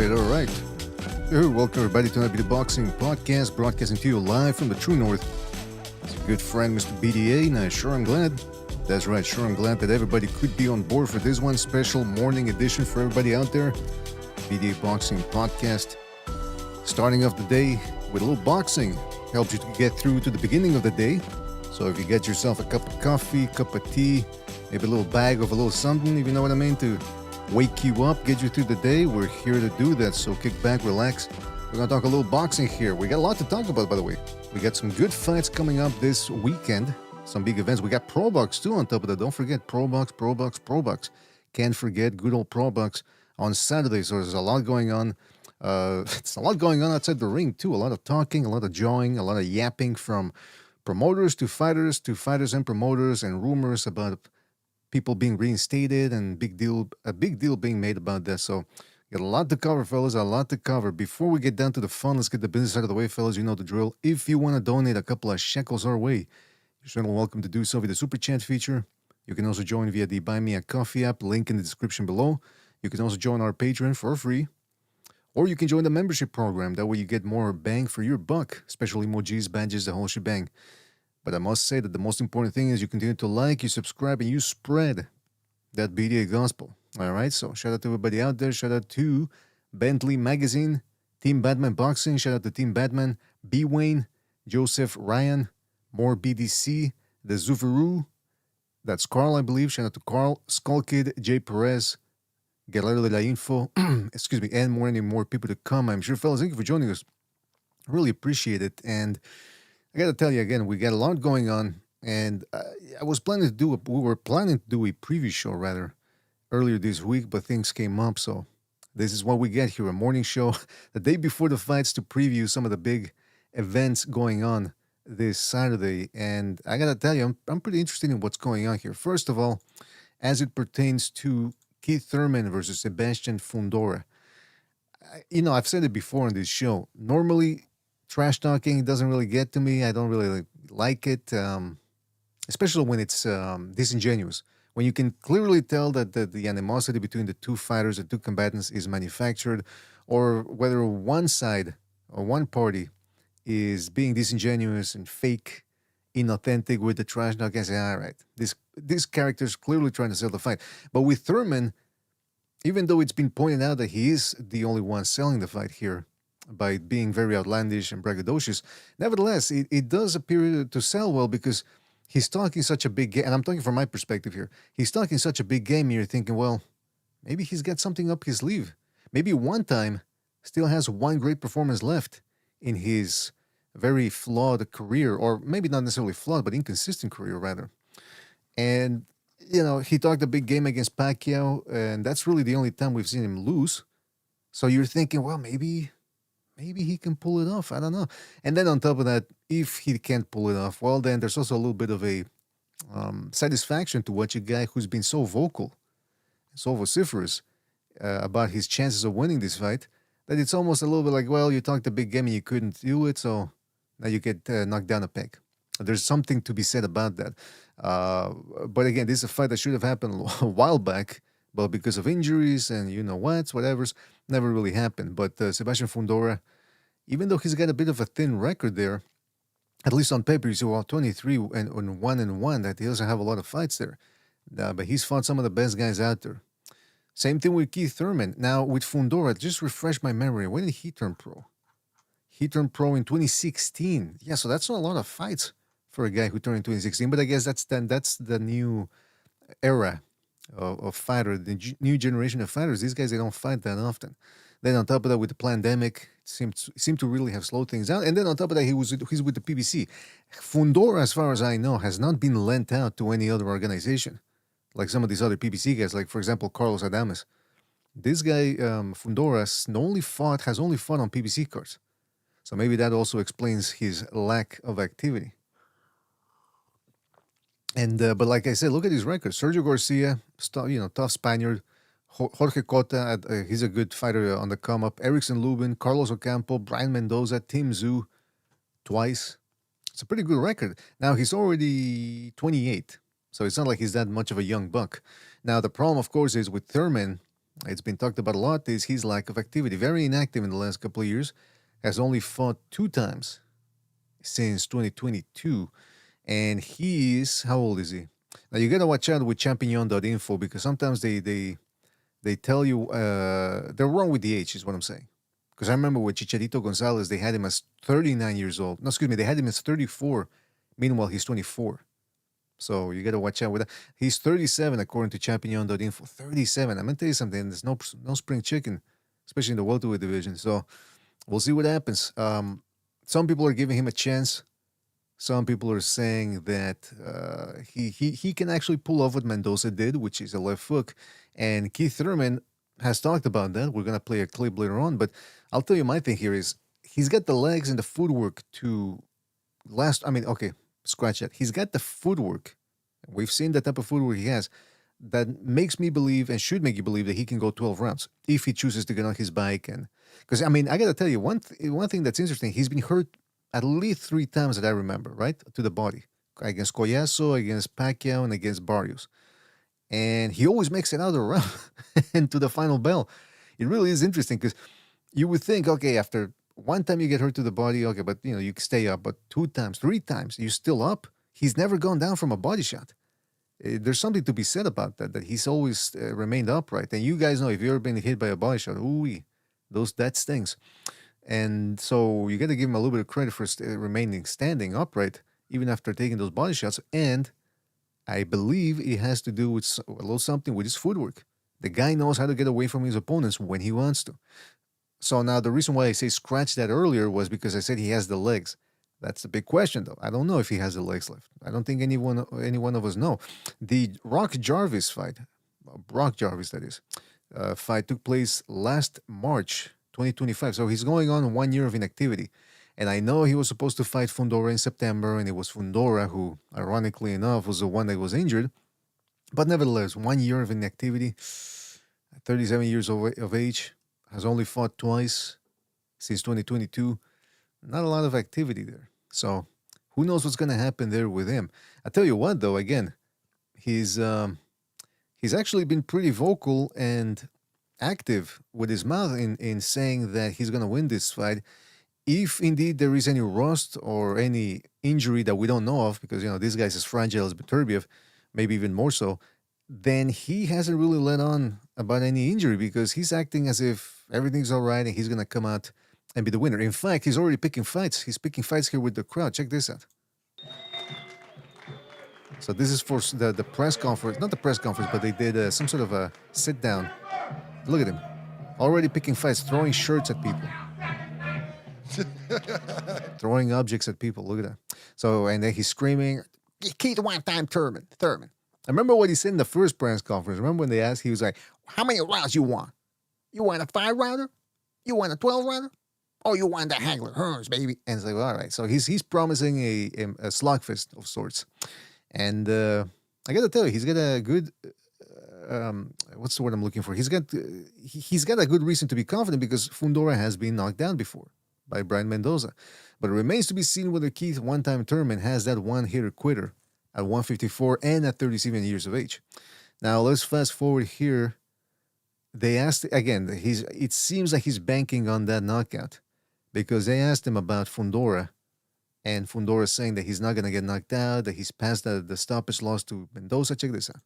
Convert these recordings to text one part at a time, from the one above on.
all right. Yo, welcome everybody to another Boxing Podcast, broadcasting to you live from the True North. It's a good friend, Mr. BDA, and I'm glad. That's right, I'm glad that everybody could be on board for this one special morning edition for everybody out there. BDA Boxing Podcast. Starting off the day with a little boxing. Helps you to get through to the beginning of the day. So if you get yourself a cup of coffee, cup of tea, maybe a little bag of a little something, if you know what I mean, to wake you up, get you through the day, we're here to do that. So kick back, relax. We're going to talk a little boxing here. We got a lot to talk about, by the way. We got some good fights coming up this weekend. Some big events. We got Pro Box too on top of that. Don't forget Pro Box. Can't forget good old Pro Box on Saturday. So there's a lot going on. It's a lot going on outside the ring too. A lot of talking, a lot of jawing, a lot of yapping from promoters to fighters and promoters, and rumors about people being reinstated and a big deal being made about that. So got a lot to cover, fellas, a lot to cover. Before we get down to the fun, let's get the business out of the way, fellas. You know the drill. If you want to donate a couple of shekels our way, you're certainly welcome to do so via the Super Chat feature. You can also join via the Buy Me a Coffee app, link in the description below. You can also join our Patreon for free. Or you can join the membership program. That way you get more bang for your buck, especially emojis, badges, the whole shebang. But I must say that the most important thing is you continue to like, you subscribe, and you spread that BDA gospel. All right, so shout out to everybody out there. Shout out to Bentley Magazine, Team Batman Boxing. Shout out to Team Batman, B. Wayne, Joseph Ryan, More BDC, the Zuffa. That's Carl, I believe. Shout out to Carl, Skull Kid, Jay Perez, Guerrero de la Info, excuse me, and many more people to come. I'm sure, fellas, thank you for joining us. Really appreciate it. And I got to tell you again, we got a lot going on, and we were planning to do a preview show rather earlier this week, but things came up, so this is what we get here, a morning show the day before the fights to preview some of the big events going on this Saturday. And I got to tell you, I'm pretty interested in what's going on here. First of all, as it pertains to Keith Thurman versus Sebastian Fundora. I've said it before on this show. Normally, trash talking doesn't really get to me. I don't really like it, especially when it's disingenuous. When you can clearly tell that the animosity between the two fighters, the two combatants, is manufactured, or whether one side or one party is being disingenuous and fake, inauthentic with the trash talk, I say, all right, this character is clearly trying to sell the fight. But with Thurman, even though it's been pointed out that he is the only one selling the fight here, by being very outlandish and braggadocious, nevertheless, it does appear to sell well because he's talking such a big game, and I'm talking from my perspective here. He's talking such a big game, you're thinking, well, maybe he's got something up his sleeve. Maybe one time still has one great performance left in his very flawed career, or maybe not necessarily flawed, but inconsistent career, rather. And, he talked a big game against Pacquiao, and that's really the only time we've seen him lose. So you're thinking, well, maybe he can pull it off. I don't know. And then on top of that, if he can't pull it off, well, then there's also a little bit of a satisfaction to watch a guy who's been so vocal, so vociferous about his chances of winning this fight, that it's almost a little bit like, well, you talked a big game and you couldn't do it, so now you get knocked down a peg. There's something to be said about that. But again, this is a fight that should have happened a while back, but because of injuries and whatever's, never really happened. But Sebastian Fundora, even though he's got a bit of a thin record there, at least on paper, you see, 23 and 1-1, that he doesn't have a lot of fights there. But he's fought some of the best guys out there. Same thing with Keith Thurman. Now, with Fundora, just refresh my memory. When did he turn pro? He turned pro in 2016. Yeah, so that's not a lot of fights for a guy who turned in 2016. But I guess that's the new era of fighter, the new generation of fighters. These guys, they don't fight that often. Then on top of that, with the pandemic, it seemed to really have slowed things down. And then on top of that, he's with the PBC. Fundora, as far as I know, has not been lent out to any other organization, like some of these other PBC guys, like, for example, Carlos Adames. This guy, Fundora, has only fought on PBC cards. So maybe that also explains his lack of activity. And but like I said, look at his record. Sergio Garcia, tough Spaniard. Jorge Cota, he's a good fighter on the come up. Erickson Lubin, Carlos Ocampo, Brian Mendoza, Tim Zhu, twice. It's a pretty good record. Now he's already 28, so it's not like he's that much of a young buck. Now the problem, of course, is with Thurman. it's been talked about a lot, is his lack of activity. Very inactive in the last couple of years. Has only fought 2 times since 2022. And he is, how old is he? Now you gotta watch out with Champignon.info because sometimes they tell you they're wrong with the age, is what I'm saying. Because I remember with Chicharito Gonzalez, they had him as 39 years old. No, excuse me, they had him as 34. Meanwhile, he's 24. So you got to watch out with that. He's 37, according to Champignon.info. 37. I'm going to tell you something. There's no spring chicken, especially in the welterweight division. So we'll see what happens. Some people are giving him a chance. Some people are saying that he can actually pull off what Mendoza did, which is a left hook. And Keith Thurman has talked about that. We're going to play a clip later on. But I'll tell you my thing here is he's got the legs and the footwork to last. I mean, okay, scratch that. He's got the footwork. We've seen the type of footwork he has that makes me believe and should make you believe that he can go 12 rounds if he chooses to get on his bike. And because, I mean, I got to tell you, one thing that's interesting, he's been hurt at least 3 times that I remember, right, to the body. Against Collazo, against Pacquiao, and against Barrios. And he always makes it out of the round and to the final bell. It really is interesting because you would think, okay, after one time you get hurt to the body, okay, but you know, you stay up, but 2 times, 3 times, you're still up. He's never gone down from a body shot. There's something to be said about that he's always remained upright. And you guys know, if you've ever been hit by a body shot, ooh, that stings. And so you got to give him a little bit of credit for remaining standing upright, even after taking those body shots. And I believe it has to do with a little something with his footwork. The guy knows how to get away from his opponents when he wants to. So now the reason why I say scratch that earlier was because I said he has the legs. That's the big question, though. I don't know if he has the legs left. I don't think any one of us know. The Brock Jarvis fight, that is, fight took place last March 2025. So he's going on 1 year of inactivity. And I know he was supposed to fight Fundora in September, and it was Fundora who, ironically enough, was the one that was injured. But nevertheless, 1 year of inactivity, 37 years of age, has only fought twice since 2022. Not a lot of activity there. So who knows what's going to happen there with him. I tell you what, though, again, he's actually been pretty vocal and active with his mouth in saying that he's going to win this fight. If indeed there is any rust or any injury that we don't know of, because, you know, this guy's as fragile as Beterbiev, maybe even more so, then he hasn't really let on about any injury because he's acting as if everything's all right and he's going to come out and be the winner. In fact, he's already picking fights. He's picking fights here with the crowd. Check this out. So this is for the press conference. Not the press conference, but they did some sort of a sit-down. Look at him. Already picking fights, throwing shirts at people. Throwing objects at people. Look at that. So, and then he's screaming, "Keith one time Thurman. I remember what he said in the first press conference. Remember when they asked, he was like, "How many rounds you want? You want a 5-rounder? You want a 12-rounder? Oh, you want the Hagler Hearns, baby?" And it's like, all right. So he's promising a slugfest of sorts. And I got to tell you, he's got a good, what's the word I'm looking for? He's got a good reason to be confident because Fundora has been knocked down before by Brian Mendoza. But it remains to be seen whether Keith one-time Thurman has that one-hitter quitter at 154 and at 37 years of age. Now, let's fast forward here. They asked, again, it seems like he's banking on that knockout because they asked him about Fundora, and Fundora saying that he's not going to get knocked out, that he's passed the stoppage loss to Mendoza. Check this out.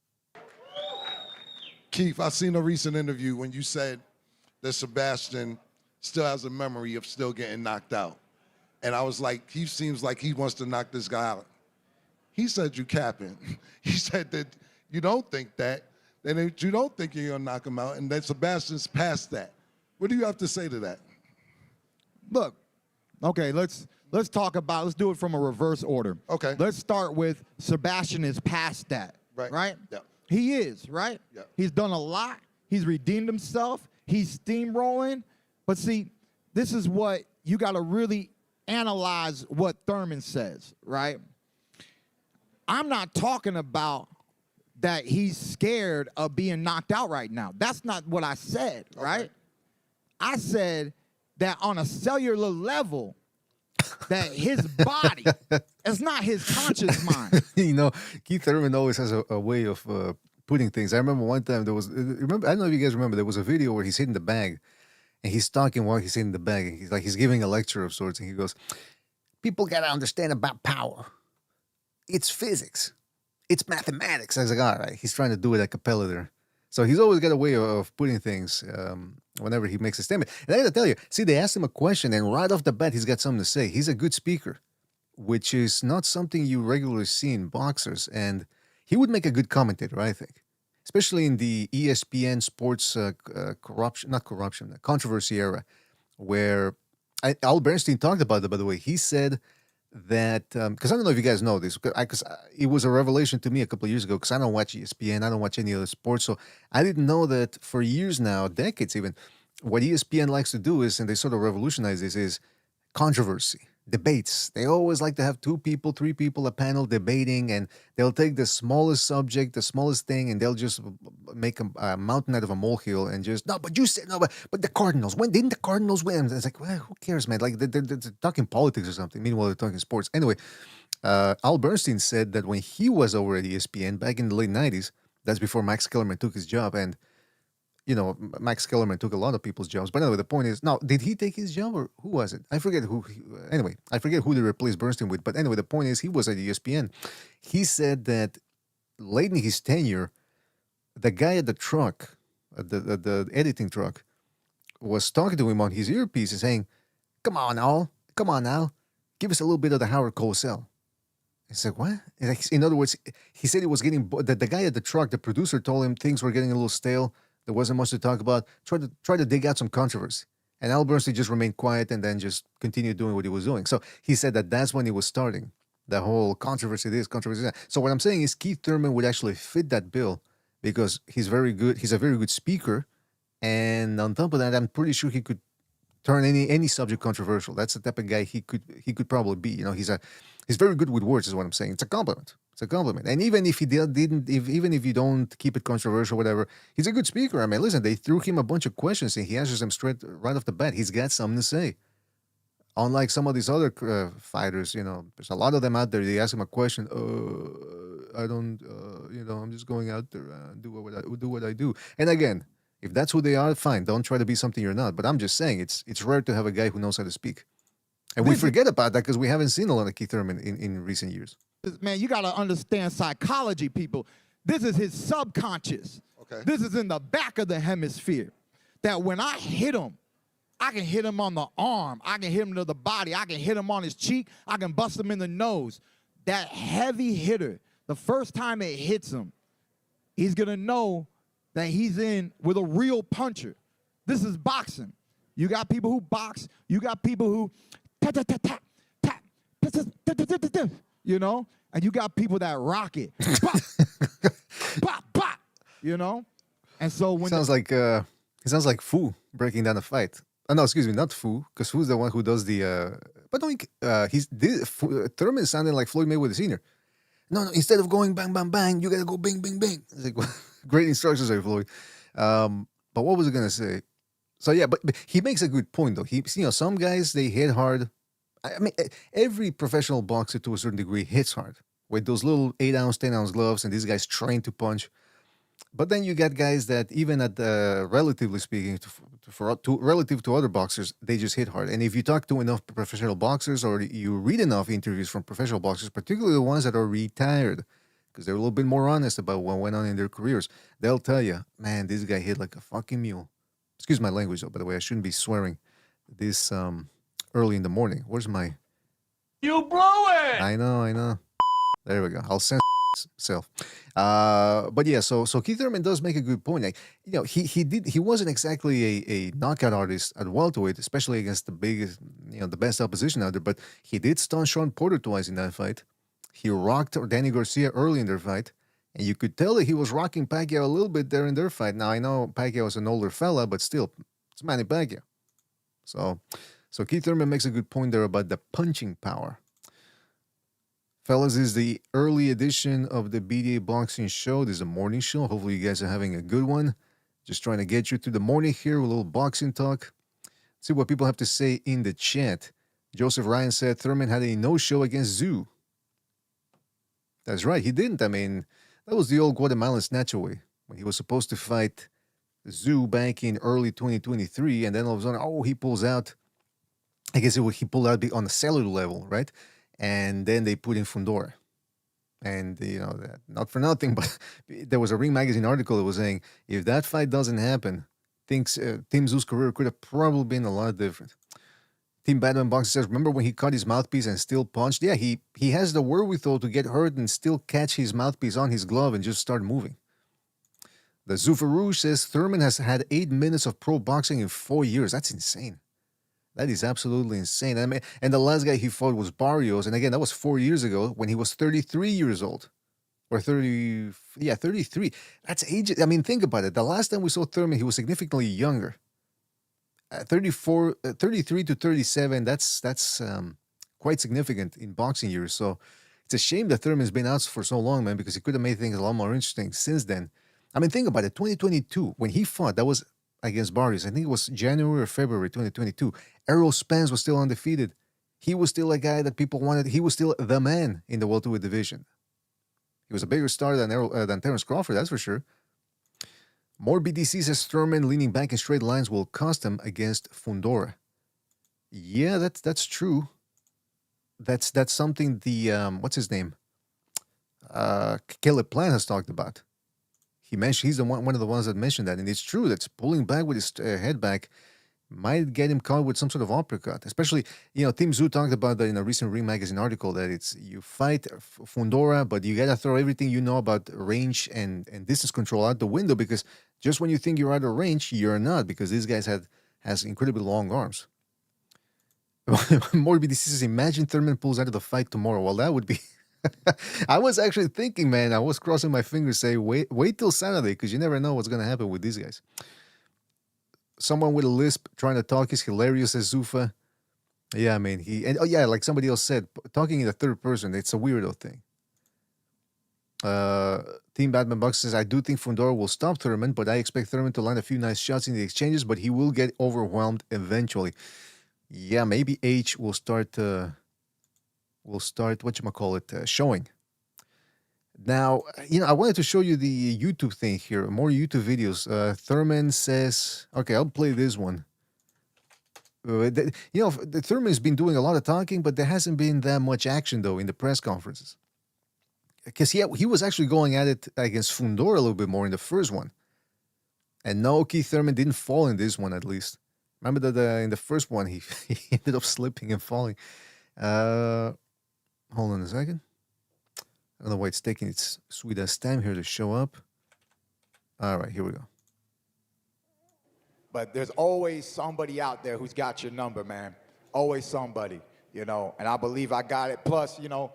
Keith, I seen a recent interview when you said that Sebastian still has a memory of still getting knocked out. And I was like, he seems like he wants to knock this guy out. He said you capping. He said that you don't think that, and that you don't think you're gonna knock him out, and that Sebastian's past that. What do you have to say to that? Look, okay, let's do it from a reverse order. Okay. Let's start with Sebastian is past that. Right? Yeah. He is, right? Yeah. He's done a lot. He's redeemed himself. He's steamrolling. But see, this is what you got to really analyze what Thurman says, right? I'm not talking about that he's scared of being knocked out right now. That's not what I said, right? I said that on a cellular level, that his body, it's not his conscious mind. You know, Keith Thurman always has a way of putting things. I remember one time there was. Remember, I don't know if you guys remember. There was a video where he's hitting the bag, and he's talking while he's hitting the bag, and he's giving a lecture of sorts, and he goes, "People gotta understand about power. It's physics. It's mathematics." I was like, all right. He's trying to do it a cappella there. So he's always got a way of putting things whenever he makes a statement. And I gotta tell you, see, they asked him a question, and right off the bat, he's got something to say. He's a good speaker, which is not something you regularly see in boxers. And he would make a good commentator, I think, especially in the ESPN sports controversy era, where Al Bernstein talked about it, by the way. He said that, because I don't know if you guys know this, because it was a revelation to me a couple of years ago, because I don't watch ESPN, I don't watch any other sports, so I didn't know that for years now, decades even, what ESPN likes to do is, and they sort of revolutionize this, is controversy. Debates. They always like to have 2 people, 3 people, a panel debating, and they'll take the smallest subject, the smallest thing, and they'll just make a mountain out of a molehill and just, no, but you said, no, but the Cardinals, when didn't the Cardinals win? It's like, well, who cares, man? Like, they're talking politics or something. Meanwhile, they're talking sports. Anyway, Al Bernstein said that when he was over at ESPN back in the late 90s, that's before Max Kellerman took his job, and Max Kellerman took a lot of people's jobs. But anyway, the point is, now, did he take his job or who was it? I forget who. Anyway, I forget who they replaced Bernstein with. But anyway, the point is, he was at ESPN. He said that late in his tenure, the guy at the truck, the editing truck, was talking to him on his earpiece and saying, come on now, give us a little bit of the Howard Cosell. He's like, what? In other words, he said he was getting, the guy at the truck, the producer told him things were getting a little stale. There wasn't much to talk about. Try to dig out some controversy. And Al Bernstein just remained quiet and then just continued doing what he was doing. So he said that that's when he was starting the whole controversy this, controversy that. So what I'm saying is Keith Thurman would actually fit that bill because he's very good. He's a very good speaker. And on top of that, I'm pretty sure he could turn any subject controversial. That's the type of guy he could probably be. He's very good with words is what I'm saying. It's a compliment. It's a compliment. And even if he even if you don't keep it controversial, whatever, he's a good speaker. I mean, listen, they threw him a bunch of questions and he answers them straight right off the bat. He's got something to say. Unlike some of these other fighters, there's a lot of them out there. They ask him a question. I don't, I'm just going out there and do what I do. And again, if that's who they are, fine. Don't try to be something you're not. But I'm just saying, it's rare to have a guy who knows how to speak. And we forget about that because we haven't seen a lot of Keith Thurman in recent years. Man, you got to understand psychology, people. This is his subconscious. Okay. This is in the back of the hemisphere. That when I hit him, I can hit him on the arm. I can hit him to the body. I can hit him on his cheek. I can bust him in the nose. That heavy hitter, the first time it hits him, he's going to know that he's in with a real puncher. This is boxing. You got people who box. You got people who tap, tap, tap, tap, tap, tap, tap, tap, tap, and you got people that rock it. Bop, bop, bop, And so when he sounds like Fu breaking down a fight. Oh, no, excuse me, not Fu, because Fu's the one who does the. But Thurman sounded like Floyd Mayweather Sr. No, instead of going bang, bang, bang, you gotta go bing, bing, bing. It's like great instructions there, Floyd. But what was I gonna say? So yeah, but he makes a good point though. Some guys they hit hard. I mean, every professional boxer to a certain degree hits hard with those little 8-ounce, 10-ounce gloves, and these guys train to punch. But then you got guys that even at relatively speaking, relative to other boxers, they just hit hard. And if you talk to enough professional boxers or you read enough interviews from professional boxers, particularly the ones that are retired, because they're a little bit more honest about what went on in their careers, they'll tell you, man, this guy hit like a fucking mule. Excuse my language, though, by the way. I shouldn't be swearing this early in the morning. Where's my... You blew it! I know. There we go. I'll censor myself. But yeah, so Keith Thurman does make a good point. Like, he wasn't exactly a knockout artist at welterweight, especially against the biggest, the best opposition out there. But he did stun Sean Porter twice in that fight. He rocked Danny Garcia early in their fight. And you could tell that he was rocking Pacquiao a little bit there in their fight. Now, I know Pacquiao is an older fella, but still, it's Manny Pacquiao. So Keith Thurman makes a good point there about the punching power. Fellas, this is the early edition of the BDA Boxing Show. This is a morning show. Hopefully you guys are having a good one. Just trying to get you through the morning here with a little boxing talk. See what people have to say in the chat. Joseph Ryan said Thurman had a no-show against Zoo. That's right, he didn't. I mean, That was the old Guatemalan snatch away when he was supposed to fight Zoo back in early 2023, and then all of a sudden, oh, he pulls out. I guess he pulled out on the cellular level, right? And then they put in Fundora. And, not for nothing, but there was a Ring Magazine article that was saying, if that fight doesn't happen, Tim Zoo's career could have probably been a lot different. Team Batman Boxing says, remember when he cut his mouthpiece and still punched? Yeah, he has the wherewithal to get hurt and still catch his mouthpiece on his glove and just start moving. The Zuffa Rouge says, Thurman has had 8 minutes of pro boxing in 4 years. That's insane. That is absolutely insane. I mean, and the last guy he fought was Barrios. And again, that was 4 years ago when he was 33 years old. Or 33. That's age. I mean, think about it. The last time we saw Thurman, he was significantly younger. 33 to 37, that's quite significant in boxing years. So it's a shame that Thurman's been out for so long, man, because he could have made things a lot more interesting since then. I mean, think about it. 2022, when he fought, that was against Barrios. I think it was January or February 2022. Errol Spence was still undefeated. He was still a guy that people wanted. He was still the man in the welterweight division. He was a bigger star than Terence Crawford, that's for sure. More BDC says Thurman leaning back in straight lines will cost him against Fundora. Yeah, that's true. That's something the what's his name? Caleb Plant has talked about. He mentioned he's one of the ones that mentioned that, and it's true. That's pulling back with his head back might get him caught with some sort of uppercut. Especially, Tim Zoo talked about that in a recent Ring Magazine article that it's you fight Fundora, but you gotta throw everything you know about range and distance control out the window, because just when you think you're out of range, you're not, because this guy has incredibly long arms. More BDC says, imagine Thurman pulls out of the fight tomorrow. Well, that would be. I was actually thinking, man, I was crossing my fingers, say wait till Saturday, because you never know what's gonna happen with these guys. Someone with a lisp trying to talk is hilarious, says Zuffa. Yeah, I mean, like somebody else said, talking in the third person, it's a weirdo thing. Team Batman Bucks says, I do think Fundora will stop Thurman, but I expect Thurman to land a few nice shots in the exchanges, but he will get overwhelmed eventually. Yeah, maybe H will start showing. Now, I wanted to show you the YouTube thing here, more YouTube videos. Thurman says, okay, I'll play this one. Thurman's been doing a lot of talking, but there hasn't been that much action, though, in the press conferences. Because he was actually going at it against Fundora a little bit more in the first one. And no, Keith Thurman didn't fall in this one, at least. Remember that in the first one, he ended up slipping and falling. Hold on a second. I don't know why it's taking its sweet-ass time here to show up. All right, here we go. But there's always somebody out there who's got your number, man. Always somebody, and I believe I got it. Plus, your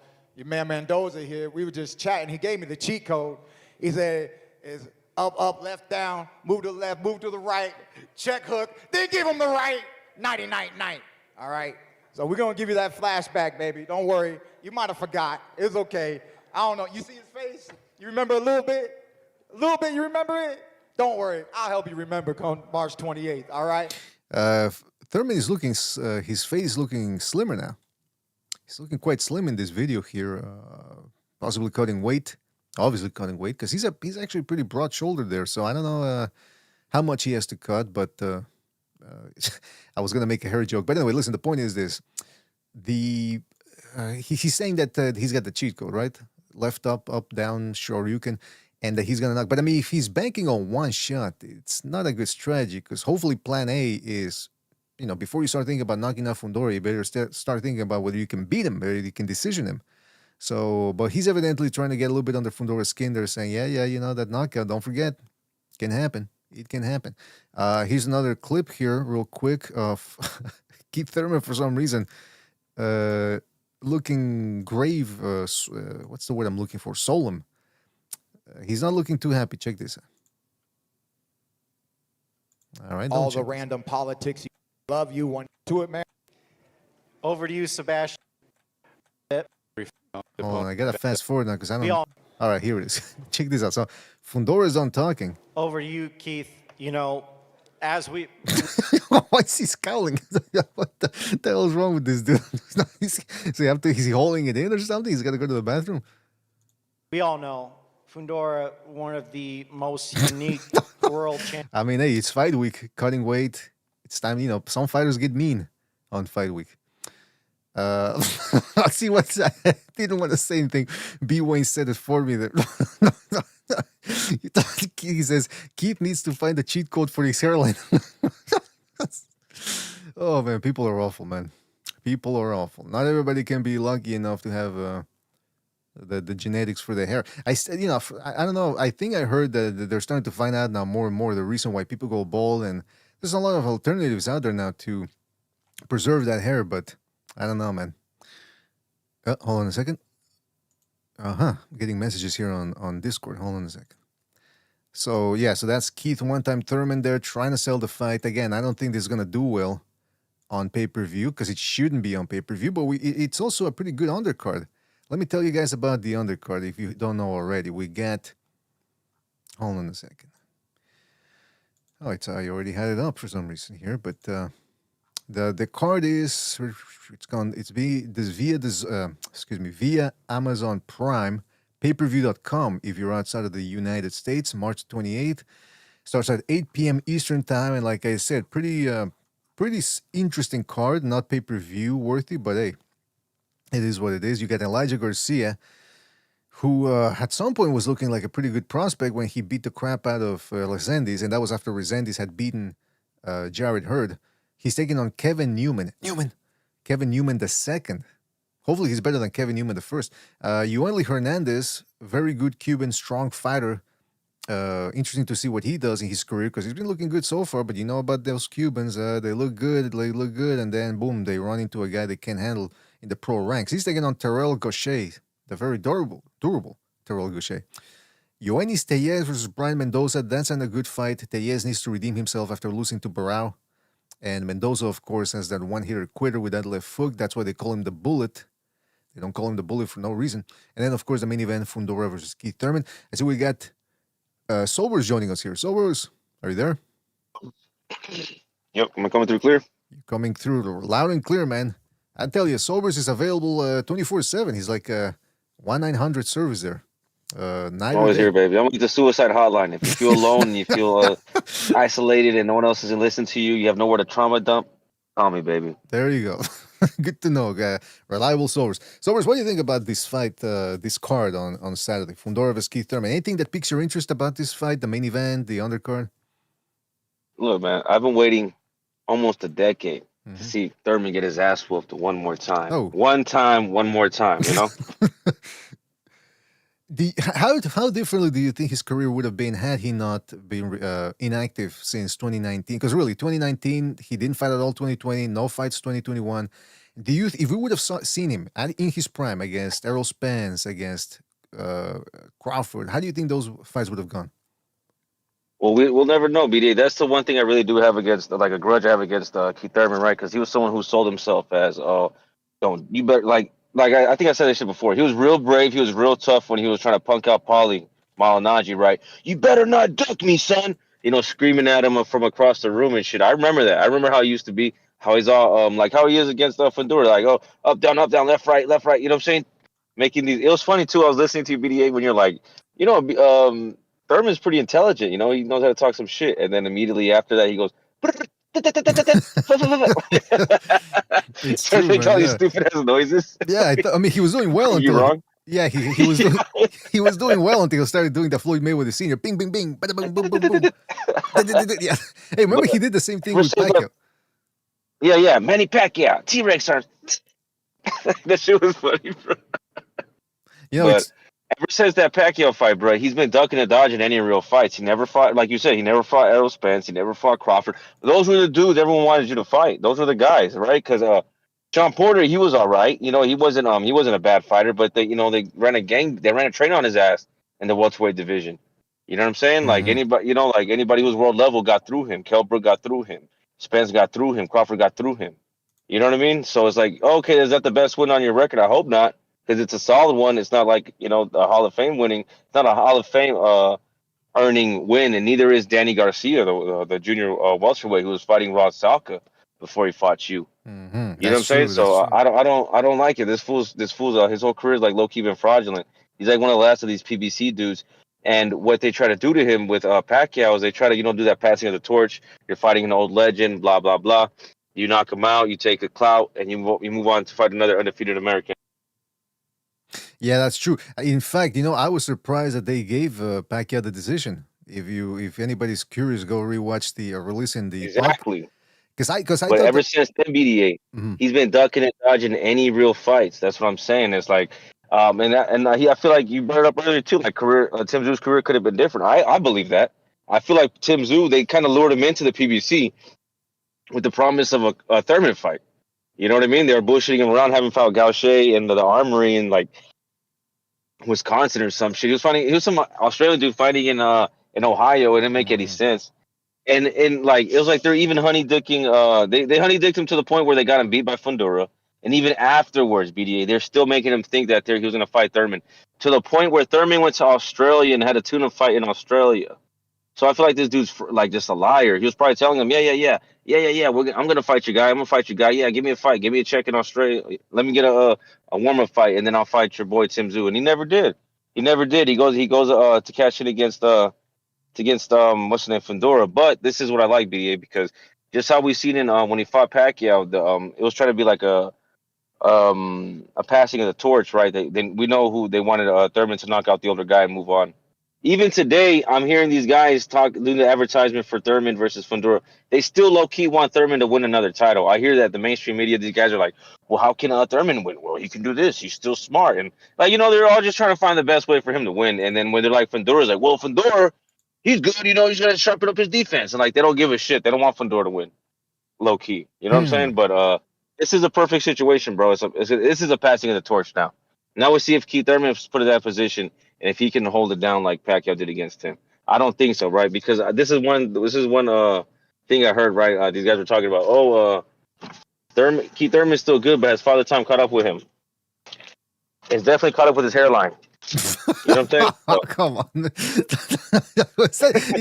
man Mendoza here, we were just chatting. He gave me the cheat code. He said, it's up, left, down, move to the left, move to the right, check hook. Then give him the right, night. All right? So we're going to give you that flashback, baby. Don't worry. You might have forgot. It's okay. I don't know. You see his face? You remember a little bit? A little bit, you remember it? Don't worry. I'll help you remember come March 28th, all right? Thurman is looking, his face is looking slimmer now. He's looking quite slim in this video here. Possibly cutting weight. Obviously cutting weight, because he's actually pretty broad-shouldered there. So I don't know how much he has to cut, but I was going to make a hair joke. But anyway, listen, the point is this. He's saying that he's got the cheat code, right? Left, up, down, Shoryuken, and that he's going to knock. But I mean, if he's banking on one shot, it's not a good strategy, because hopefully plan A is, before you start thinking about knocking out Fundora, you better start thinking about whether you can beat him, whether you can decision him. So, but he's evidently trying to get a little bit under Fundora's skin there, saying, yeah, that knockout, don't forget, it can happen. It can happen. Here's another clip here, real quick, of Keith Thurman, for some reason, looking grave. What's the word I'm looking for? Solemn. He's not looking too happy. Check this out. All right. All the random politics. Love you. One to it, man. Over to you, Sebastian. Hold on, I gotta fast forward now because I don't. All right, here it is. Check this out. So Fundora is on talking. Over to you, Keith. As we. Why is he scowling? What the hell is wrong with this dude? So is he holding it in or something? He's got to go to the bathroom. We all know Fundora, one of the most unique world champions. I mean, hey, it's fight week, cutting weight. It's time, some fighters get mean on fight week. Let's see what's. I didn't want to say anything. B. Wayne said it for me. He says Keith needs to find a cheat code for his hairline. Oh man, people are awful, man. People are awful. Not everybody can be lucky enough to have the genetics for their hair. I said, I don't know. I think I heard that they're starting to find out now more and more the reason why people go bald, and there's a lot of alternatives out there now to preserve that hair. But I don't know, man. Hold on a second. I'm getting messages here on Discord. Hold on a second. So that's Keith one-time Thurman there trying to sell the fight. Again, I don't think this is going to do well on pay-per-view because it shouldn't be on pay-per-view, but it's also a pretty good undercard. Let me tell you guys about the undercard if you don't know already. We got... Hold on a second. Oh, I already had it up for some reason here, but the card is... via Amazon Prime, payperview.com if you're outside of the United States, March 28th. Starts at 8 p.m. Eastern time, and like I said, pretty interesting card, not pay-per-view worthy, but hey, it is what it is. You got Elijah Garcia, who at some point was looking like a pretty good prospect when he beat the crap out of Resendiz, and that was after Resendiz had beaten Jared Hurd. He's taking on Kevin Newman. Kevin Newman the second. Hopefully he's better than Kevin Newman the first. Yoeli Hernandez, very good Cuban, strong fighter. Interesting to see what he does in his career because he's been looking good so far, but you know about those Cubans, they look good, and then boom, they run into a guy they can't handle in the pro ranks. He's taking on Terrell Gaucher, the very durable Terrell Gaucher. Yoenis Tellez versus Brian Mendoza, that's a good fight. Tellez needs to redeem himself after losing to Barao. And Mendoza, of course, has that one-hitter quitter with that left hook. That's why they call him the Bullet. They don't call him the Bullet for no reason. And then, of course, the main event, Fundora versus Keith Thurman. I see we got Sobers joining us here. Sobers, are you there? Yep, am I coming through clear? You're coming through loud and clear, man. I tell you, Sobers is available 24/7. He's like 1-900 service there. I'm always here, baby. I'm with the suicide hotline. If you feel alone, you feel isolated, and no one else is listening to you, you have nowhere to trauma dump, call me, baby. There you go. Good to know, reliable Sobers. Sobers, what do you think about this fight, this card on Saturday? Fundora versus Keith Thurman. Anything that piques your interest about this fight, the main event, the undercard? Look, man, I've been waiting almost a decade to see Thurman get his ass whooped one more time. Oh. One more time, you know? How differently do you think his career would have been had he not been inactive since 2019? Because really, 2019, he didn't fight at all. 2020, no fights. 2021. If we would have seen him in his prime against Errol Spence, against Crawford, how do you think those fights would have gone? Well, we'll never know, BD. That's the one thing I really do have against, like a grudge I have against Keith Thurman, right? Because he was someone who sold himself as, you better, like I think I said this shit before. He was real brave. He was real tough when he was trying to punk out Paulie Malignaggi, right? You better not duck me, son. You know, screaming at him from across the room and shit. I remember that. I remember how he used to be, how he's all, like how he is against Fundora. Like, oh, up, down, left, right. You know what I'm saying? Making these. It was funny, too. I was listening to you, BDA, when you're like, you know, Thurman's pretty intelligent. You know, he knows how to talk some shit. And then immediately after that, he goes, It's so true, they man, call these yeah. stupid ass noises. Yeah, I mean, he was doing well until... You wrong? Yeah, he was doing, he was doing well until he started doing the Floyd Mayweather Senior. Bing, bing, bing. Bada, boom, boom, boom, boom. Yeah. Hey, remember he did the same thing with Pacquiao. Yeah. Manny Pacquiao. T-Rex are... That shit was funny, bro. You know, But ever since that Pacquiao fight, bro, he's been ducking and dodging any real fights. He never fought, like you said, he never fought Errol Spence. He never fought Crawford. Those were the dudes everyone wanted you to fight. Those were the guys, right? Because Sean Porter, he was all right. You know, he wasn't a bad fighter, but they ran a train on his ass in the welterweight division. You know what I'm saying? Like anybody, anybody who's world level got through him. Kell Brook got through him. Spence got through him. Crawford got through him. You know what I mean? So it's like, okay, is that the best win on your record? I hope not. Because it's a solid one. It's not like, a Hall of Fame winning. It's not a Hall of Fame earning win, and neither is Danny Garcia, the junior welterweight who was fighting Rod Salka before he fought you. You know what I'm saying? So I don't like it. This fool's his whole career is like low key been fraudulent. He's like one of the last of these PBC dudes. And what they try to do to him with Pacquiao is they try to, do that passing of the torch. You're fighting an old legend, blah, blah, blah. You knock him out, you take a clout, and you move on to fight another undefeated American. Yeah, that's true. In fact, I was surprised that they gave Pacquiao the decision. If anybody's curious, go rewatch the release in the Exactly. Because I But thought ever that, since then, BDA, Mhm. he's been ducking and dodging any real fights. That's what I'm saying. It's like, I feel like you brought it up earlier too. Like Tim Zoo's career could have been different. I believe that. I feel like Tim Zoo, they kind of lured him into the PBC with the promise of a Thurman fight. You know what I mean? They were bullshitting him around, having fought Gaucher in the Armory in like Wisconsin or some shit. He was some Australian dude fighting in Ohio. It didn't make any sense. And like it was like they're even honey dicking. They honey dicked him to the point where they got him beat by Fundora. And even afterwards, BDA, they're still making him think that he was going to fight Thurman, to the point where Thurman went to Australia and had a tuna fight in Australia. So I feel like this dude's like just a liar. He was probably telling him, yeah. I'm gonna fight your guy. I'm gonna fight your guy. Yeah, give me a fight. Give me a check in Australia. Let me get a warm up fight, and then I'll fight your boy Tim Zoo. And he never did. He never did. He goes to cash in against what's his name, Fundora. But this is what I like, BDA, because just how we seen in when he fought Pacquiao, it was trying to be like a passing of the torch, right? We know who they wanted Thurman to knock out the older guy and move on. Even today, I'm hearing these guys doing the advertisement for Thurman versus Fundora. They still low key want Thurman to win another title. I hear that the mainstream media, these guys are like, well, how can Thurman win? Well, he can do this. He's still smart. And like, they're all just trying to find the best way for him to win. And then when they're like, Fundora's like, well, Fundora, he's good. He's going to sharpen up his defense. And like, they don't give a shit. They don't want Fundora to win. Low key. You know what I'm saying? But this is a perfect situation, bro. This is a passing of the torch now. Now we'll see if Keith Thurman is put in that position and if he can hold it down like Pacquiao did against him. I don't think so, right? Because this is one thing I heard, right? These guys were talking about, Keith Thurman's still good, but his father time caught up with him. It's definitely caught up with his hairline. You know what I'm saying? Oh, come on. Is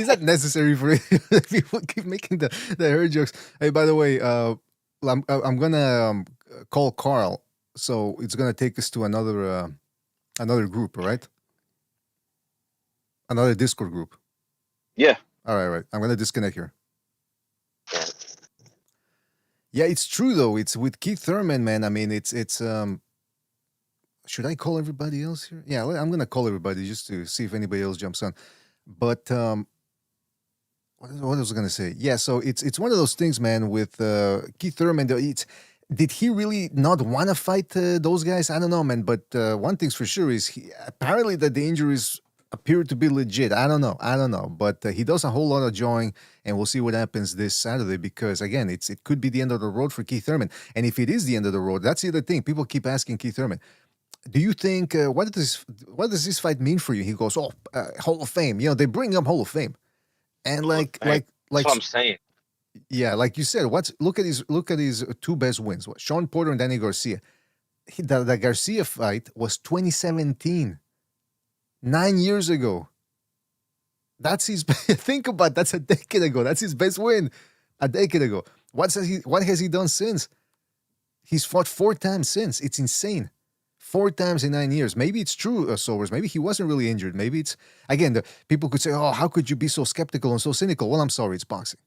that necessary for you? People keep making the hair jokes. Hey, by the way, I'm gonna call Carl, so it's gonna take us to another group, right? Another Discord group. Yeah. All right. I'm gonna disconnect here. Yeah, it's true though. It's with Keith Thurman, man. I mean, it's should I call everybody else here? Yeah, I'm gonna call everybody just to see if anybody else jumps on. But what was I gonna say? Yeah, so it's one of those things, man. With Keith Thurman, did he really not want to fight those guys? I don't know, man. But one thing's for sure is apparently that the injuries appear to be legit. I don't know. But he does a whole lot of jawing, and we'll see what happens this Saturday. Because again, it could be the end of the road for Keith Thurman. And if it is the end of the road, that's the other thing. People keep asking Keith Thurman, do you think what does this fight mean for you? He goes, Hall of Fame. They bring up Hall of Fame, and like that's what I'm saying. Yeah, like you said, look at his two best wins. Sean Porter and Danny Garcia. The Garcia fight was 2017, 9 years ago. That's his. Think about that's a decade ago. That's his best win, a decade ago. What has he done since? He's fought 4 times since. It's insane. 4 times in 9 years. Maybe it's true, Sobers. Maybe he wasn't really injured. Maybe it's, again, the people could say, oh, how could you be so skeptical and so cynical? Well, I'm sorry, it's boxing.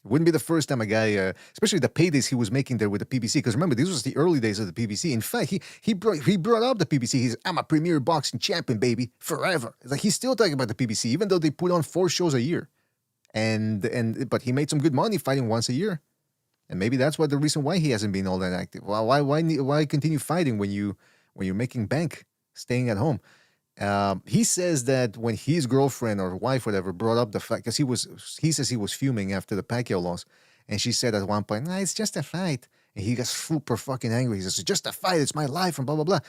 It wouldn't be the first time a guy, especially the paydays he was making there with the PBC, because remember, this was the early days of the PBC. In fact, he brought up the PBC. I'm a premier boxing champion, baby, forever. It's like he's still talking about the PBC, even though they put on 4 shows a year. But he made some good money fighting once a year. And maybe that's the reason why he hasn't been all that active. Well, why continue fighting when you're making bank, staying at home? He says that when his girlfriend or wife, whatever, brought up the fact, because he says he was fuming after the Pacquiao loss, and she said at one point, "Nah, it's just a fight," and he got super fucking angry. He says, "It's just a fight. It's my life," and blah blah blah.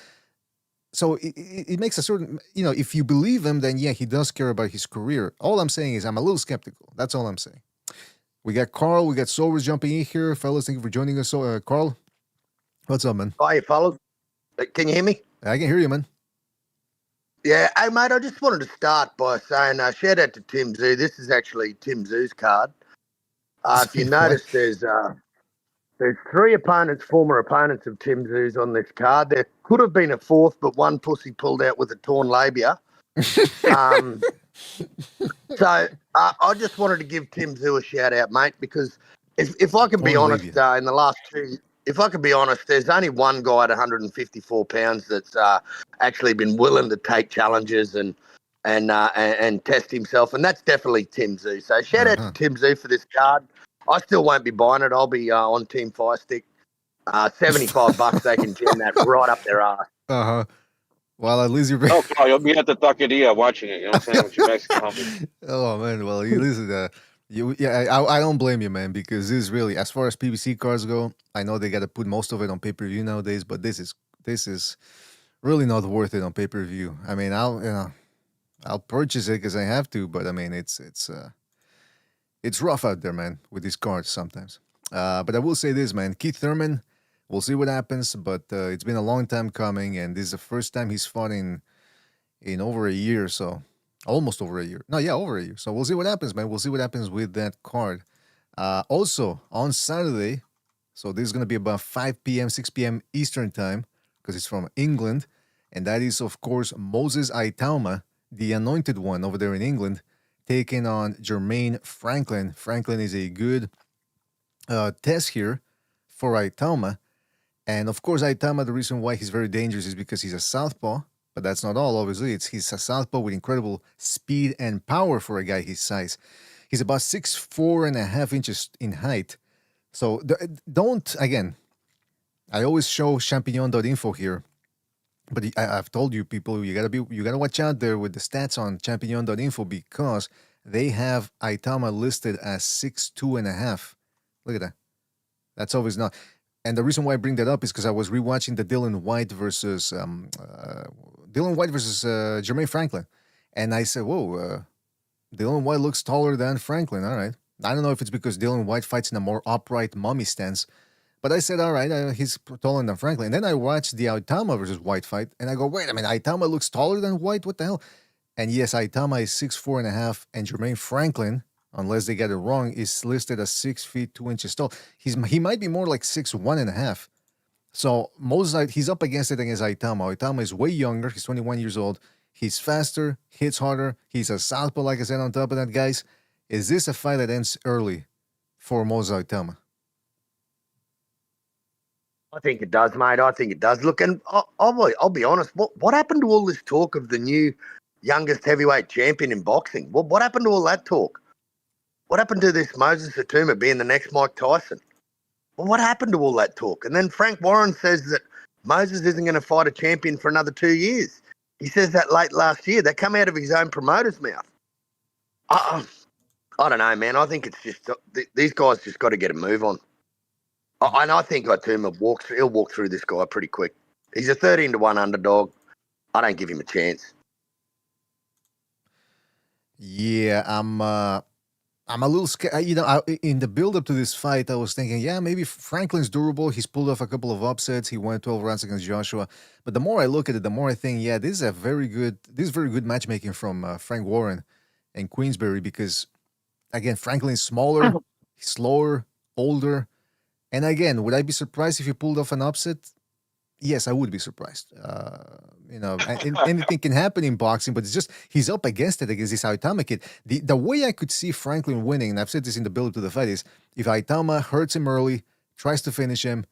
So it makes a certain, if you believe him, then yeah, he does care about his career. All I'm saying is I'm a little skeptical. That's all I'm saying. We got Carl, we got Sobers jumping in here. Fellas, thank you for joining us. So, Carl, what's up, man? Hi, fellas. Can you hear me? I can hear you, man. Yeah, hey, mate, I just wanted to start by saying shout out to Tim Zoo. This is actually Tim Zoo's card. If you notice, there's There's three former opponents of Tim Zoo's on this card. There could have been a fourth, but one pussy pulled out with a torn labia. So I just wanted to give Tim Zoo a shout out, mate, because if I can be Torn honest, labia. in the last two, if I can be honest, there's only one guy at 154 pounds that's actually been willing to take challenges and test himself, and that's definitely Tim Zoo. So shout out to Tim Zoo for this card. I still won't be buying it. I'll be on Team Firestick. $75, they can jam that right up their ass. Uh-huh. Well, at least you're... Oh, Carl, you'll be at the taqueria watching it. You know what I'm saying? With your Mexican homies. Oh, man. Well, you listen, I don't blame you, man, because this is really, as far as PBC cards go, I know they got to put most of it on pay-per-view nowadays, but this is really not worth it on pay-per-view. I mean, I'll purchase it because I have to, but I mean, it's rough out there, man, with these cards sometimes. But I will say this, man, Keith Thurman, we'll see what happens, but it's been a long time coming, and this is the first time he's fought in over a year, so almost over a year. No, yeah, over a year. So we'll see what happens, man. We'll see what happens with that card. Also, on Saturday, so this is going to be about 5 p.m., 6 p.m. Eastern time, because it's from England, and that is, of course, Moses Itauma, the anointed one over there in England, taking on Jermaine Franklin. Franklin is a good test here for Itauma. And of course, Itauma, the reason why he's very dangerous is because he's a southpaw, but that's not all, obviously. He's a southpaw with incredible speed and power for a guy his size. He's about 6'4.5" inches in height. So don't, again, I always show champignon.info here, but I've told you people, you gotta watch out there with the stats on champignon.info because they have Itauma listed as 6'2.5". Look at that. That's always not. And the reason why I bring that up is because I was rewatching the Dylan White versus Jermaine Franklin, and I said, "Whoa, Dylan White looks taller than Franklin." All right, I don't know if it's because Dylan White fights in a more upright mummy stance, but I said, "All right, he's taller than Franklin." And then I watched the Itauma versus White fight, and I go, "Wait a minute, Itauma looks taller than White? What the hell?" And yes, Itauma is 6'4.5", and Jermaine Franklin, unless they get it wrong, is listed as 6 feet 2 inches tall. He might be more like 6'1.5". So he's up against Itauma. Itauma is way younger. He's 21 years old. He's faster, hits harder. He's a southpaw, like I said. On top of that, guys, is this a fight that ends early for Moses Itauma? I think it does, mate. I think it does. Look, and I'll be honest. What happened to all this talk of the new youngest heavyweight champion in boxing? What happened to all that talk? What happened to this Moses Itauma being the next Mike Tyson? Well, what happened to all that talk? And then Frank Warren says that Moses isn't going to fight a champion for another 2 years. He says that late last year. That come out of his own promoter's mouth. I don't know, man. I think it's just these guys just got to get a move on. And I think Itauma he'll walk through this guy pretty quick. He's a 13-1 underdog. I don't give him a chance. Yeah, I'm a little scared. In the build-up to this fight, I was thinking, yeah, maybe Franklin's durable. He's pulled off a couple of upsets. He went 12 rounds against Joshua. But the more I look at it, the more I think, yeah, this is very good matchmaking from Frank Warren and Queensberry because, again, Franklin's smaller, slower, older. And again, would I be surprised if he pulled off an upset? Yes, I would be surprised. Anything can happen in boxing, but it's just he's up against it against this Itauma kid. The way I could see Franklin winning, and I've said this in the build to the fight, is if Itauma hurts him early, tries to finish him,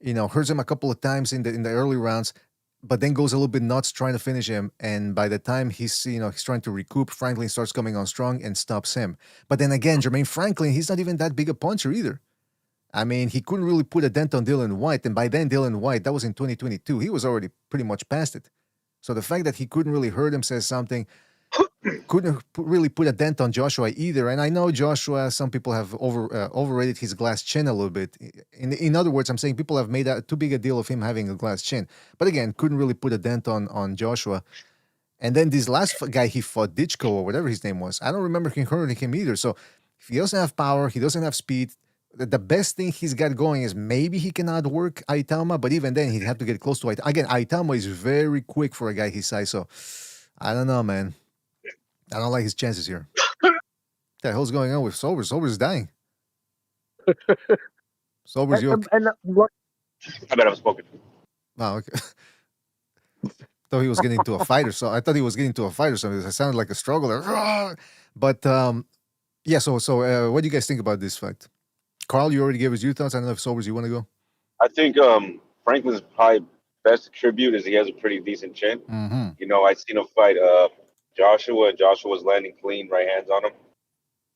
hurts him a couple of times in the early rounds, but then goes a little bit nuts trying to finish him, and by the time he's trying to recoup, Franklin starts coming on strong and stops him. But then again, Jermaine Franklin, he's not even that big a puncher either. I mean, he couldn't really put a dent on Dylan White, and by then Dylan White, that was in 2022, he was already pretty much past it. So the fact that he couldn't really hurt him says something. Couldn't really put a dent on Joshua either. And I know Joshua, some people have overrated his glass chin a little bit. In other words, I'm saying people have made too big a deal of him having a glass chin. But again, couldn't really put a dent on Joshua. And then this last guy he fought, Ditchko or whatever his name was, I don't remember him hurting him either. So if he doesn't have power, he doesn't have speed, the best thing he's got going is maybe he can outwork Itauma, but even then he'd have to get close to Itauma. Again, Itauma is very quick for a guy his size, so I don't know, man. I don't like his chances here. What the hell's going on with Sober? Sober's dying. Sober's you okay? And what? I bet I've spoken. Oh, okay. Thought he was getting into a fight or so. I thought he was getting into a fight or something. It sounded like a struggle there. But yeah. So what do you guys think about this fight? Carl, you already gave us your thoughts. I don't know if Sobers you want to go. I think Franklin's probably best attribute is he has a pretty decent chin. Mm-hmm. You know, I seen him fight Joshua, and Joshua was landing clean right hands on him.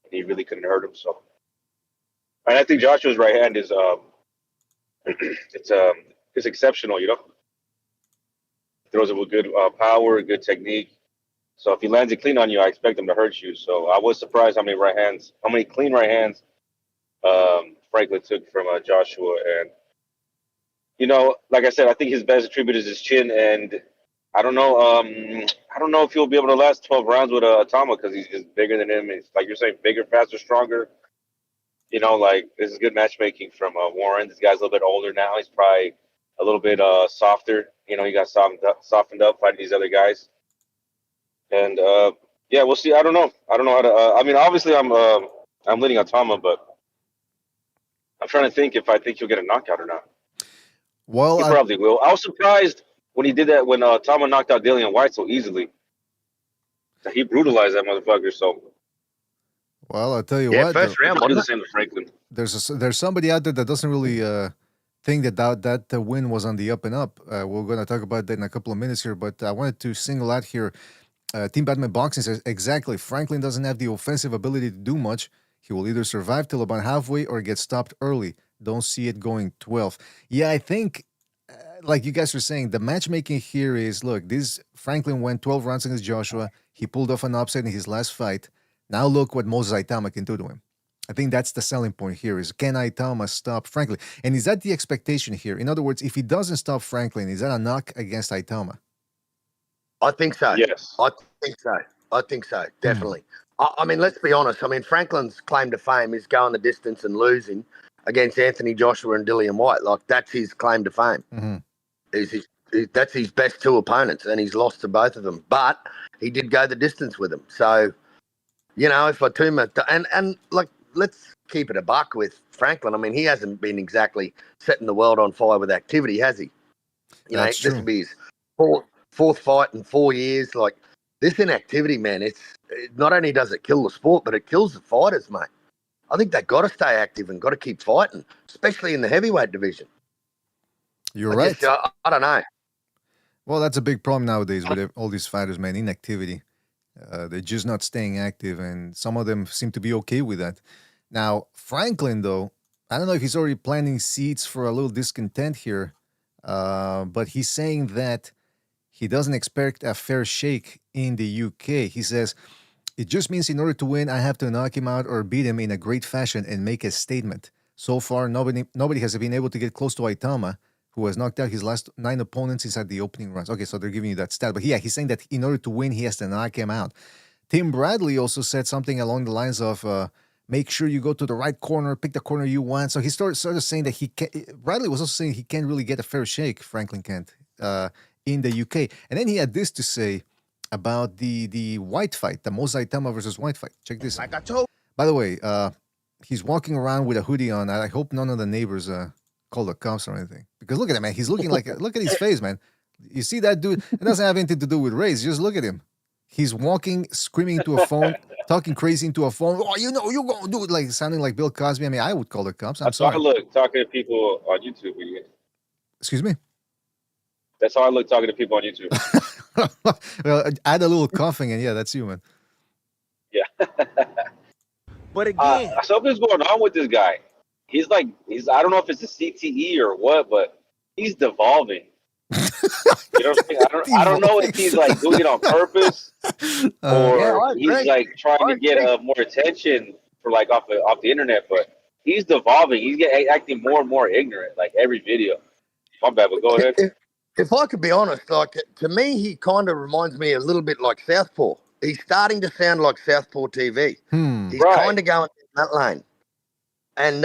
And he really couldn't hurt him. So, and I think Joshua's right hand is it's exceptional. You know, throws it with good power, good technique. So if he lands it clean on you, I expect him to hurt you. So I was surprised how many clean right hands Franklin took from Joshua. And you know, like I said, I think his best attribute is his chin, and I don't know. I don't know if he'll be able to last 12 rounds with Itauma because he's just bigger than him. It's like you're saying, bigger, faster, stronger. You know, like this is good matchmaking from Warren. This guy's a little bit older now. He's probably a little bit softer. You know, he got softened up fighting these other guys. And yeah, we'll see. I don't know how to. I mean, obviously, I'm leading Itauma, but I'm trying to think if I think he'll get a knockout or not. Well, He probably will. I was surprised when he did that when Itauma knocked out Dillian White so easily. He brutalized that motherfucker. So I'll tell you Yeah, what. first round. I'll do the Wasn't same to Franklin. There's somebody out there that doesn't really think that win was on the up and up. We're going to talk about that in a couple of minutes here, but I wanted to single out here. Team Batman Boxing says exactly. Franklin doesn't have the offensive ability to do much. He will either survive till about halfway or get stopped early. Don't see it going 12. Yeah, I think, like you guys were saying, the matchmaking here is, look, this Franklin went 12 rounds against Joshua. He pulled off an upset in his last fight. Now look what Moses Itauma can do to him. I think that's the selling point here is, can Itauma stop Franklin? And is that the expectation here? In other words, if he doesn't stop Franklin, is that a knock against Itauma? I think so. Yes. I think so. Definitely. I mean, let's be honest. I mean, Franklin's claim to fame is going the distance and losing against Anthony Joshua and Dillian White. Like, that's his claim to fame. Mm-hmm. That's his best two opponents, and he's lost to both of them. But he did go the distance with them. So, you know, if Itauma and like, let's keep it a buck with Franklin. I mean, he hasn't been exactly setting the world on fire with activity, has he? You know, That's this true. will be his fourth fight in 4 years. Like, this inactivity, man, it not only does it kill the sport, but it kills the fighters, mate. I think they've got to stay active and got to keep fighting, especially in the heavyweight division. You're right. I don't know. Well, that's a big problem nowadays with all these fighters, man. Inactivity. They're just not staying active, and some of them seem to be okay with that. Now, Franklin, though, I don't know if he's already planting seeds for a little discontent here, but he's saying that he doesn't expect a fair shake in the UK. He says, it just means in order to win, I have to knock him out or beat him in a great fashion and make a statement. So far, nobody has been able to get close to Itauma, who has knocked out his last 9 opponents inside the opening rounds. Okay, so they're giving you that stat. But yeah, he's saying that in order to win, he has to knock him out. Tim Bradley also said something along the lines of, make sure you go to the right corner, pick the corner you want. So he started sort of saying that Bradley was also saying he can't really get a fair shake, Franklin can't, in the UK. And then he had this to say about the White fight, the Moses Itauma versus White fight. Check this out. Like I told. By the way, he's walking around with a hoodie on. I hope none of the neighbors call the cops or anything. Because look at him, man. He's looking like, look at his face, man. You see that dude? It doesn't have anything to do with race. Just look at him. He's walking, screaming into a phone, talking crazy into a phone. Oh, you know, you're going to do it, like sounding like Bill Cosby. I mean, I would call the cops. I'm That's how I sorry. look talking to people on YouTube. Excuse me? That's how I look talking to people on YouTube. Well, add a little coughing, and yeah, that's you, man. Yeah. But again, Something's going on with this guy. He's I don't know if it's a CTE or what, but he's devolving. You know what I'm saying? I don't know if he's like doing it on purpose or he's like trying to get more attention for like off the internet, but he's devolving. He's acting more and more ignorant, like every video. My bad, but go ahead. if I could be honest, like, to me, he kind of reminds me a little bit like Southpaw. He's starting to sound like Southpaw TV. He's kind of going in that lane. And,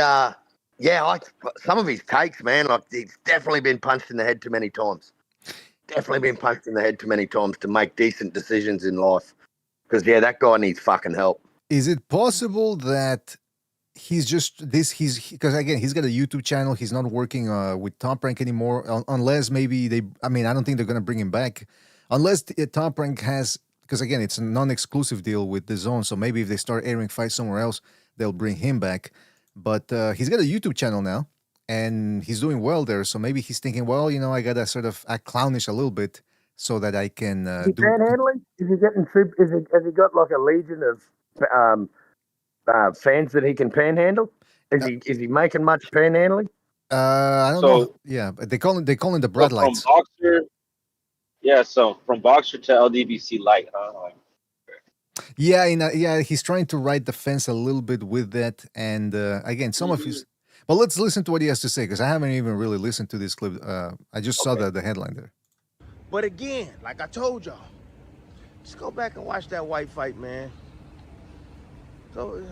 yeah, some of his takes, man, like, he's definitely been punched in the head too many times. Definitely been punched in the head too many times to make decent decisions in life. Because, yeah, that guy needs fucking help. Is it possible that he's just this. Because again, he's got a YouTube channel. He's not working with Top Rank anymore, unless maybe they. I mean, I don't think they're gonna bring him back, unless Top Rank has. Because again, it's a non-exclusive deal with the Zone. So maybe if they start airing fights somewhere else, they'll bring him back. But he's got a YouTube channel now, and he's doing well there. So maybe he's thinking, well, I gotta sort of act clownish a little bit so that I can Is he do. panhandling? Is he getting? Has he got like a legion of fans that he can panhandle? Is he making much panhandling? I don't know. Yeah, but they call him the Brad Lights. From boxer, so from boxer to LDBC light, huh? Yeah, he's trying to ride the fence a little bit with that. And again, some of his. But let's listen to what he has to say, because I haven't even really listened to this clip. I just saw the headline there. But again, like I told y'all, just go back and watch that white fight, man. Go,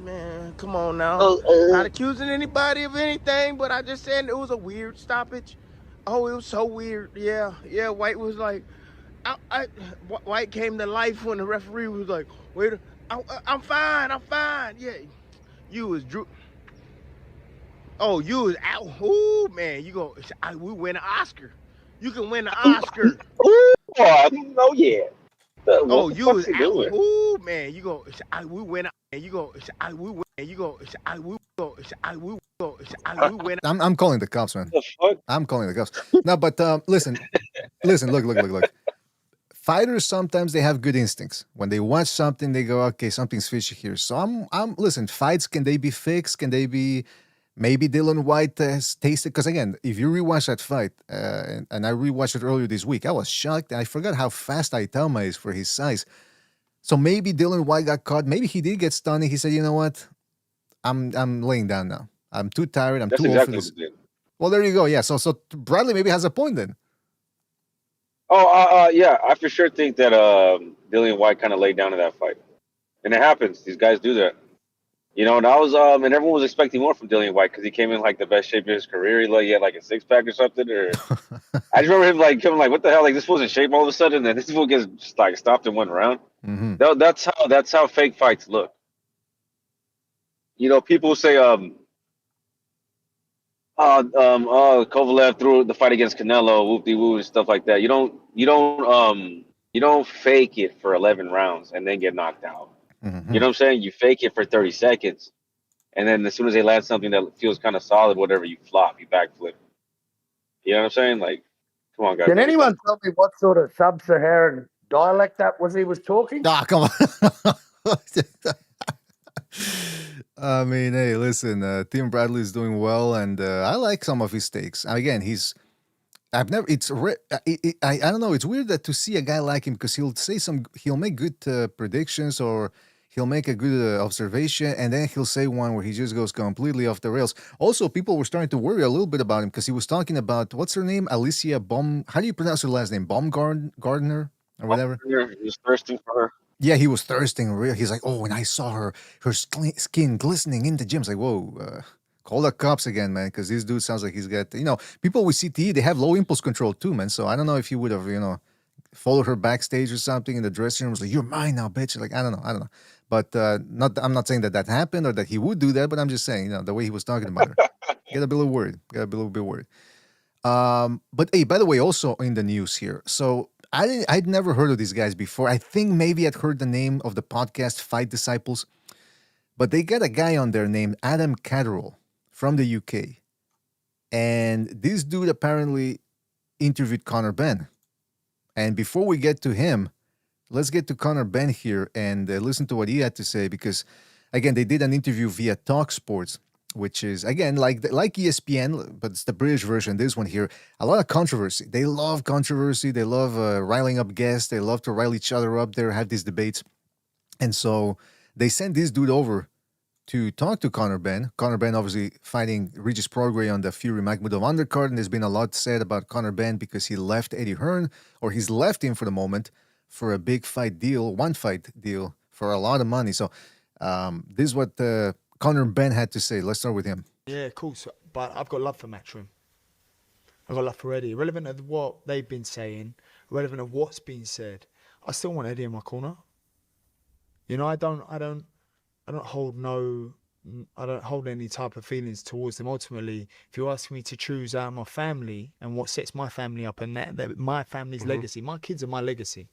man, come on now. Not accusing anybody of anything, but I just said it was a weird stoppage. Oh, it was so weird. Yeah, White was like, White came to life when the referee was like, wait, I'm fine. Yeah, you was Drew. Oh, you was out. Oh, man, we win an Oscar. You can win an Oscar. Oh, no, yeah. Oh, you was out. Oh, man, we win. I'm calling the cops, man. I'm calling the cops. No, but listen, look. Fighters, sometimes they have good instincts. When they watch something, they go, okay, something's fishy here. So listen, fights, can they be fixed? Can they be, maybe Dylan White has tasted, because again, if you rewatch that fight, and I rewatched it earlier this week, I was shocked. I forgot how fast Itauma is for his size. So maybe Dylan White got caught. Maybe he did get stunned. He said, you know what? I'm laying down now. I'm too tired. I'm too old for this. Well, there you go. Yeah. So Bradley maybe has a point then. Yeah. I for sure think that Dillian White kind of laid down in that fight, and it happens. These guys do that. And I was and everyone was expecting more from Dillian White because he came in like the best shape of his career. He had like a 6-pack or something. Or I just remember him like coming like, what the hell? Like this was in shape all of a sudden, and then this fool gets just like stopped in one round. Mm-hmm. That's how fake fights look. People say Kovalev threw the fight against Canelo, whoop-de-woo and stuff like that. You don't fake it for 11 rounds and then get knocked out. Mm-hmm. You know what I'm saying? You fake it for 30 seconds, and then as soon as they land something that feels kind of solid, whatever, you flop, you backflip. You know what I'm saying? Like, come on, guys. Can anyone tell me what sort of sub-Saharan dialect that was he was talking? Ah, come on. I mean, hey, listen, Tim Bradley is doing well, and I like some of his takes. Again, I don't know. It's weird that to see a guy like him, because he'll make good predictions, or he'll make a good observation, and then he'll say one where he just goes completely off the rails. Also, people were starting to worry a little bit about him because he was talking about, what's her name? Alicia how do you pronounce her last name? Baumgardner or whatever? He was thirsting for her. Yeah, he was thirsting. He's like, oh, and I saw her skin glistening in the gym. It's like, whoa, call the cops again, man, because this dude sounds like he's got, people with CTE, they have low impulse control too, man. So I don't know if he would have, followed her backstage or something in the dressing room. Was like, you're mine now, bitch. Like, I don't know. But I'm not saying that happened or that he would do that, but I'm just saying, the way he was talking about her. Get a little worried. But hey, by the way, also in the news here. So I'd never heard of these guys before. I think maybe I'd heard the name of the podcast Fight Disciples, but they got a guy on there named Adam Catterall from the UK. And this dude apparently interviewed Conor Benn. And before we get to him, let's get to Conor Benn here and listen to what he had to say, because, again, they did an interview via TalkSports, which is, again, like ESPN, but it's the British version. This one here, a lot of controversy. They love controversy. They love riling up guests. They love to rile each other up there, have these debates. And so they sent this dude over to talk to Conor Benn. Conor Benn obviously fighting Regis Prograis on the Fury Makhmudov undercard, and there's been a lot said about Conor Benn because he left Eddie Hearn, or he's left him for the moment, for a big fight deal, one fight deal for a lot of money. So this is what Conor Benn had to say. Let's start with him. Yeah, of course, but I've got love for Matchroom. I've got love for Eddie. Irrelevant of what they've been saying, irrelevant of what's been said, I still want Eddie in my corner. I don't hold no I don't hold any type of feelings towards them. Ultimately, if you ask me to choose out my family and what sets my family up, and that my family's legacy, my kids are my legacy.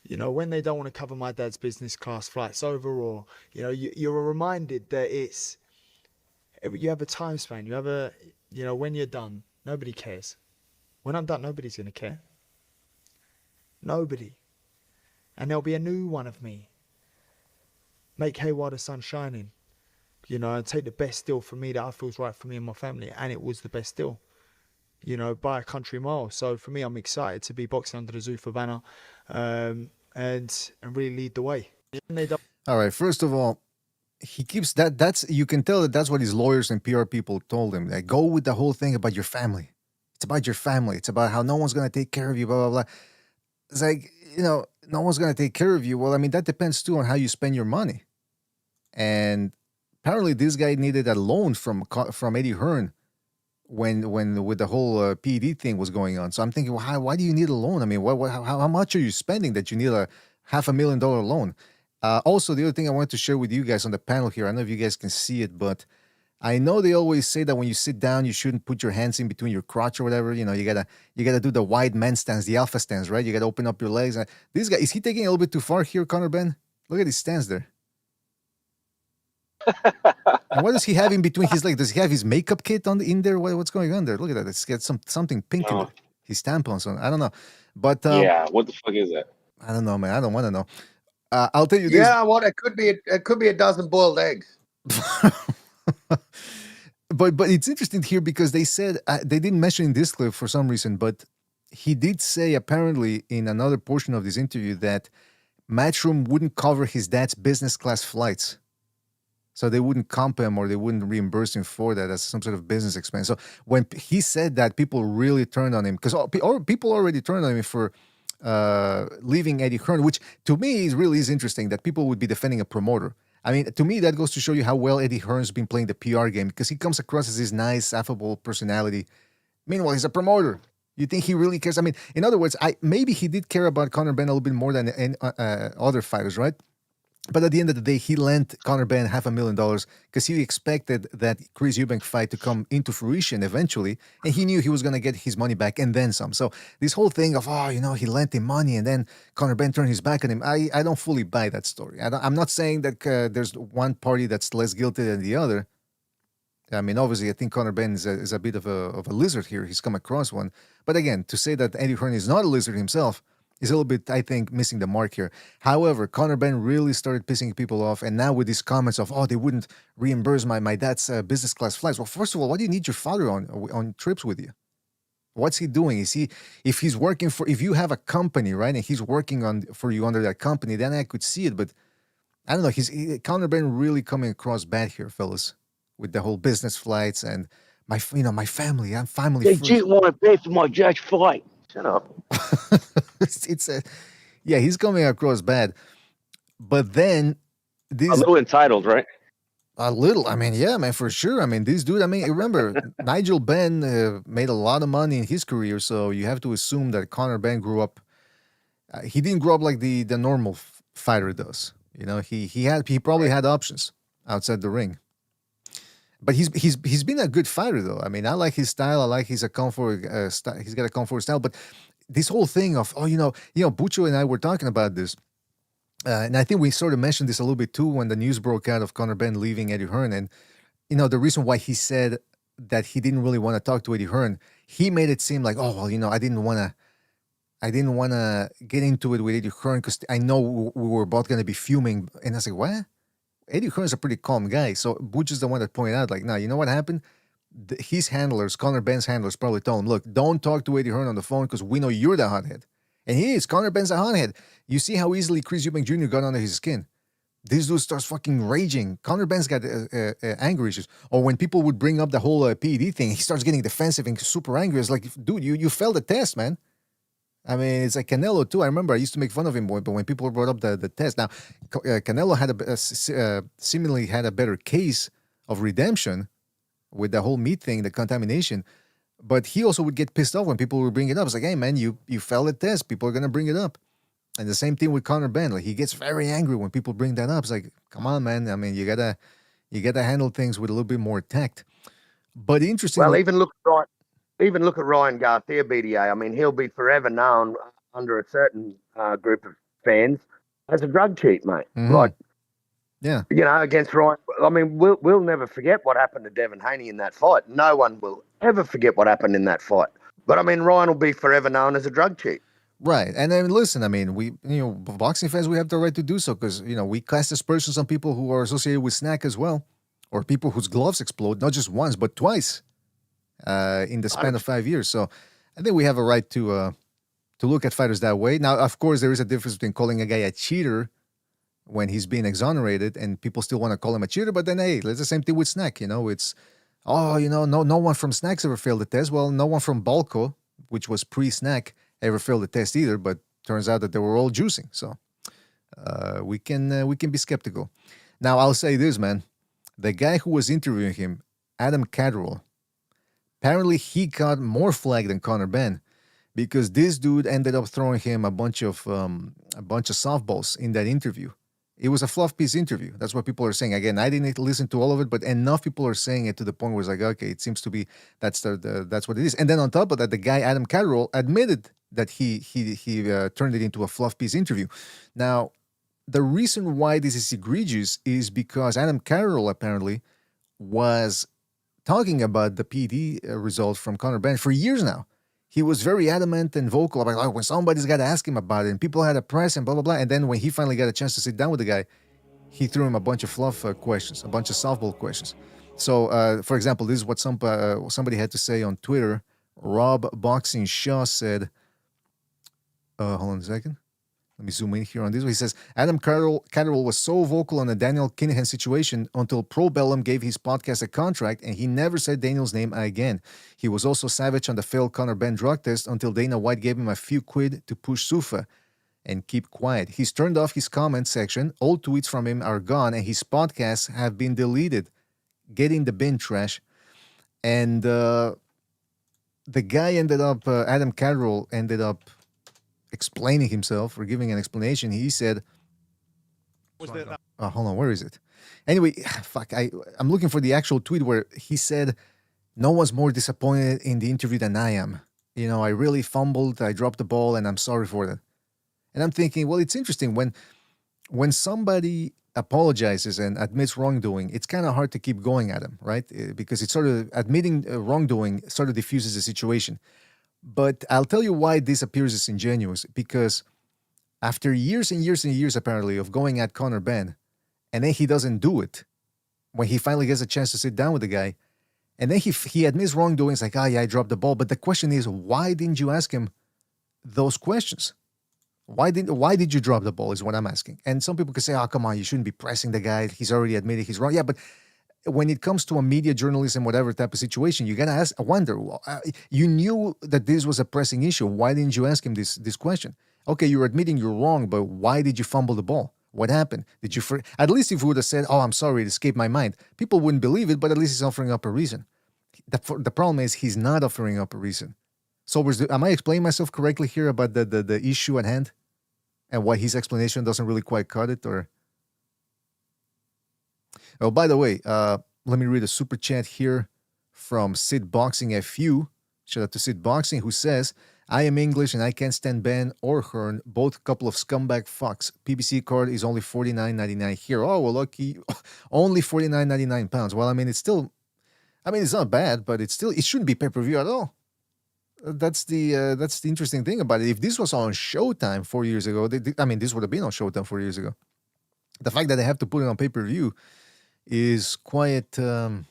You know, when they don't want to cover my dad's business class flights over, or, you know, you're reminded that you have a time span. You have when you're done, nobody cares. When I'm done, nobody's going to care. Nobody. And there'll be a new one of me. Make hay while the sun's shining. You know, and take the best deal for me that I feel's right for me and my family. And it was the best deal, you know, by a country mile. So for me, I'm excited to be boxing under the Zuffa banner, and really lead the way. All right, first of all, he keeps that's you can tell that's what his lawyers and PR people told him. Like, go with the whole thing about your family. It's about your family. It's about how no one's going to take care of you, blah, blah, blah. It's like, you know, no one's going to take care of you. Well, I mean, that depends too on how you spend your money. And apparently this guy needed a loan from Eddie Hearn when with the whole PED thing was going on. So I'm thinking, well, why do you need a loan? I mean, how much are you spending that you need a $500,000 loan? Also, the other thing I wanted to share with you guys on the panel here, I don't know if you guys can see it, but I know they always say that when you sit down, you shouldn't put your hands in between your crotch or whatever. You know, you gotta do the wide man stance, the alpha stance, right? You gotta open up your legs. This guy, is he taking it a little bit too far here, Conor Benn? Look at his stance there. And what does he have in between his legs? Does he have his makeup kit in there? What's going on there? Look at that. It's got something pink in it. His tampons on. I don't know. But yeah, what the fuck is that? I don't know, man. I don't want to know. I'll tell you this. Yeah, what? It could be a dozen boiled eggs. But it's interesting here because they said they didn't mention in this clip for some reason, but he did say apparently in another portion of this interview that Matchroom wouldn't cover his dad's business class flights. So they wouldn't comp him or they wouldn't reimburse him for that as some sort of business expense. So when he said that, people really turned on him because people already turned on him for leaving Eddie Hearn, which to me really is interesting that people would be defending a promoter. I mean, to me, that goes to show you how well Eddie Hearn's been playing the PR game because he comes across as this nice, affable personality. Meanwhile, he's a promoter. You think he really cares? I mean, in other words, maybe he did care about Conor Benn a little bit more than other fighters, right? But at the end of the day, he lent Conor Benn $500,000 because he expected that Chris Eubank fight to come into fruition eventually, and he knew he was going to get his money back and then some. So this whole thing of, he lent him money and then Conor Benn turned his back on him, I don't fully buy that story. I'm not saying that there's one party that's less guilty than the other. I mean, obviously, I think Conor Benn is a bit of a lizard here. He's come across one. But again, to say that Eddie Hearn is not a lizard himself is a little bit, I think, missing the mark here. However, Conor Benn really started pissing people off, and now with these comments of, they wouldn't reimburse my dad's business class flights. Well, first of all, why do you need your father on trips with you? What's he doing? If he's working if you have a company, right, and he's working for you under that company, then I could see it. But I don't know. Conor Benn really coming across bad here, fellas, with the whole business flights and my family. I'm family. They didn't want to pay for my dad's flight. Shut up. He's coming across bad. But then a little entitled, right? A little. I mean, yeah, man, for sure. I mean, this dude, remember, Nigel Benn made a lot of money in his career, so you have to assume that Conor Benn grew up. He didn't grow up like the normal fighter does. You know, he probably had options outside the ring. But he's been a good fighter, though. I mean, I like his style. I like he's a comfort style. He's got a comfort style. But this whole thing of Bucho and I were talking about this, and I think we sort of mentioned this a little bit too when the news broke out of Conor Benn leaving Eddie Hearn, and the reason why he said that he didn't really want to talk to Eddie Hearn, he made it seem like, I didn't want to get into it with Eddie Hearn because I know we were both going to be fuming, and I was like, what? Eddie Hearn is a pretty calm guy. So Butch is the one that pointed out, like, you know what happened? His handlers, Conor Benn's handlers, probably told him, look, don't talk to Eddie Hearn on the phone because we know you're the hothead. And he is. Conor Benn's a hothead. You see how easily Chris Eubank Jr. got under his skin. This dude starts fucking raging. Conor Benn's got anger issues. Or when people would bring up the whole PED thing, he starts getting defensive and super angry. It's like, dude, you failed the test, man. I mean, it's like Canelo, too. I remember I used to make fun of him, but when people brought up the test. Now, Canelo had seemingly had a better case of redemption with the whole meat thing, the contamination. But he also would get pissed off when people would bring it up. It's like, hey, man, you failed the test. People are going to bring it up. And the same thing with Conor Benn. Like, he gets very angry when people bring that up. It's like, come on, man. I mean, you gotta handle things with a little bit more tact. But interestingly, Well, even look at Ryan Garcia, BDA. I mean, he'll be forever known under a certain group of fans as a drug cheat, mate. Like, yeah, you know, against Ryan. I mean, we'll never forget what happened to Devin Haney in that fight. No one will ever forget what happened in that fight. But I mean, Ryan will be forever known as a drug cheat. right. And then listen, I mean, we, boxing fans, we have the right to do so because, we cast aspersions on people who are associated with snack as well, or people whose gloves explode, not just once, but twice in the span of 5 years. So I think we have a right to look at fighters that way. Now, of course, there is a difference between calling a guy a cheater when he's being exonerated and people still want to call him a cheater. But then, hey, it's the same thing with Snack. It's, no one from Snack's ever failed the test. Well, no one from Balco, which was pre-Snack, ever failed the test either. But turns out that they were all juicing. So we can be skeptical. Now, I'll say this, man. The guy who was interviewing him, Adam Catterall, apparently he got more flack than Conor Benn because this dude ended up throwing him a bunch of softballs in that interview. It was a fluff piece interview. That's what people are saying. Again, I didn't listen to all of it, but enough people are saying it to the point where it's like, okay, it seems to be that's what it is. And then on top of that, the guy Adam Catterall admitted that he turned it into a fluff piece interview. Now, the reason why this is egregious is because Adam Catterall apparently was talking about the PD result from Conor Benn for years now. He was very adamant and vocal about, like, when somebody's got to ask him about it, and people had to press and blah, blah, blah. And then when he finally got a chance to sit down with the guy, he threw him a bunch of fluff questions, a bunch of softball questions. So, for example, this is what somebody had to say on Twitter. Rob Boxing Shaw said, hold on a second. Let me zoom in here on this. He says, Adam Catterall was so vocal on the Daniel Kinahan situation until Pro Bellum gave his podcast a contract, and he never said Daniel's name again. He was also savage on the failed Conor Benn drug test until Dana White gave him a few quid to push Zuffa and keep quiet. He's turned off his comment section. All tweets from him are gone, and his podcasts have been deleted. Get in the bin, trash. And the guy ended up, Adam Catterall ended up explaining himself or giving an explanation. He said, hold on, where is it? Anyway, I'm looking for the actual tweet where he said, no one's more disappointed in the interview than I am. I really fumbled, I dropped the ball, and I'm sorry for that. And I'm thinking, well, it's interesting when somebody apologizes and admits wrongdoing, it's kind of hard to keep going at him, right? Because it's sort of admitting wrongdoing sort of diffuses the situation. But I'll tell you why this appears disingenuous, because after years and years and years, apparently, of going at Conor Benn, and then he doesn't do it, when he finally gets a chance to sit down with the guy, and then he admits wrongdoing, it's like, yeah, I dropped the ball. But the question is, why didn't you ask him those questions? Why did you drop the ball is what I'm asking. And some people could say, oh, come on, you shouldn't be pressing the guy. He's already admitted he's wrong. Yeah, but when it comes to a media journalism, whatever type of situation, you got to wonder, you knew that this was a pressing issue. Why didn't you ask him this question? Okay, you're admitting you're wrong, but why did you fumble the ball? What happened? Did you at least if you would have said, oh, I'm sorry, it escaped my mind, people wouldn't believe it, but at least he's offering up a reason. The problem is he's not offering up a reason. So am I explaining myself correctly here about the issue at hand and why his explanation doesn't really quite cut it? Or oh, by the way, let me read a super chat here from Sid Boxing FU. Shout out to Sid Boxing, who says, I am English and I can't stand Benn or Hearn, both a couple of scumbag fucks. PBC card is only $49.99 here. Oh, well, lucky. Only £49.99. Well, I mean, it's not bad, but it shouldn't be pay-per-view at all. That's the interesting thing about it. If this was on Showtime 4 years ago, this would have been on Showtime 4 years ago. The fact that they have to put it on pay-per-view is quite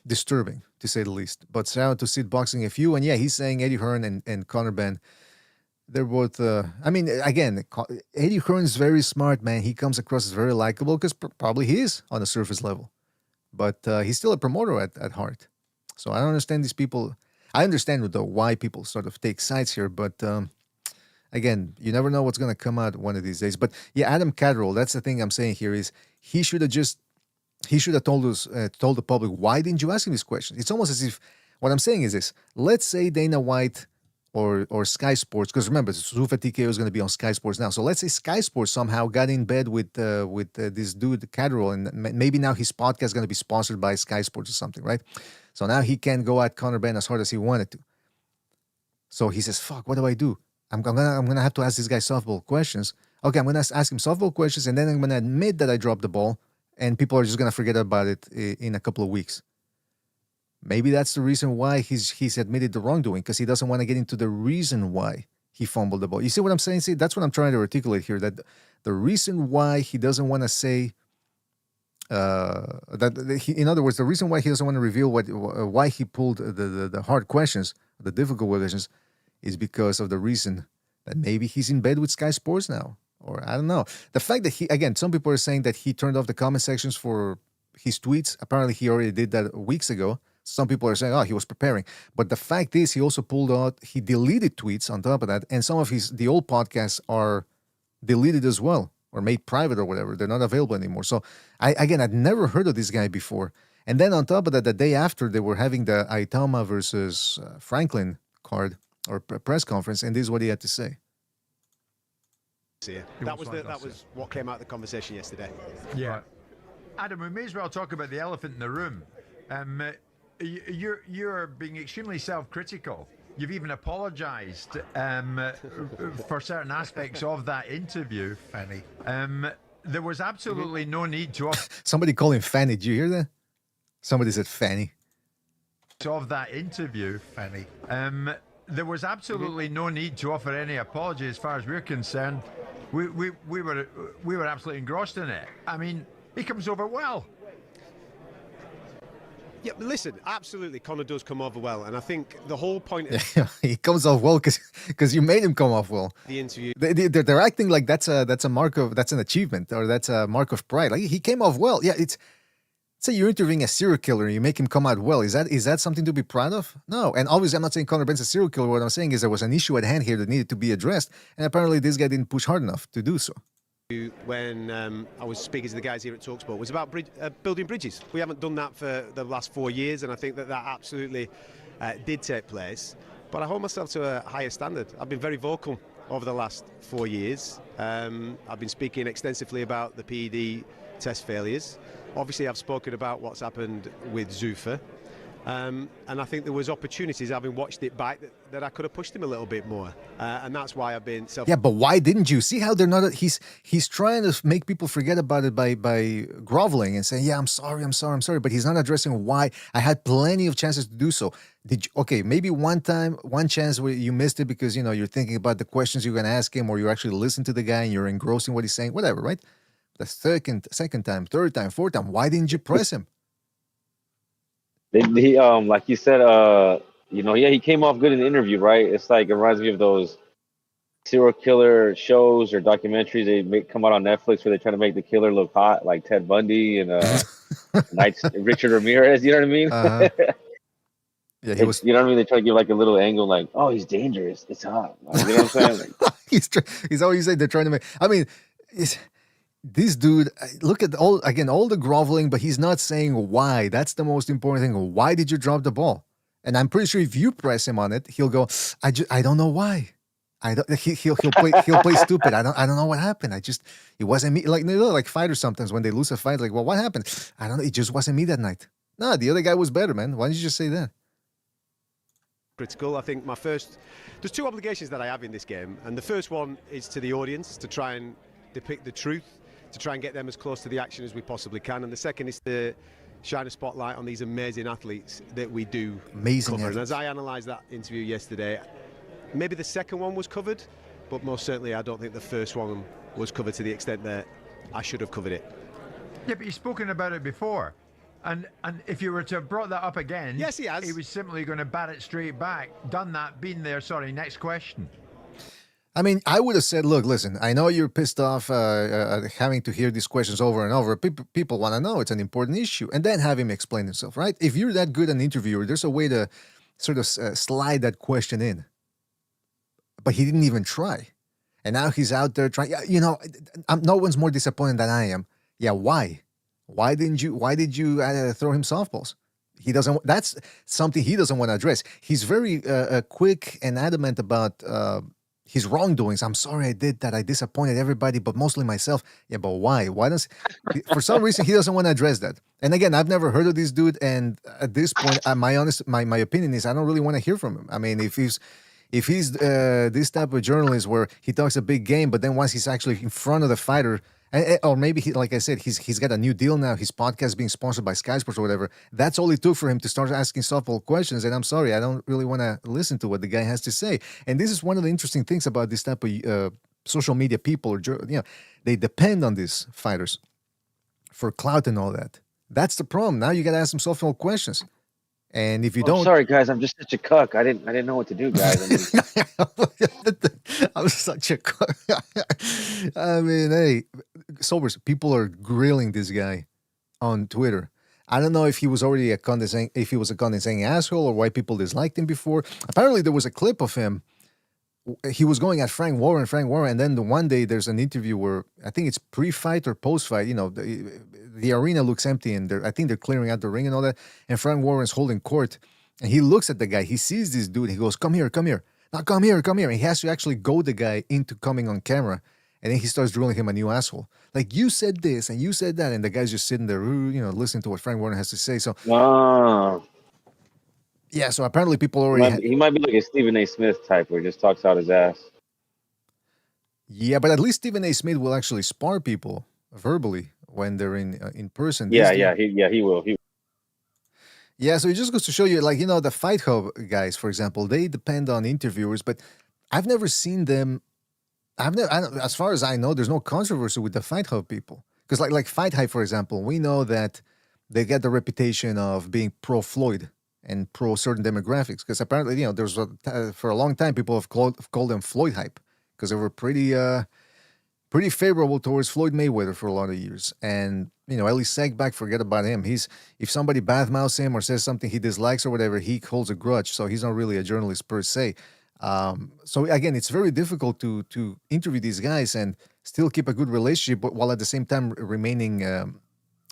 disturbing, to say the least. But shout out to Sid Boxing FU. And yeah, he's saying Eddie Hearn and Conor Benn, they're both, again, Eddie Hearn's very smart, man. He comes across as very likable because probably he is on the surface level. But he's still a promoter at heart. So I don't understand these people. I understand, though, why people sort of take sides here. But again, you never know what's going to come out one of these days. But yeah, Adam Catterall, that's the thing I'm saying here is he should have told the public, why didn't you ask him these questions? It's almost as if, what I'm saying is this, let's say Dana White or Sky Sports, because remember, Zuffa TKO is going to be on Sky Sports now. So let's say Sky Sports somehow got in bed with this dude Catterall, and maybe now his podcast is going to be sponsored by Sky Sports or something, right? So now he can't go at Conor Benn as hard as he wanted to. So he says, "Fuck, what do I do? I'm gonna have to ask this guy softball questions. Okay, I'm gonna ask him softball questions, and then I'm gonna admit that I dropped the ball, and people are just gonna forget about it in a couple of weeks." Maybe that's the reason why he's admitted the wrongdoing, because he doesn't want to get into the reason why he fumbled the ball. You see what I'm saying? See, that's what I'm trying to articulate here, that the reason why he doesn't want to say, in other words, the reason why he doesn't want to reveal why he pulled the hard questions, the difficult questions, is because of the reason that maybe he's in bed with Sky Sports now. Or I don't know. The fact that some people are saying that he turned off the comment sections for his tweets. Apparently, he already did that weeks ago. Some people are saying, oh, he was preparing. But the fact is, he also he deleted tweets on top of that. And some of the old podcasts are deleted as well, or made private or whatever. They're not available anymore. So, I'd never heard of this guy before. And then on top of that, the day after, they were having the Itauma versus Franklin card or press conference. And this is what he had to say. That was what came out of the conversation yesterday. Yeah. Adam, we may as well talk about the elephant in the room. You're being extremely self-critical. You've even apologized for certain aspects of that interview. Fanny. There was absolutely no need to... Somebody called him Fanny. Did you hear that? Somebody said Fanny. Of that interview. Fanny. There was absolutely no need to offer any apology as far as we're concerned. We were absolutely engrossed in it. I mean, he comes over well. Yeah, but listen, absolutely, Conor does come over well, and I think the whole point of he comes off well because you made him come off well. The interview, they're acting like that's an achievement, or that's a mark of pride. Like, he came off well. Yeah, say you're interviewing a serial killer and you make him come out well. Is that something to be proud of? No. And obviously, I'm not saying Conor Benn's a serial killer. What I'm saying is there was an issue at hand here that needed to be addressed, and apparently this guy didn't push hard enough to do so. When I was speaking to the guys here at TalkSport was about building bridges. We haven't done that for the last 4 years, and I think that absolutely did take place. But I hold myself to a higher standard. I've been very vocal over the last 4 years. I've been speaking extensively about the PED test failures. Obviously, I've spoken about what's happened with Zuffa. And I think there was opportunities, having watched it back, that I could have pushed him a little bit more, and that's why I've been Yeah, but why didn't you see how they're not? He's trying to make people forget about it by groveling and saying, "Yeah, I'm sorry," but he's not addressing why. I had plenty of chances to do so. Okay, maybe one chance where you missed it because you're thinking about the questions you're going to ask him, or you actually listen to the guy and you're engrossed in what he's saying, whatever, right? The second time, third time, fourth time, why didn't you press him? He like you said, he came off good in the interview, right? It's like, it reminds me of those serial killer shows or documentaries they come out on Netflix where they try to make the killer look hot, like Ted Bundy and Richard Ramirez. You know what I mean? Yeah, he was. You know what I mean? They try to give like a little angle, like, "Oh, he's dangerous. It's hot." Like, you know what I'm saying? Like, he's always saying they're trying to make. I mean, this dude, look at all the groveling, but he's not saying why. That's the most important thing. Why did you drop the ball? And I'm pretty sure if you press him on it, he'll go, I don't know why. He'll play stupid. I don't know what happened. It wasn't me. Like fighters sometimes when they lose a fight, like, well, what happened? I don't know. It just wasn't me that night. No, the other guy was better, man. Why didn't you just say that? Critical. I think there's two obligations that I have in this game, and the first one is to the audience, to try and depict the truth, to try and get them as close to the action as we possibly can, and the second is to shine a spotlight on these amazing athletes that we do cover. And as I analysed that interview yesterday, maybe the second one was covered, but most certainly I don't think the first one was covered to the extent that I should have covered it. Yeah, but you've spoken about it before. And if you were to have brought that up again, yes, he has. He was simply going to bat it straight back. Done that, been there, sorry, next question. I mean, I would have said, look, listen, I know you're pissed off having to hear these questions over and over. People want to know. It's an important issue. And then have him explain himself, right? If you're that good an interviewer, there's a way to sort of slide that question in. But he didn't even try. And now he's out there trying. No one's more disappointed than I am. Yeah, why? Why did you throw him softballs? He doesn't. That's something he doesn't want to address. He's very quick and adamant about his wrongdoings. I'm sorry I did that. I disappointed everybody, but mostly myself. Yeah, but why? Why does? For some reason, he doesn't want to address that. And again, I've never heard of this dude. And at this point, my opinion is I don't really want to hear from him. I mean, if he's this type of journalist where he talks a big game, but then once he's actually in front of the fighter. Or maybe like I said, he's got a new deal now. His podcast is being sponsored by Sky Sports or whatever. That's all it took for him to start asking softball questions. And I'm sorry, I don't really want to listen to what the guy has to say. And this is one of the interesting things about this type of social media people, or they depend on these fighters for clout and all that. That's the problem. Now you got to ask them softball questions. And if you don't, sorry guys, I'm just such a cuck. I didn't know what to do, guys. I'm such a cuck. I mean, hey, Sobers, people are grilling this guy on Twitter. I don't know if he was already a condescending asshole or why people disliked him before. Apparently, there was a clip of him. He was going at Frank Warren, and then one day there's an interview where I think it's pre-fight or post-fight. The arena looks empty, and I think they're clearing out the ring and all that. And Frank Warren's holding court, and he looks at the guy. He sees this dude. He goes, "Come here, come here, now come here, come here." And he has to actually goad the guy into coming on camera, and then he starts drilling him a new asshole. Like, you said this and you said that, and the guy's just sitting there, listening to what Frank Warren has to say. So, yeah. So apparently, people already he might be like a Stephen A. Smith type where he just talks out his ass. Yeah, but at least Stephen A. Smith will actually spar people verbally when they're in person. He will. Yeah, so it just goes to show you, the Fight Hub guys, for example, they depend on interviewers, but I've never seen them. As far as I know, there's no controversy with the Fight Hub people, because like Fight Hype, for example, we know that they get the reputation of being pro Floyd and pro certain demographics, because apparently, there's for a long time people have called them Floyd Hype because they were pretty favorable towards Floyd Mayweather for a lot of years. And, Ellie Sackback, forget about him. If somebody badmouths him or says something he dislikes or whatever, he holds a grudge. So he's not really a journalist per se. So again, it's very difficult to interview these guys and still keep a good relationship, but while at the same time remaining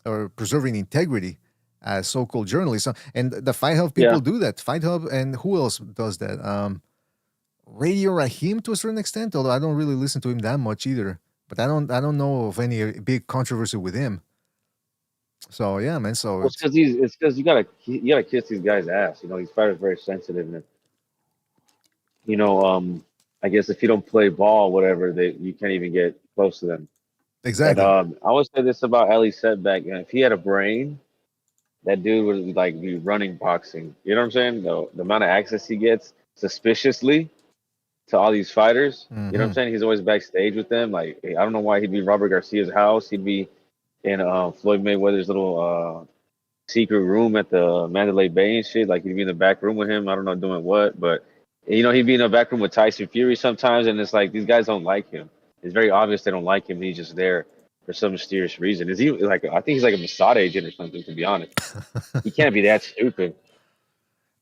or preserving integrity as so-called journalists. And the Fight Hub people do that. Fight Hub, and who else does that? Radio Rahim to a certain extent, although I don't really listen to him that much either. But I don't know of any big controversy with him. So yeah, man. So it's because you gotta kiss these guys' ass. These fighters are very sensitive, and I guess if you don't play ball, whatever, you can't even get close to them. Exactly. And, I would say this about Ellie Setback. If he had a brain, that dude would be running boxing. You know what I'm saying? The amount of access he gets suspiciously to all these fighters. You know what I'm saying? He's always backstage with them. Like, I don't know why he'd be in Robert Garcia's house. He'd be in Floyd Mayweather's little secret room at the Mandalay Bay and shit. Like, he'd be in the back room with him. I don't know doing what, but he'd be in the back room with Tyson Fury sometimes, and it's like these guys don't like him. It's very obvious they don't like him. He's just there for some mysterious reason. Is he I think he's like a Mossad agent or something, to be honest. He can't be that stupid.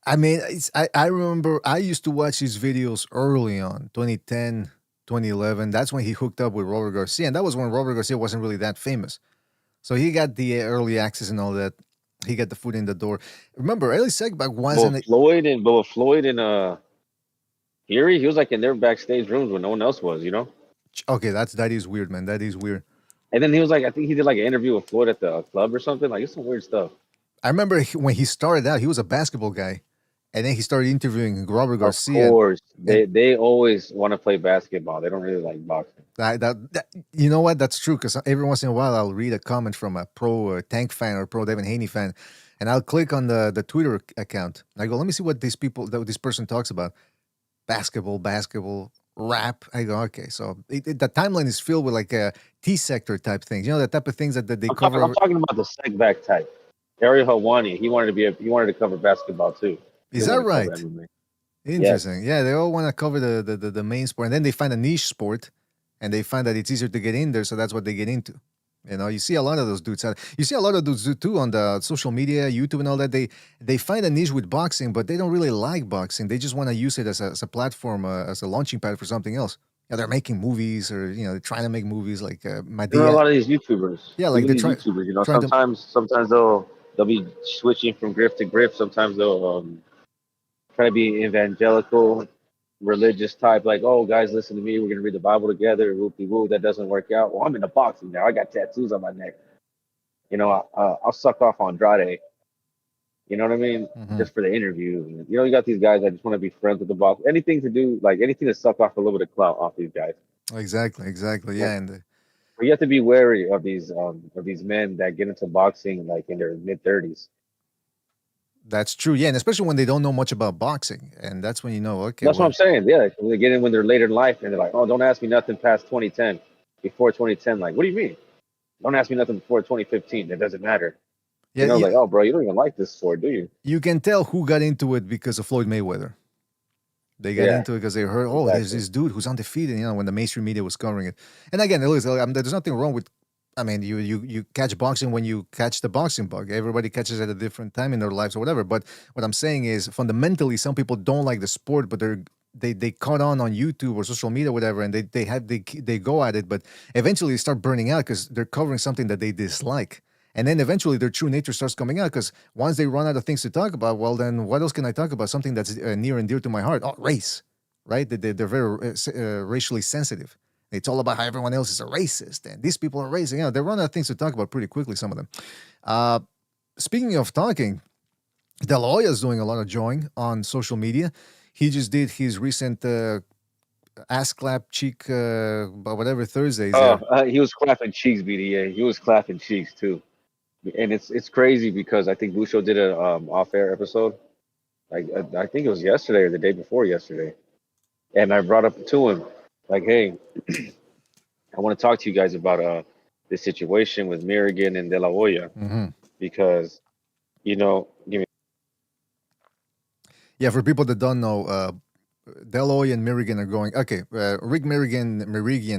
I mean, I remember I used to watch his videos early on, 2010, 2011. That's when he hooked up with Robert Garcia, and that was when Robert Garcia wasn't really that famous. So he got the early access and all that. He got the foot in the door. Remember, Ellie Sackback wasn't... Floyd and Fury, he was in their backstage rooms when no one else was, Okay, that is weird, man. That is weird. And then he was I think he did an interview with Floyd at the club or something. It's some weird stuff. I remember when he started out, he was a basketball guy. And then he started interviewing Robert Garcia. Of course. They always want to play basketball. They don't really like boxing. You know what? That's true, because every once in a while I'll read a comment from a pro Tank fan or pro Devin Haney fan, and I'll click on the Twitter account. I go, let me see what this person talks about. Basketball, rap. I go, okay. So the timeline is filled with a T-sector type things. The type of things that they cover. I'm talking about the Sackback type. Ariel Helwani, he wanted to cover basketball too. Is that right? Interesting. Yeah, they all want to cover the main sport, and then they find a niche sport, and they find that it's easier to get in there, so that's what they get into. You see a lot of those dudes. You see a lot of dudes too on the social media, YouTube, and all that. They find a niche with boxing, but they don't really like boxing. They just want to use it as a platform, as a launching pad for something else. Yeah, they're making movies, or they're trying to make movies like Madea. There are a lot of these YouTubers. Yeah, like these YouTubers. Sometimes they'll they'll be switching from grip to grip. Sometimes they'll try to be evangelical, religious type, like, oh, guys, listen to me. We're going to read the Bible together. Whoopie woo. That doesn't work out. Well, I'm into boxing now. I got tattoos on my neck. You know, I'll suck off Andrade. You know what I mean? Just for the interview. You know, you got these guys that just want to be friends with the box. Anything to do, like anything to suck off a little bit of clout off these guys. Exactly. Yeah, and But you have to be wary of these men that get into boxing like in their mid-30s. that's true. Yeah, and especially when they don't know much about boxing, and that's when you know. Okay, That's what I'm saying. Yeah, they get in when they're later in life, and they're like, "Oh, don't ask me nothing past 2010, before 2010." Like, what do you mean? Don't ask me nothing before 2015. It doesn't matter. Yeah, you know, like, oh, bro, you don't even like this sport, do you? You can tell who got into it because of Floyd Mayweather. They got into it because they heard, oh, there's this dude who's undefeated, you know, when the mainstream media was covering it. And again, listen, there's nothing wrong with, I mean, you catch boxing when you catch the boxing bug. Everybody catches at a different time in their lives or whatever. But what I'm saying is, fundamentally, some people don't like the sport, but they caught on YouTube or social media, whatever, and they go at it, but eventually they start burning out because they're covering something that they dislike. And then eventually their true nature starts coming out because once they run out of things to talk about, well, then what else can I talk about? Something that's near and dear to my heart. Oh, race, right? They're very racially sensitive. It's all about how everyone else is a racist and these people are racist. You know, they run out of things to talk about pretty quickly, some of them. Speaking of talking, De La Hoya is doing a lot of joing on social media. He just did his recent ass clap cheek, whatever, Thursdays. He was clapping cheeks, BDA. He was clapping cheeks too. And it's crazy because I think Busho did a off-air episode. Like I think it was yesterday or the day before yesterday. And I brought up to him, like, hey, I want to talk to you guys about this situation with Merrigan and De La Hoya. Because, you know, yeah, for people that don't know, De La Hoya and Merrigan are going. Okay, Rick Merrigan,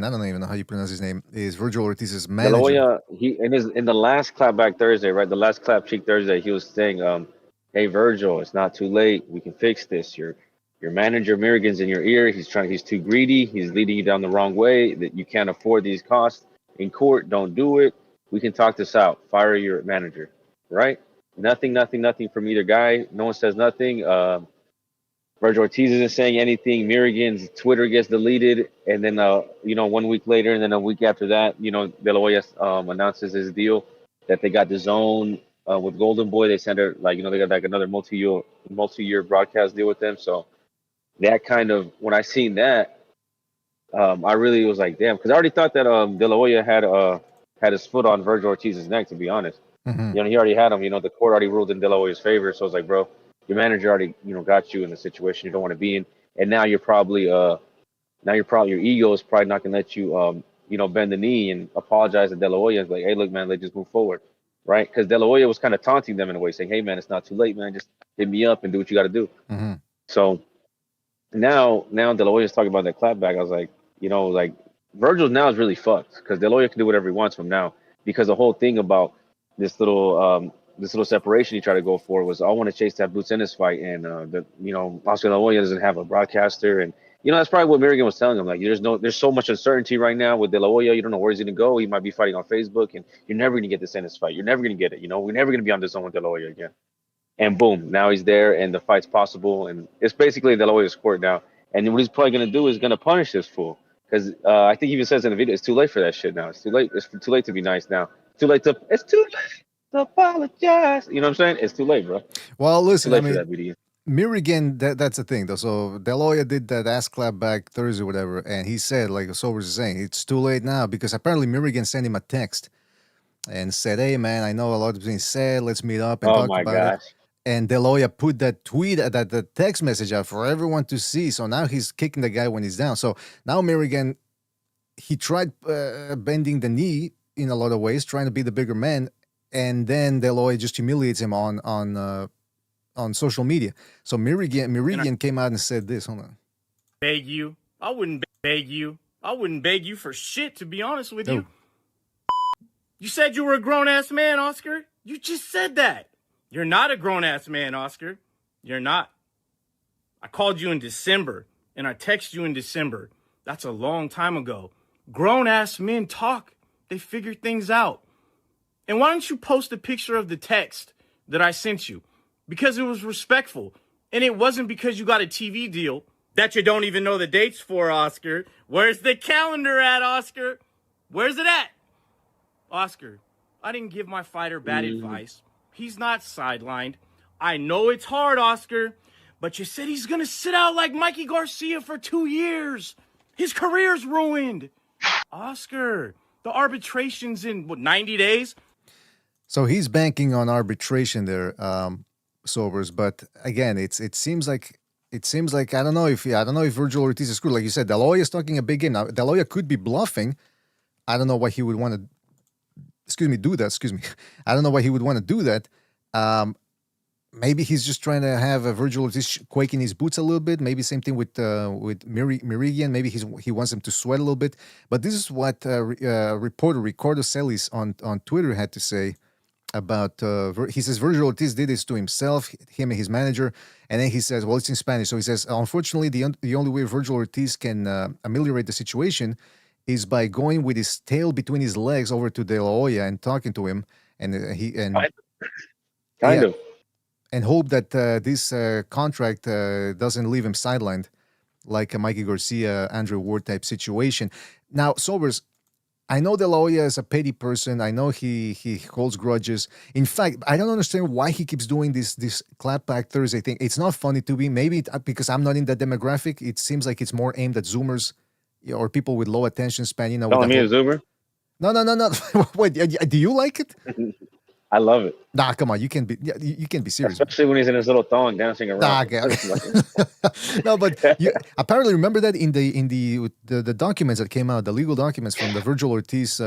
I don't even know how you pronounce his name, is Virgil Ortiz's manager. De La Hoya, he in the last clapback Thursday, right? The last clap cheek Thursday, he was saying, hey Virgil, it's not too late. We can fix this. Your manager Merrigan's in your ear. He's too greedy. He's leading you down the wrong way. That you can't afford these costs in court. Don't do it. We can talk this out. Fire your manager, right? Nothing from either guy. No one says nothing. Virgil Ortiz isn't saying anything. Merrigan's Twitter gets deleted, and then 1 week later, and then a week after that, De La Hoya announces his deal that they got the zone with Golden Boy. They sent her they got like another multi-year broadcast deal with them. So that kind of, when I seen that, I really was like, damn, because I already thought that De La Hoya had his foot on Virgil Ortiz's neck, to be honest. He already had him. The court already ruled in De La Hoya's favor. So I was like, bro, your manager already, got you in a situation you don't want to be in, and now you're probably, your ego is probably not gonna let you, bend the knee and apologize to De La Hoya. It's like, hey, look, man, let's just move forward, right? Because De La Hoya was kind of taunting them in a way, saying, hey, man, it's not too late, man, just hit me up and do what you got to do. So now De La Hoya's talking about that clapback. I was like, Virgil now is really fucked because De La Hoya can do whatever he wants from now, because the whole thing about this little separation he tried to go for was, I want to chase that Boots Ennis fight, and Oscar De La Hoya doesn't have a broadcaster, and that's probably what Merrigan was telling him. Like, there's so much uncertainty right now with De La Hoya. You don't know where he's gonna go. He might be fighting on Facebook, and you're never gonna get this Ennis fight. You're never gonna get it. We're never gonna be on the zone with De La Hoya again. And boom, now he's there, and the fight's possible, and it's basically De La Hoya's court now. And what he's probably gonna do is gonna punish this fool, because I think he even says in the video, it's too late for that shit now. It's too late. It's too late to be nice now. It's too late to apologize. You know what I'm saying? It's too late, bro. Well, listen, I mean, Merrigan, that's the thing, though. So De La Hoya did that ass clap back Thursday or whatever, and he said, like Sobers is saying, it's too late now, because apparently Merrigan sent him a text and said, hey, man, I know a lot is being said. Let's meet up and talk about it. And De La Hoya put that the text message out for everyone to see. So now he's kicking the guy when he's down. So now Merrigan, he tried bending the knee in a lot of ways, trying to be the bigger man. And then De La Hoya just humiliates him on social media. So Merrigan came out and said this. Hold on. Beg you. I wouldn't beg you. I wouldn't beg you for shit, to be honest with you. You said you were a grown-ass man, Oscar. You just said that. You're not a grown-ass man, Oscar. You're not. I called you in December, and I texted you in December. That's a long time ago. Grown-ass men talk. They figure things out. And why don't you post a picture of the text that I sent you because it was respectful. And it wasn't because you got a TV deal that you don't even know the dates for, Oscar. Where's the calendar at, Oscar? Where's it at? Oscar, I didn't give my fighter bad advice. He's not sidelined. I know it's hard, Oscar, but you said he's going to sit out like Mikey Garcia for 2 years. His career's ruined. Oscar, the arbitration's in, 90 days? So he's banking on arbitration there, Sobers. But again, it seems like I don't know if Virgil Ortiz is screwed. Like you said, De La Hoya is talking a big game. Now, De La Hoya could be bluffing. I don't know why he would want to. Do that. I don't know why he would want to do that. Maybe he's just trying to have a Virgil Ortiz quake in his boots a little bit. Maybe same thing with Mirigian. Maybe he wants him to sweat a little bit. But this is what reporter Ricardo Celis on Twitter had to say about. He says Virgil Ortiz did this to himself, him and his manager, and then he says, well, it's in Spanish. So he says, unfortunately, the only way Virgil Ortiz can ameliorate the situation is by going with his tail between his legs over to De La Hoya and talking to him, and kind of. And hope that this contract doesn't leave him sidelined like a Mikey Garcia, Andre Ward type situation. Now, Sobers, I know De La Hoya is a petty person. I know he holds grudges. In fact, I don't understand why he keeps doing this Clapback Thursday thing. It's not funny to me. Maybe because I'm not in that demographic. It seems like it's more aimed at Zoomers or people with low attention span. Calling me a Zoomer? No. Wait, do you like it? I love it. Nah, come on. You can be serious. Especially when he's in his little thong dancing around. Nah, okay. No, but you apparently remember that in the documents that came out, the legal documents from the Virgil Ortiz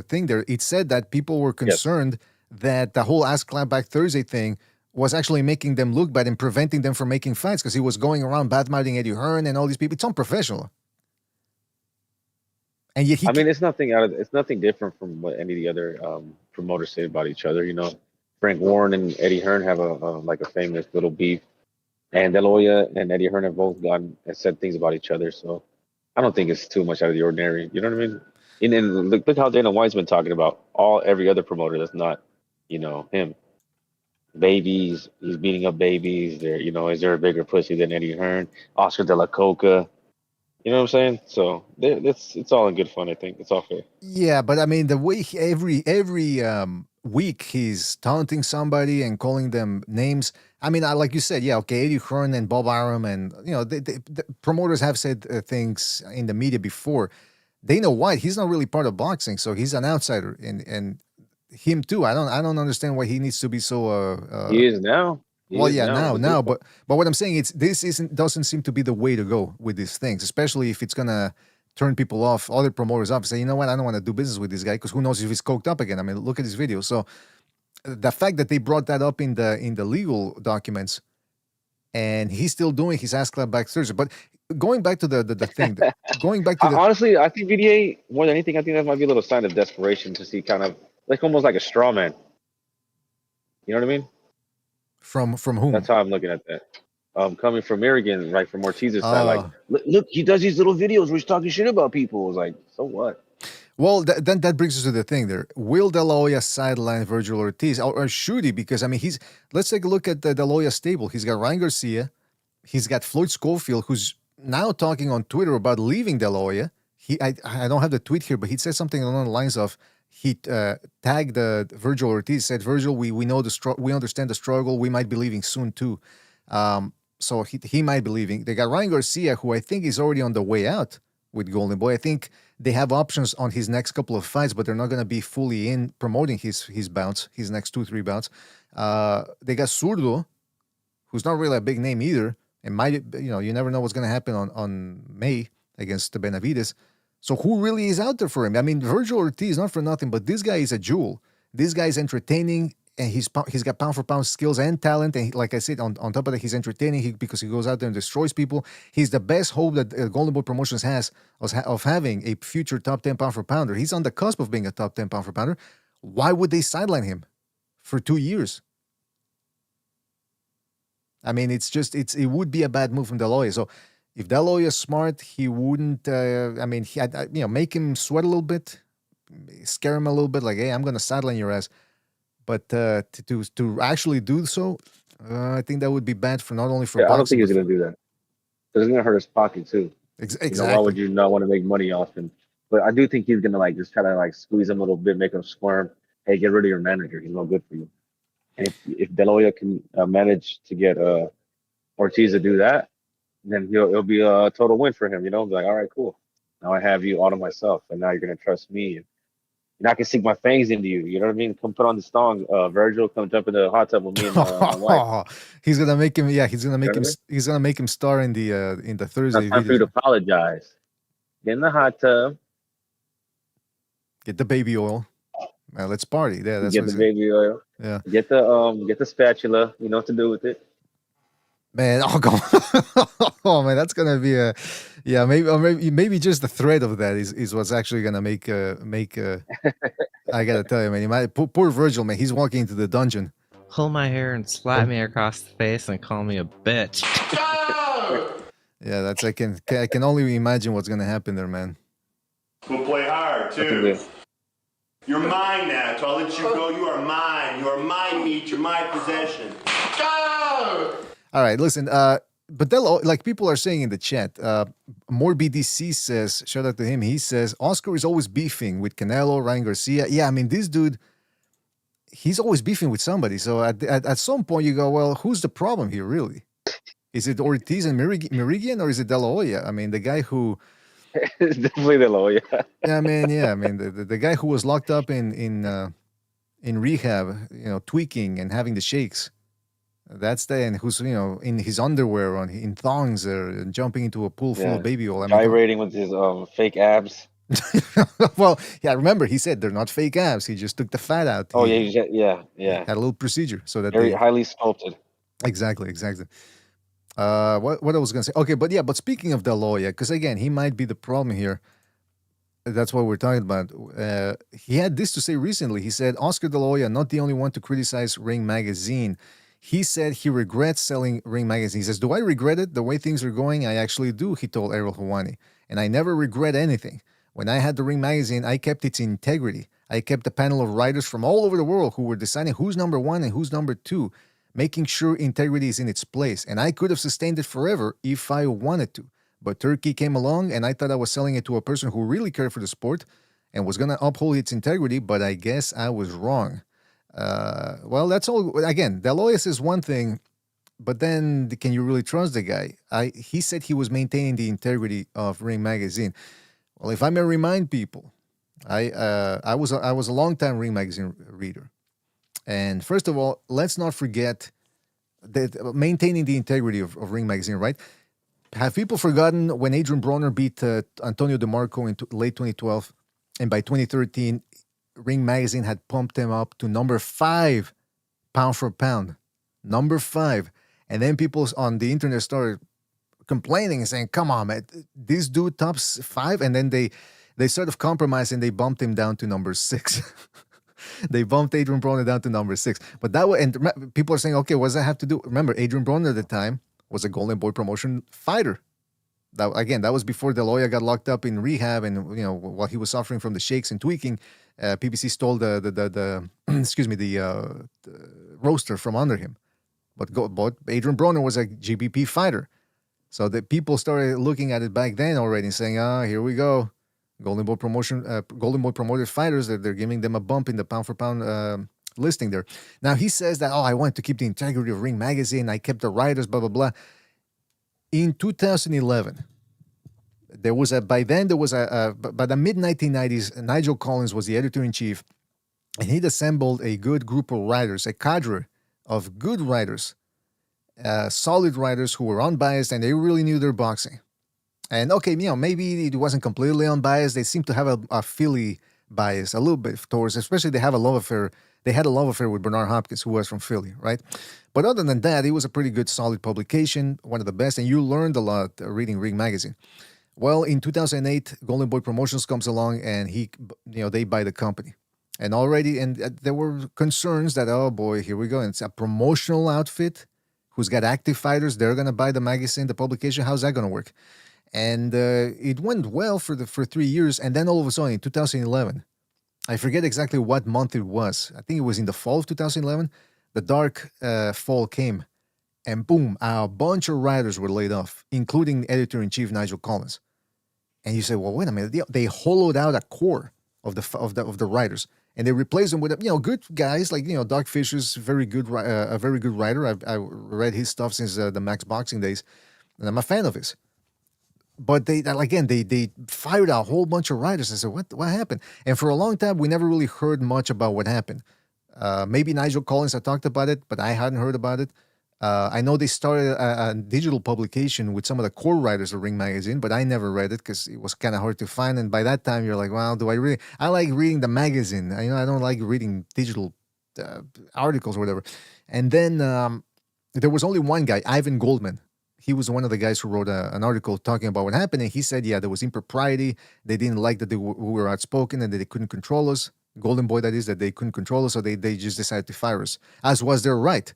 thing there, it said that people were concerned that the whole Ask Clapback Thursday thing was actually making them look bad and preventing them from making fights because he was going around badmouthing Eddie Hearn and all these people. It's unprofessional. And yet it's nothing different from what any of the other promoters say about each other. You know, Frank Warren and Eddie Hearn have a famous little beef, and De La Hoya and Eddie Hearn have both gone and said things about each other. So I don't think it's too much out of the ordinary. You know what I mean? And then look how Dana White's been talking about every other promoter that's not, him. Babies, he's beating up babies. Is there a bigger pussy than Eddie Hearn? Oscar De La Coca. You know what I'm saying? So it's all in good fun. I think it's all fair. Yeah, but I mean, the way every week he's taunting somebody and calling them names. I mean, like you said, yeah, okay, Eddie Hearn and Bob Arum, and the promoters have said things in the media before. Dana White, he's not really part of boxing, so he's an outsider, and him too. I don't understand why he needs to be so. He is now. Now, but what I'm saying is doesn't seem to be the way to go with these things, especially if it's gonna turn people off, other promoters off, say, you know what, I don't want to do business with this guy because who knows if he's coked up again. I mean, look at his video. So the fact that they brought that up in the legal documents, and he's still doing his Ask Clapback Thursday. But going back to the thing, honestly, I think VDA more than anything, I think that might be a little sign of desperation to see kind of almost like a straw man. You know what I mean? From whom? That's how I'm looking at that. Coming from Mirigian, right, from Ortiz's side. Like, look, he does these little videos where he's talking shit about people. It's like, so what? Well, then that brings us to the thing there. Will De La Hoya sideline Virgil Ortiz? Or should he? Because, I mean, let's take a look at the De La Hoya stable. He's got Ryan Garcia. He's got Floyd Schofield, who's now talking on Twitter about leaving De La Hoya. I don't have the tweet here, but he said something along the lines of, he tagged Virgil Ortiz, said, Virgil, we know we understand the struggle. We might be leaving soon too. So he might be leaving. They got Ryan Garcia, who I think is already on the way out with Golden Boy. I think they have options on his next couple of fights, but they're not going to be fully in promoting his bouts, his next 2-3 bouts. They got Zurdo, who's not really a big name either, and you never know what's going to happen on May against the Benavides. So who really is out there for him? I mean, Virgil Ortiz, not for nothing, but this guy is a jewel. This guy is entertaining, and he's got pound-for-pound skills and talent. And like I said, on top of that, he's entertaining because he goes out there and destroys people. He's the best hope that Golden Boy Promotions has of having a future top 10 pound-for-pounder. He's on the cusp of being a top 10 pound-for-pounder. Why would they sideline him for 2 years? I mean, it would be a bad move from De La Hoya. So if De La Hoya is smart, he wouldn't. Make him sweat a little bit, scare him a little bit, like, hey, I'm going to sideline your ass. But to actually do so, I think that would be bad for not only for Yeah, I don't boxing. think he's going to do that. Because it's going to hurt his pocket too. Exactly. You know, why would you not want to make money off him? But I do think he's going to like just try to like squeeze him a little bit, make him squirm. Hey, get rid of your manager. He's no good for you. And if De La Hoya can manage to get Ortiz to do that, then it'll be a total win for him. You know, be like, all right, cool. Now I have you all to myself, and now you're gonna trust me. And I can sink my fangs into you. You know what I mean? Come put on the thong, Virgil. Come jump in the hot tub with me and my wife. He's gonna make him. Yeah, he's gonna make him. Really? He's gonna make him star in the Thursday It's time for you video. to apologize. Get in the hot tub. Get the baby oil. Let's party. Yeah, that's Get what the he said. baby oil. Yeah. Get the spatula. You know what to do with it. Man, oh god, oh man, that's gonna be a, yeah, maybe or maybe just the thread of that is what's actually gonna make. I gotta tell you, man, poor Virgil, man, he's walking into the dungeon. Pull my hair and slap me across the face and call me a bitch. Yeah, that's I can only imagine what's gonna happen there, man. We'll play hard too. You're mine now, so I'll let you go. You are mine. You are my meat. You're my possession. All right, listen. But like people are saying in the chat, more BDC says, shout out to him. He says Oscar is always beefing with Canelo, Ryan Garcia. Yeah, I mean this dude, he's always beefing with somebody. So at some point you go, well, who's the problem here, really? Is it Ortiz and Merigian, or is it De La Hoya? I mean, the guy who. It's definitely De La Hoya. Yeah, man. Yeah, I mean the guy who was locked up in rehab, you know, tweaking and having the shakes. That's the and who's in his underwear in thongs and jumping into a pool full of baby oil. I mean, gyrating with his fake abs. Well, yeah. Remember, he said they're not fake abs. He just took the fat out. Oh yeah. Had a little procedure so that very highly sculpted. Exactly. What I was gonna say? Okay, but speaking of De La Hoya, because again, he might be the problem here. That's what we're talking about. He had this to say recently. He said, Oscar De La Hoya, not the only one to criticize Ring Magazine. He said he regrets selling Ring Magazine. He says, do I regret it? The way things are going, I actually do, he told Errol Hawani. And I never regret anything. When I had the Ring Magazine, I kept its integrity. I kept a panel of writers from all over the world who were deciding who's number one and who's number two, making sure integrity is in its place. And I could have sustained it forever if I wanted to. But Turkey came along, and I thought I was selling it to a person who really cared for the sport and was going to uphold its integrity, but I guess I was wrong. Well, that's all. Again, De La Hoya says one thing, but then can you really trust the guy? He said he was maintaining the integrity of Ring Magazine. Well, if I may remind people, I was a long-time Ring Magazine reader. And first of all, let's not forget that maintaining the integrity of Ring Magazine, right? Have people forgotten when Adrian Broner beat Antonio DeMarco in late 2012, and by 2013, Ring Magazine had pumped him up to number 5, pound for pound, number 5, and then people on the internet started complaining and saying, "Come on, man, this dude tops 5," and then they sort of compromised and they bumped him down to number 6. They bumped Adrian Broner down to number 6, but that was, and people are saying, "Okay, what does that have to do?" Remember, Adrian Broner at the time was a Golden Boy Promotion fighter. That was before De La Hoya got locked up in rehab, and while he was suffering from the shakes and tweaking, PBC stole the roaster from under him. But Adrian Broner was a GBP fighter, so the people started looking at it back then already and saying, here we go, Golden Boy promoted fighters, that they're giving them a bump in the pound for pound listing there. Now he says that, I wanted to keep the integrity of Ring Magazine, I kept the writers, blah blah blah. In 2011, by the mid-1990s, Nigel Collins was the editor-in-chief, and he'd assembled a good group of writers, a cadre of good writers, solid writers who were unbiased, and they really knew their boxing. And okay, maybe it wasn't completely unbiased. They seemed to have a Philly bias a little bit towards, especially they had a love affair with Bernard Hopkins, who was from Philly, right? But other than that, it was a pretty good, solid publication, one of the best, and you learned a lot reading Ring Magazine. Well, in 2008, Golden Boy Promotions comes along, and they buy the company. And there were concerns that, oh boy, here we go, and it's a promotional outfit who's got active fighters. They're going to buy the magazine, the publication. How's that going to work? And it went well for 3 years, and then all of a sudden, in 2011, I forget exactly what month it was. I think it was in the fall of 2011. The dark fall came, and boom, a bunch of writers were laid off, including editor-in-chief Nigel Collins. And you say, well, wait a minute. They hollowed out a core of the writers, and they replaced them with good guys like Doc Fisher's a very good writer. I read his stuff since the Max Boxing days, and I'm a fan of his. But they fired a whole bunch of writers. I said, what happened? And for a long time, we never really heard much about what happened. Maybe Nigel Collins had talked about it, but I hadn't heard about it. I know they started a digital publication with some of the core writers of Ring Magazine, but I never read it because it was kind of hard to find. And by that time, you're like, well, do I really? I like reading the magazine. I don't like reading digital articles or whatever. And then there was only one guy, Ivan Goldman. He was one of the guys who wrote an article talking about what happened. And he said, yeah, there was impropriety. They didn't like that we were outspoken and that they couldn't control us. Golden Boy, that is, that they couldn't control us. So they just decided to fire us, as was their right.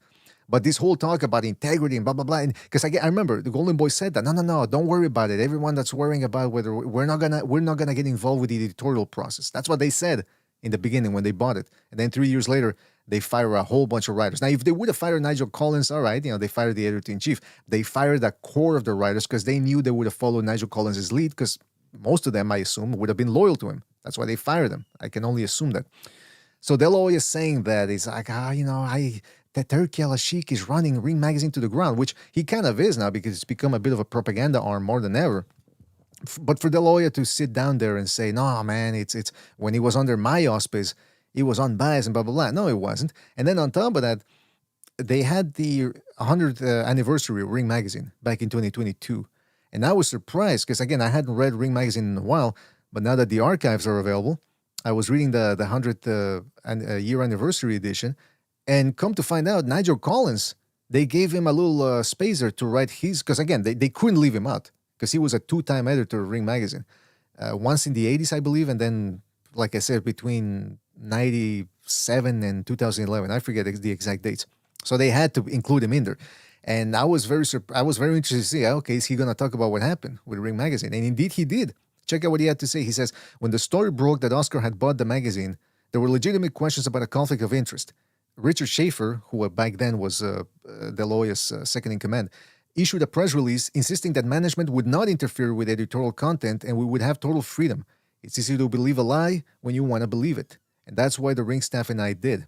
But this whole talk about integrity and blah, blah, blah. Because I remember the Golden Boy said that, no, don't worry about it. Everyone that's worrying about whether we're not gonna get involved with the editorial process. That's what they said in the beginning when they bought it. And then 3 years later, they fire a whole bunch of writers. Now, if they would have fired Nigel Collins, all right, they fired the editor-in-chief. They fired the core of the writers because they knew they would have followed Nigel Collins' lead because most of them, I assume, would have been loyal to him. That's why they fired them. I can only assume that. So they're always saying that it's like, that Turki Al-Ashik is running Ring Magazine to the ground, which he kind of is now because it's become a bit of a propaganda arm more than ever. But for De La Hoya to sit down there and say, no, man, it's when he was under my auspice, it was unbiased and blah, blah, blah. No, it wasn't. And then on top of that, they had the 100th anniversary of Ring Magazine back in 2022. And I was surprised because, again, I hadn't read Ring Magazine in a while, but now that the archives are available, I was reading the 100th year anniversary edition. And come to find out, Nigel Collins, they gave him a little spacer to write his, because again, they couldn't leave him out because he was a two-time editor of Ring Magazine. Once in the 80s, I believe, and then, like I said, between 97 and 2011. I forget the exact dates. So they had to include him in there. And I was very interested to see, okay, is he going to talk about what happened with Ring Magazine? And indeed he did. Check out what he had to say. He says, when the story broke that Oscar had bought the magazine, there were legitimate questions about a conflict of interest. Richard Schaefer, who back then was De La Hoya's second-in-command, issued a press release insisting that management would not interfere with editorial content and we would have total freedom. It's easy to believe a lie when you want to believe it. And that's why the Ring staff and I did.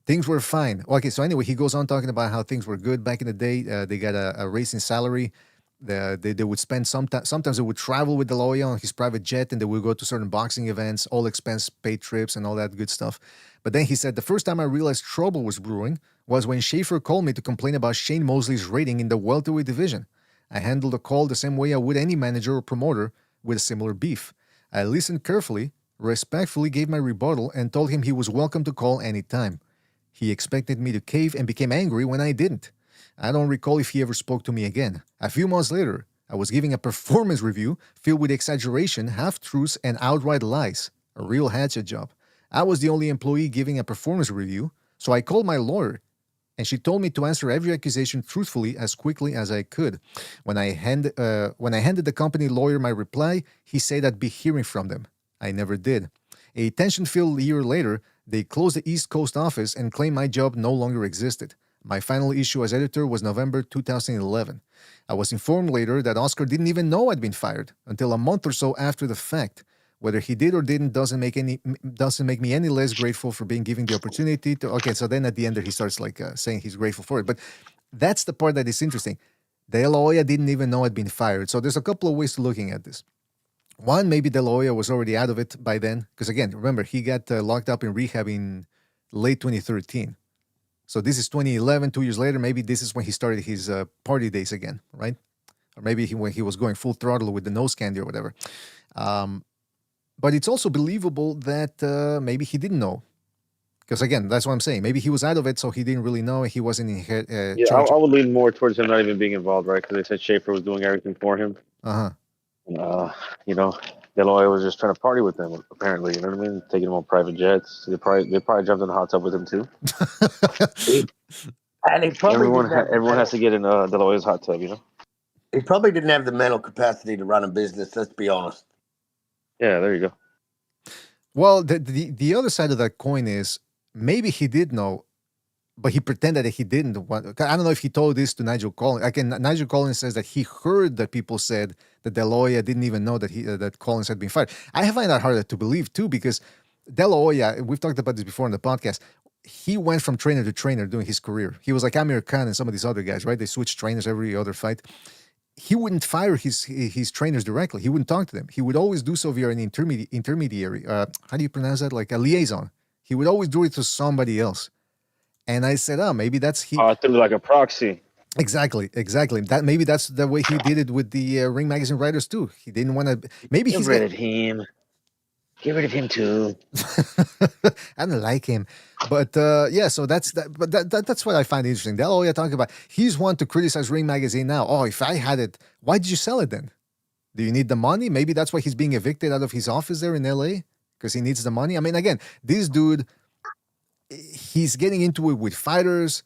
Things were fine. Okay, so anyway, he goes on talking about how things were good back in the day. They got a raise in salary. They would spend sometimes they would travel with De La Hoya on his private jet and they would go to certain boxing events, all expense paid trips and all that good stuff. But then he said, the first time I realized trouble was brewing was when Schaefer called me to complain about Shane Mosley's rating in the welterweight division. I handled the call the same way I would any manager or promoter with a similar beef. I listened carefully, respectfully gave my rebuttal, and told him he was welcome to call any time. He expected me to cave and became angry when I didn't. I don't recall if he ever spoke to me again. A few months later, I was giving a performance review filled with exaggeration, half-truths, and outright lies. A real hatchet job. I was the only employee giving a performance review, so I called my lawyer, and she told me to answer every accusation truthfully as quickly as I could. When I handed the company lawyer my reply, he said I'd be hearing from them. I never did. A tension-filled year later, they closed the East Coast office and claimed my job no longer existed. My final issue as editor was November 2011. I was informed later that Oscar didn't even know I'd been fired until a month or so after the fact. Whether he did or didn't doesn't make me any less grateful for being given the opportunity to. Okay, so then at the end there he starts saying he's grateful for it. But that's the part that is interesting. De La Hoya didn't even know I'd been fired. So there's a couple of ways to looking at this. One, maybe De La Hoya was already out of it by then, because again, remember he got locked up in rehab in late 2013. So this is 2011. 2 years later, maybe this is when he started his party days again, right? Or maybe when he was going full throttle with the nose candy or whatever. But it's also believable that maybe he didn't know. Because again, that's what I'm saying. Maybe he was out of it, so he didn't really know. He wasn't in charge. I would lean more towards him not even being involved, right? Because they said Schaefer was doing everything for him. De La Hoya was just trying to party with them, apparently. You know what I mean? Taking them on private jets. They probably jumped in the hot tub with him too. And he probably everyone has to get in De La Hoya's hot tub, you know. He probably didn't have the mental capacity to run a business. Let's be honest. Yeah, there you go. Well, the other side of that coin is maybe he did know, but he pretended that he didn't want. I don't know if he told this to Nigel Collins. Again, Nigel Collins says that he heard that people said that De La Hoya didn't even know that that Collins had been fired. I find that harder to believe too, because De La Hoya, we've talked about this before in the podcast. He went from trainer to trainer during his career. He was like Amir Khan and some of these other guys, right? They switched trainers every other fight. He wouldn't fire his trainers directly. He wouldn't talk to them. He would always do so via an intermediary. How do you pronounce that? Like a liaison. He would always do it to somebody else. And I said, oh, maybe that's he. Through like a proxy. Exactly. That maybe that's the way he did it with the Ring Magazine writers too. He didn't want to. Maybe Get he's rid of him. Get rid of him too. I don't like him, but yeah. So that's that. But that's what I find interesting. That's all you're talking about. He's one to criticize Ring Magazine now. Oh, if I had it, why did you sell it then? Do you need the money? Maybe that's why he's being evicted out of his office there in LA because he needs the money. I mean, again, this dude. He's getting into it with fighters,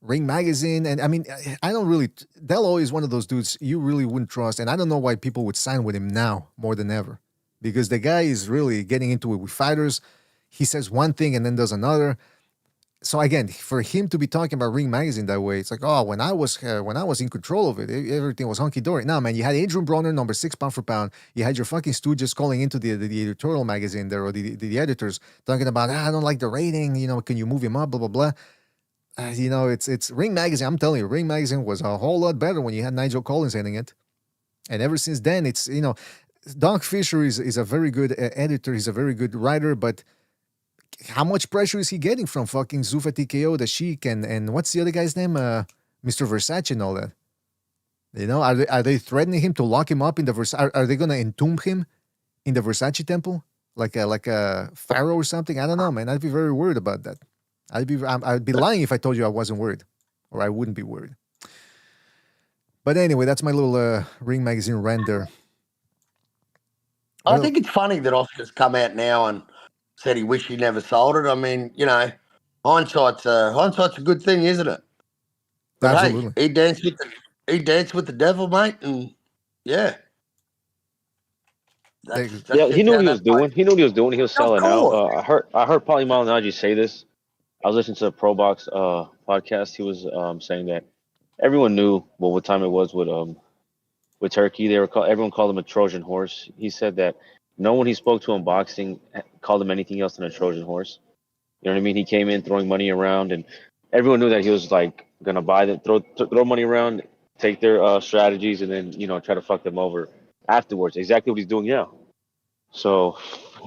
Ring Magazine, and I mean, I don't really. Delo is one of those dudes you really wouldn't trust, and I don't know why people would sign with him now more than ever, because the guy is really getting into it with fighters. He says one thing and then does another. So again, for him to be talking about Ring Magazine that way, it's like, oh, when I was in control of it, everything was hunky dory. No, man, you had Adrian Broner, number 6 pound for pound. You had your fucking stooges calling into the editorial magazine there, or the editors talking about, I don't like the rating. You know, can you move him up? Blah blah blah. You know, it's Ring Magazine. I'm telling you, Ring Magazine was a whole lot better when you had Nigel Collins heading it. And ever since then, it's Doc Fisher is a very good editor. He's a very good writer, but how much pressure is he getting from fucking Zuffa, TKO, the Sheik, and what's the other guy's name? Mr. Versace and all that. You know, are they threatening him to lock him up in the Versace? Are they going to entomb him in the Versace temple like a pharaoh or something? I don't know, man. I'd be very worried about that. I'd be lying if I told you I wasn't worried, or I wouldn't be worried. But anyway, that's my little Ring Magazine rant there. I think it's funny that Oscar's come out now and said he wished he never sold it. I mean, hindsight's a good thing, isn't it? But absolutely. Hey, he danced with the devil, mate, and yeah. He knew what he was doing. He knew what he was doing. He was selling out. I heard Paulie Malignaggi say this. I was listening to the Pro Box podcast. He was saying that everyone knew what time it was with Turkey. Everyone called him a Trojan horse. He said that no one he spoke to in boxing called him anything else than a Trojan horse. You know what I mean? He came in throwing money around, and everyone knew that he was like gonna buy them, throw money around, take their strategies, and then try to fuck them over afterwards. Exactly what he's doing now. So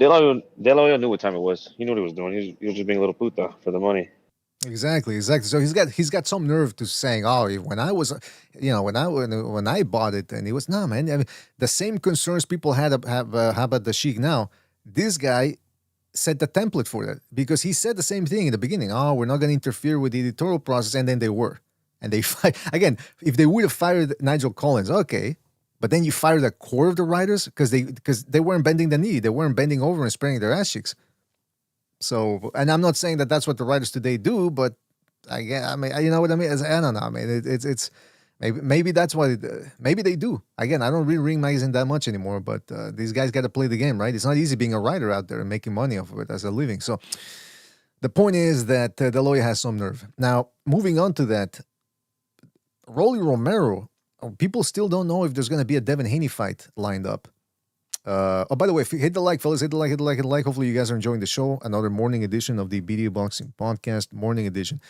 De La Hoya knew what time it was. He knew what he was doing. He was just being a little puta for the money. Exactly. So he's got some nerve to saying, oh, when I was, when I bought it, and it was man. I mean, the same concerns people have about the Sheik now. This guy set the template for that, because he said the same thing in the beginning. Oh, we're not going to interfere with the editorial process, and then they were, and they again. If they would have fired Nigel Collins, okay. But then you fire the core of the writers because they weren't bending the knee, they weren't bending over and spreading their ass cheeks. So, and I'm not saying that that's what the writers today do, but I mean, you know what I mean? I don't know. I mean, it's maybe that's what maybe they do. Again, I don't read Ring Magazine that much anymore, but these guys got to play the game, right? It's not easy being a writer out there and making money off of it as a living. So, the point is that De La Hoya has some nerve. Now, moving on to that, Rolly Romero. People still don't know if there's going to be a Devin Haney fight lined up. By the way, hit the like, fellas. Hit the like. Hopefully you guys are enjoying the show. Another morning edition of the BD Boxing Podcast, morning edition.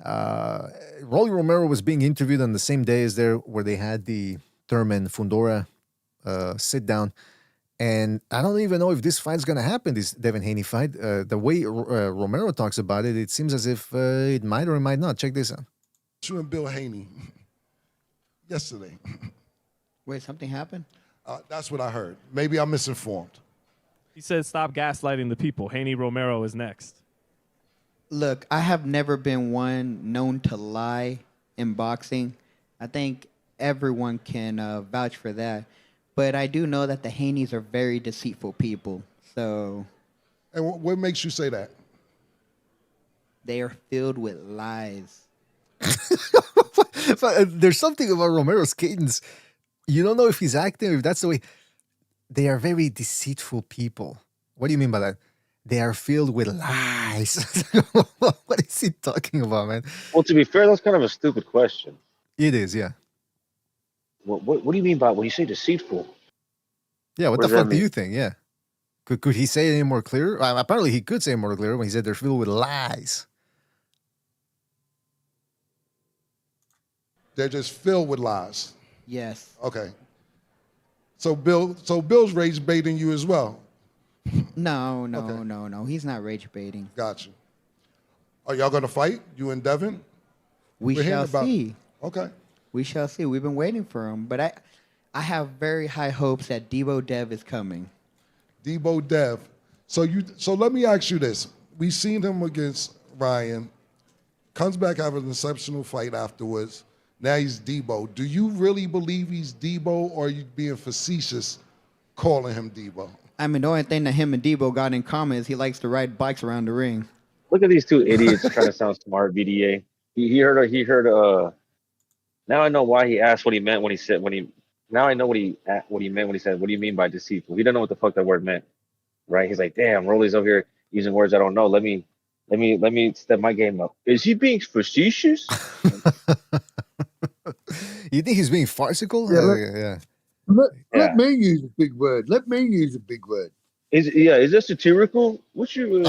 Rolly Romero was being interviewed on the same day as where they had the Thurman Fundora sit down. And I don't even know if this fight's going to happen, this Devin Haney fight. The way Romero talks about it, it seems as if it might or it might not. Check this out. You and Bill Haney yesterday. Wait, something happened? That's what I heard. Maybe I'm misinformed. He said, "Stop gaslighting the people. Haney Romero is next." Look, I have never been one known to lie in boxing. I think everyone can vouch for that. But I do know that the Haneys are very deceitful people. So. And what makes you say that? They are filled with lies. There's something about Romero's cadence. You don't know if he's acting, if that's the way. They are very deceitful people. What do you mean by that? They are filled with lies. What is he talking about, man? Well, to be fair, that's kind of a stupid question. It is, yeah. What do you mean by when you say deceitful? Yeah, what What the does that fuck do mean? you think? Yeah. Could he say it any more clear? Apparently, he could say it more clear when he said they're filled with lies. They're just filled with lies. Yes. Okay. So Bill's rage baiting you as well. No. He's not rage baiting. Gotcha. Are y'all gonna fight? You and Devin? We We're hearing shall about- see. Okay. We shall see. We've been waiting for him, but I have very high hopes that Debo Dev is coming. Debo Dev. So let me ask you this. We seen him against Ryan. Comes back, have an exceptional fight afterwards. Now he's Debo. Do you really believe he's Debo, or are you being facetious calling him Debo? I mean, the only thing that him and Debo got in common is he likes to ride bikes around the ring. Look at these two idiots trying to sound smart. BDA. He heard. Now I know why he asked what he meant when he said when he. Now I know what he meant when he said, "What do you mean by deceitful?" He didn't know what the fuck that word meant, right? He's like, "Damn, Rolly's over here using words I don't know. Let me step my game up." Is he being facetious? You think he's being farcical? Yeah, Let me use a big word. Let me use a big word. Is this satirical? What's your?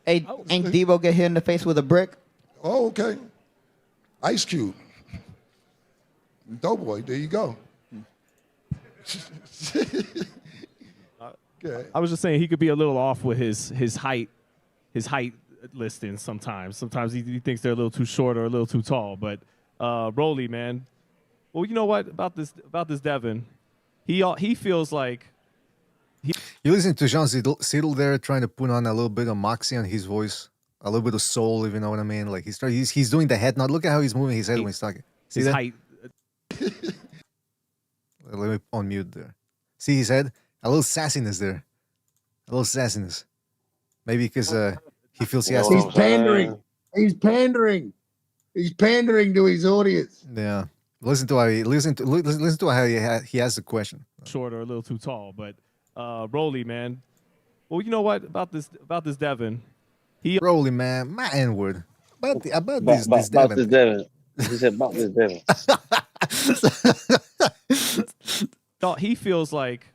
Hey, ain't Debo get hit in the face with a brick? Oh, okay. Ice Cube. Doughboy, there you go. Okay. I was just saying he could be a little off with his height listing sometimes. Sometimes he thinks they're a little too short or a little too tall. But Rolly, man. Well, you know what about this Devin? He feels like You listen to Jean Siddle there trying to put on a little bit of moxie on his voice, a little bit of soul, if you know what I mean. Like he's doing the head nod. Look at how he's moving his head when he's talking. See his that? height. Let me unmute there. See his head? A little sassiness there. A little sassiness. Maybe because he feels he has He's to. pandering. He's pandering. He's pandering to his audience. Yeah. Listen to how he has the question. Short or a little too tall. But Rolly, man. Well, you know what about this Devin? Rolly, man, my N-word. About This Devin. Devin. He said about this Devin. He feels like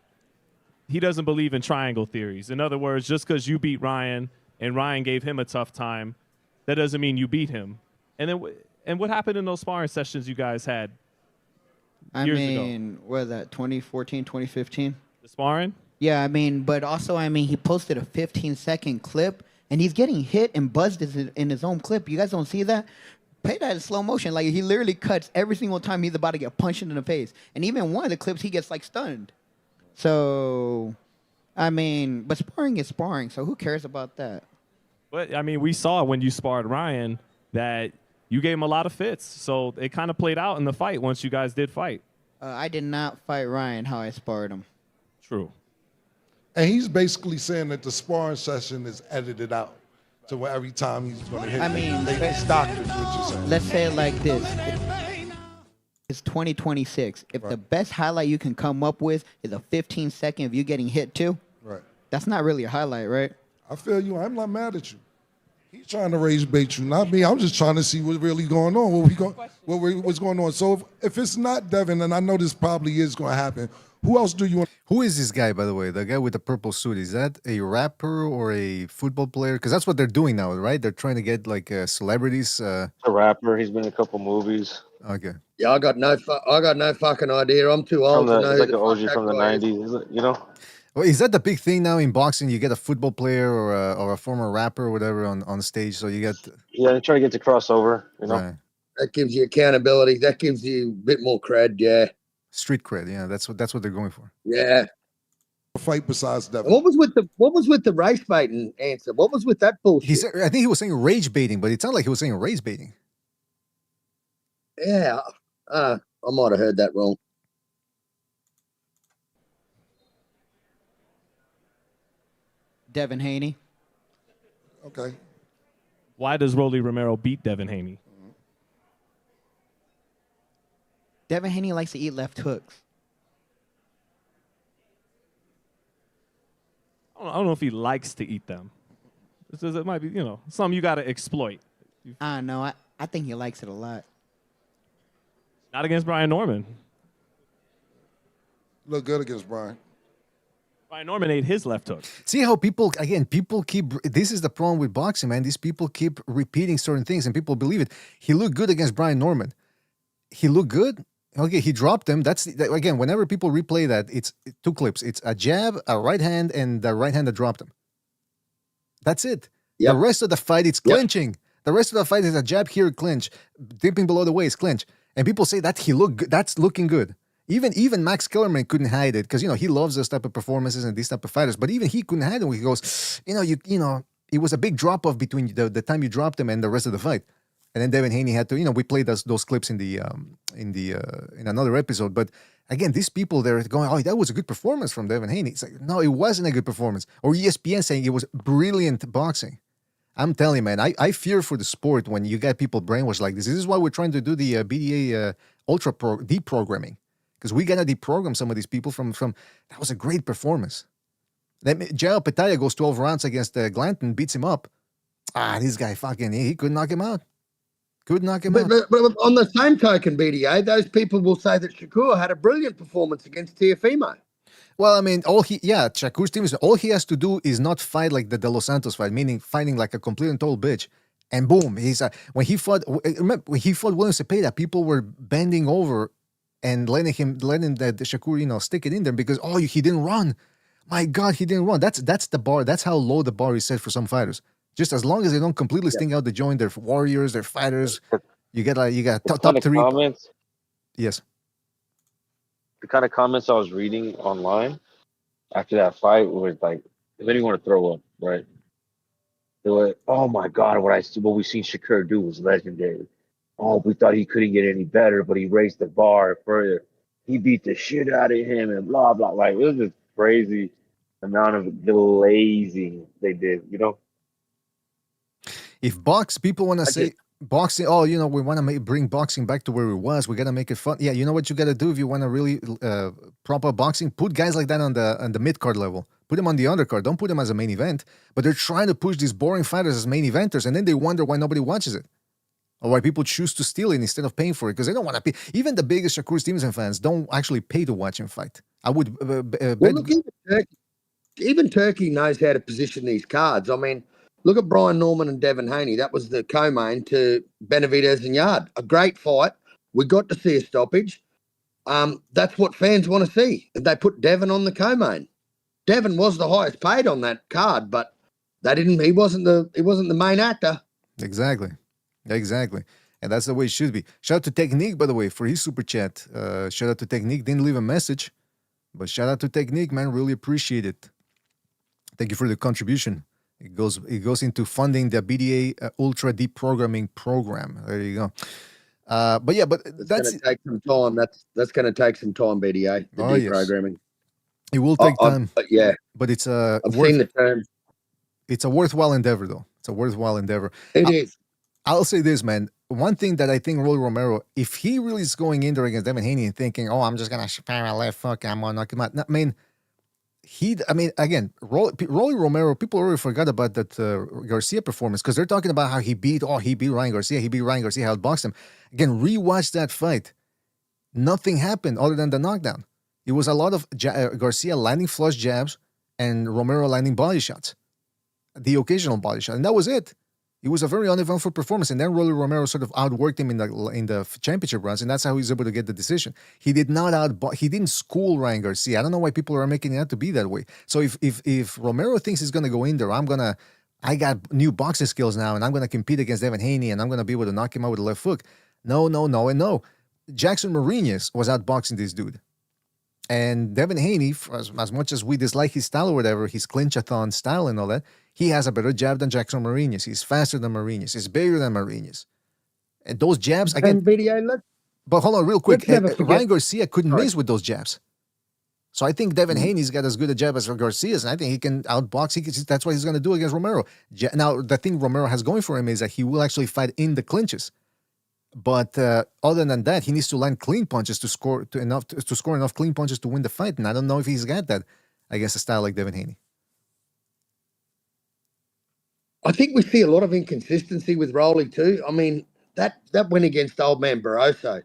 he doesn't believe in triangle theories. In other words, just because you beat Ryan and Ryan gave him a tough time, that doesn't mean you beat him. And what happened in those sparring sessions you guys had years ago? What was that, 2014, 2015? The sparring? Yeah, but also, he posted a 15-second clip, and he's getting hit and buzzed in his own clip. You guys don't see that? Play that in slow motion. Like, he literally cuts every single time he's about to get punched in the face. And even one of the clips, he gets, stunned. So, but sparring is sparring, so who cares about that? But, we saw when you sparred Ryan that you gave him a lot of fits. So it kind of played out in the fight once you guys did fight. I did not fight Ryan how I sparred him. True. And he's basically saying that the sparring session is edited out. So where every time he's going to hit they doctors, what you saying. Let's say it like this. It's 2026. If the best highlight you can come up with is a 15-second of you getting hit too, right? That's not really a highlight, right? I feel you. I'm not mad at you. He's trying to rage bait you, not me. I'm just trying to see what's really going on. What's going on? So if it's not Devin, and I know this probably is going to happen, who else do you want? Who is this guy, by the way? The guy with the purple suit. Is that a rapper or a football player? Because that's what they're doing now, right? They're trying to get celebrities. A rapper. He's been in a couple movies. Okay. Yeah, I got no fucking idea. I'm too old to know. He's like an OG from the '90s, you know. Well, is that the big thing now in boxing? You get a football player or a former rapper or whatever on stage. So you get. Yeah, they try to get to crossover. You know. Right. That gives you accountability. That gives you a bit more cred. Yeah. Street cred. Yeah, that's what they're going for. Yeah. Fight besides Devin. What was with the race baiting answer? What was with that bullshit? I think he was saying rage baiting, but it sounded like he was saying race baiting. Yeah. I might have heard that wrong. Devin Haney. Okay. Why does Rolly Romero beat Devin Haney? Devin Haney likes to eat left hooks. I don't know if he likes to eat them. It might be, something you got to exploit. I don't know. I think he likes it a lot. Not against Brian Norman. Look good against Brian. Brian Norman ate his left hook. See how people keep, this is the problem with boxing, man. These people keep repeating certain things and people believe it. He looked good against Brian Norman. He looked good. Okay, he dropped him. Again, whenever people replay that, it's two clips. It's a jab, a right hand, and the right hand that dropped him. That's it. Yep. The rest of the fight, it's clinching. The rest of the fight is a jab here, clinch, dipping below the waist, clinch. And people say that that's looking good. Even Max Kellerman couldn't hide it because he loves those type of performances and these type of fighters. But even he couldn't hide it when he goes, it was a big drop off between the time you dropped him and the rest of the fight. And then Devin Haney had to, we played those clips in another episode. But again, these people they're going, oh, that was a good performance from Devin Haney. It's like, no, it wasn't a good performance. Or ESPN saying it was brilliant boxing. I'm telling you, man, I fear for the sport when you get people brainwashed like this. This is why we're trying to do the BDA ultra deprogramming. Because we gotta deprogram some of these people from that was a great performance. Then Jael Petaya goes 12 rounds against Glanton, beats him up. This guy he couldn't knock him out. Could knock him out. But on the same token, BDA, those people will say that Shakur had a brilliant performance against Teofimo. Well, I mean, Shakur Stevenson, all he has to do is not fight like the De Los Santos fight, meaning fighting like a complete and total bitch. And boom, when he fought William Cepeda, people were bending over and letting the Shakur, stick it in there because he didn't run. My God, he didn't run. That's the bar. That's how low the bar is set for some fighters. Just as long as they don't completely sting out the joint, they're warriors, they're fighters. You got top three. Comments, yes. The kind of comments I was reading online after that fight was like, it made me want to throw up. Right? They were like, oh my God, what we seen Shakur do was legendary. Oh, we thought he couldn't get any better, but he raised the bar further. He beat the shit out of him and blah, blah. Like, it was just crazy amount of glazing they did, If people want to say boxing, we want to bring boxing back to where it was. We got to make it fun. Yeah, you know what you got to do if you want to really proper boxing? Put guys like that on the mid-card level. Put them on the undercard. Don't put them as a main event. But they're trying to push these boring fighters as main eventers, and then they wonder why nobody watches it. Or why people choose to steal it instead of paying for it because they don't want to pay. Even the biggest Shakur Stevenson fans don't actually pay to watch him fight. I would bet. Look, even Turkey knows how to position these cards. I mean, look at Brian Norman and Devin Haney. That was the co-main to Benavidez and Yard. A great fight. We got to see a stoppage. That's what fans want to see. They put Devin on the co-main. Devin was the highest paid on that card, but he wasn't the main actor. Exactly. And that's the way it should be. Shout out to Technique, by the way, for his super chat. Shout out to Technique. Didn't leave a message, but shout out to Technique, man. Really appreciate it. Thank you for the contribution. It goes into funding the BDA Ultra Deprogramming Program. There you go. But that's going to take some time. That's going to take some time, BDA. The deprogramming. Yes. It will take time. Yeah, but it's I've seen the terms. It's a worthwhile endeavor, though. It's a worthwhile endeavor. It is. I'll say this, man. One thing that I think Rolly Romero, if he really is going in there against Devin Haney and thinking, I'm just going to spam my left hook, I'm going to knock him out. Again, Rolly Romero, people already forgot about that Garcia performance because they're talking about how he beat Ryan Garcia, outboxed him. Again, rewatch that fight. Nothing happened other than the knockdown. It was a lot of Garcia landing flush jabs and Romero landing body shots, the occasional body shot, and that was it. It was a very uneventful performance, and then Rolly Romero sort of outworked him in the championship rounds, and that's how he was able to get the decision. He did not he didn't school Ryan Garcia. I don't know why people are making it out to be that way. So if Romero thinks he's gonna go in there, I got new boxing skills now, and I'm gonna compete against Devin Haney, and I'm gonna be able to knock him out with a left hook. No. Jackson Marinas was outboxing this dude. And Devin Haney, as much as we dislike his style or whatever, his clinch-a-thon style and all that, he has a better jab than Jackson Marinas. He's faster than Marinas. He's bigger than Marinas. And those jabs, again... But hold on real quick. Ryan Garcia couldn't miss with those jabs. So I think Devin Haney's got as good a jab as Garcia's, and I think he can outbox. That's what he's going to do against Romero. Now, the thing Romero has going for him is that he will actually fight in the clinches. But other than that, he needs to land clean punches to score to score enough clean punches to win the fight. And I don't know if he's got that against a style like Devin Haney. I think we see a lot of inconsistency with Rolly too. I mean, that win against old man Barroso,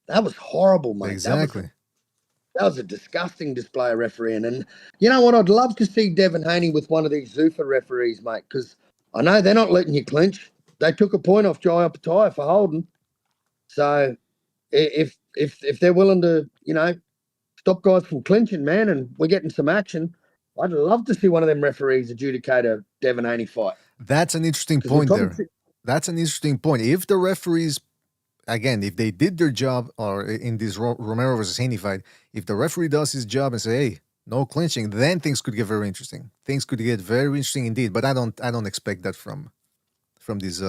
that was horrible, mate. Exactly. That was a disgusting display of refereeing. And you know what? I'd love to see Devin Haney with one of these Zuffa referees, mate, because I know they're not letting you clinch. They took a point off Jai Opetaia for holding. So if they're willing to, stop guys from clinching, man, and we're getting some action, I'd love to see one of them referees adjudicate a Devin Haney fight. That's an interesting point there. That's an interesting point. If the referees, again, if they did their job, or in this Romero versus Haney fight, if the referee does his job and say, hey, no clinching, then things could get very interesting. Things could get very interesting indeed. But I don't expect that from these.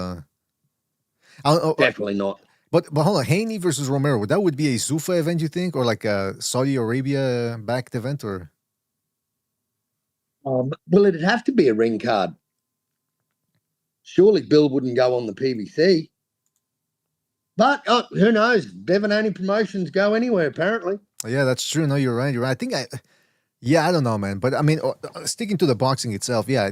Definitely not. But hold on, Haney versus Romero, that would be a Zuffa event, you think, or like a Saudi Arabia backed event, or? Well, it'd have to be a ring card. Surely Bill wouldn't go on the PBC. But who knows? Devin Haney promotions go anywhere, apparently. Yeah, that's true. No, you're right. You're right. I think I don't know, man. But I mean, sticking to the boxing itself, yeah.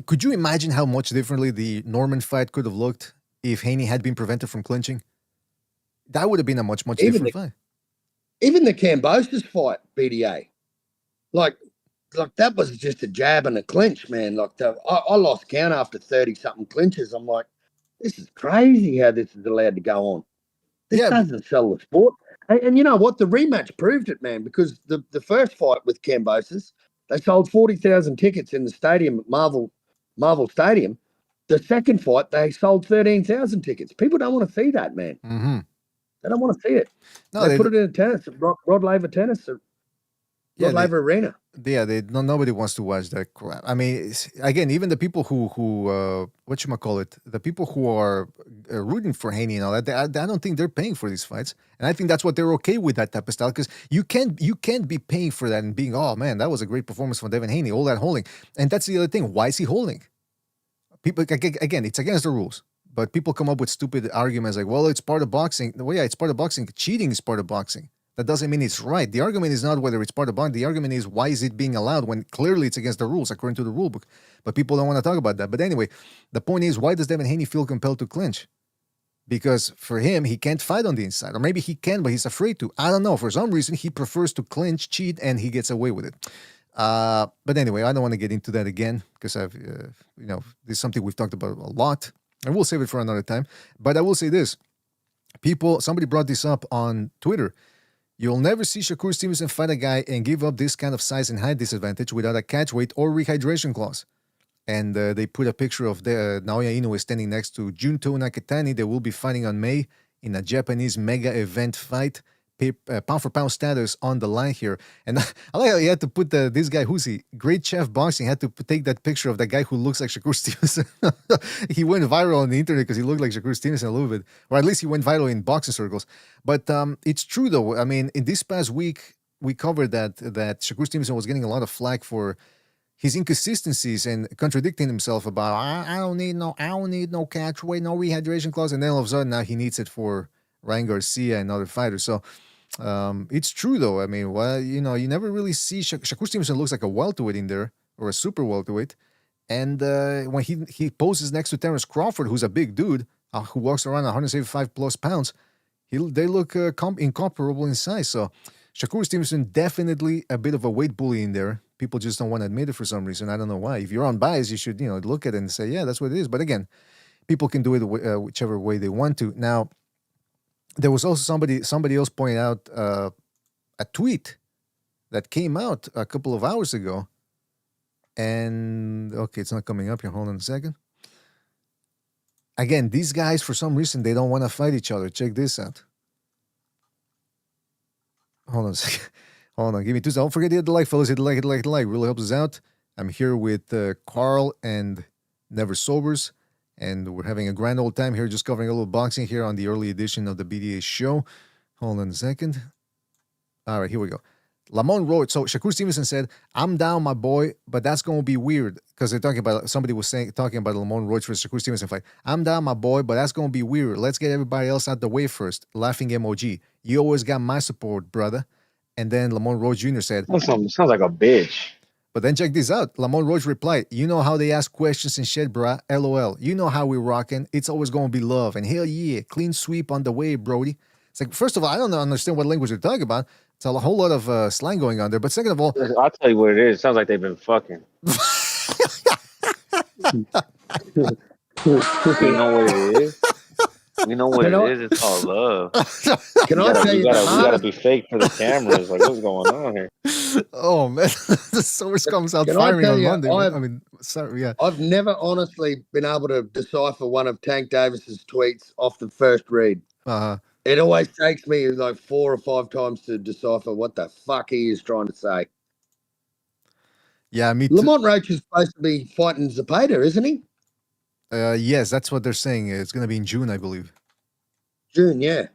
Could you imagine how much differently the Norman fight could have looked if Haney had been prevented from clinching? That would have been a much different fight. Even the Cambosis fight, BDA, like that was just a jab and a clinch, man. Like I lost count after 30-something clinches. I'm like, this is crazy how this is allowed to go on. This doesn't sell the sport. And you know what? The rematch proved it, man, because the first fight with Cambosis, they sold 40,000 tickets in the stadium at Marvel Stadium. The second fight, they sold 13,000 tickets. People don't want to see that, man. Mm-hmm. They don't want to see it. No, they put it in a tennis, Rod Laver tennis, Rod Laver Arena. Yeah, nobody wants to watch that crap. I mean, again, even the people who whatchamacallit, the people who are rooting for Haney and all that, I don't think they're paying for these fights. And I think that's what they're okay with, that type of style, because you can't be paying for that and being, oh man, that was a great performance from Devin Haney, all that holding. And that's the other thing. Why is he holding? People, again, it's against the rules. But people come up with stupid arguments like, well, it's part of boxing. Well, yeah, it's part of boxing. Cheating is part of boxing. That doesn't mean it's right. The argument is not whether it's part of boxing. The argument is, why is it being allowed when clearly it's against the rules according to the rule book? But people don't want to talk about that. But anyway, the point is, why does Devin Haney feel compelled to clinch? Because for him, he can't fight on the inside. Or maybe he can, but he's afraid to. I don't know. For some reason, he prefers to clinch, cheat, and he gets away with it. But anyway, I don't want to get into that again because this is something we've talked about a lot. And we'll save it for another time. But I will say this. Somebody brought this up on Twitter. You'll never see Shakur Stevenson fight a guy and give up this kind of size and height disadvantage without a catch weight or rehydration clause. And they put a picture of Naoya Inoue standing next to Junto Nakatani. They will be fighting on May in a Japanese mega event fight. Pound for pound status on the line here. And I like how he had to put this guy, who's he? Great Chef Boxing, had to take that picture of that guy who looks like Shakur Stevenson. He went viral on the internet because he looked like Shakur Stevenson a little bit. Or at least he went viral in boxing circles. But it's true, though. I mean, in this past week, we covered that Shakur Stevenson was getting a lot of flack for his inconsistencies and contradicting himself about, I don't need no catch weight, no rehydration clause. And then all of a sudden, now he needs it for Ryan Garcia and other fighters. So, it's true, though. I mean, well, you never really see Shakur Stevenson looks like a welterweight in there, or a super welterweight. And when he poses next to Terence Crawford, who's a big dude who walks around 175 plus pounds, they look incomparable in size. So Shakur Stevenson, definitely a bit of a weight bully in there. People just don't want to admit it for some reason. I don't know why. If you're unbiased, you should look at it and say, yeah, that's what it is. But again, people can do it whichever way they want to. Now, there was also somebody else pointed out a tweet that came out a couple of hours ago. And, okay, it's not coming up here. Hold on a second. Again, these guys, for some reason, they don't want to fight each other. Check this out. Hold on a second. Hold on. Give me 2 seconds. Don't forget to hit the like, fellas. Hit the like. Really helps us out. I'm here with Carl and Never Sobers. And we're having a grand old time here, just covering a little boxing here on the early edition of the BDA show. Hold on a second. All right, here we go. Lamont Roach. So Shakur Stevenson said, "I'm down, my boy, but that's gonna be weird." Because they're talking about somebody was talking about Lamont Roach versus Shakur Stevenson fight. "I'm down, my boy, but that's gonna be weird. Let's get everybody else out the way first." Laughing emoji. "You always got my support, brother." And then Lamont Roach Jr. said, Sounds like a bitch. But then check this out. Lamont Roach replied, "You know how they ask questions and shit, bruh. LOL. You know how we rocking. It's always gonna be love. And hell yeah, clean sweep on the way, Brody." It's like, first of all, I don't understand what language they're talking about. It's a whole lot of slang going on there. But second of all, I'll tell you what it is. It sounds like they've been fucking. You know what it is? You know what it is? It's called love. Can I tell you, we gotta be fake for the cameras. Like, what's going on here? Oh man, the source comes out Can firing I tell on you, Monday. I mean, sorry, yeah. I've never honestly been able to decipher one of Tank Davis's tweets off the first read. It always takes me like 4 or 5 times to decipher what the fuck he is trying to say. Yeah, me too. Lamont Roach is supposed to be fighting Zapata, isn't he? Yes, that's what they're saying. It's going to be in June, I believe. June, yeah.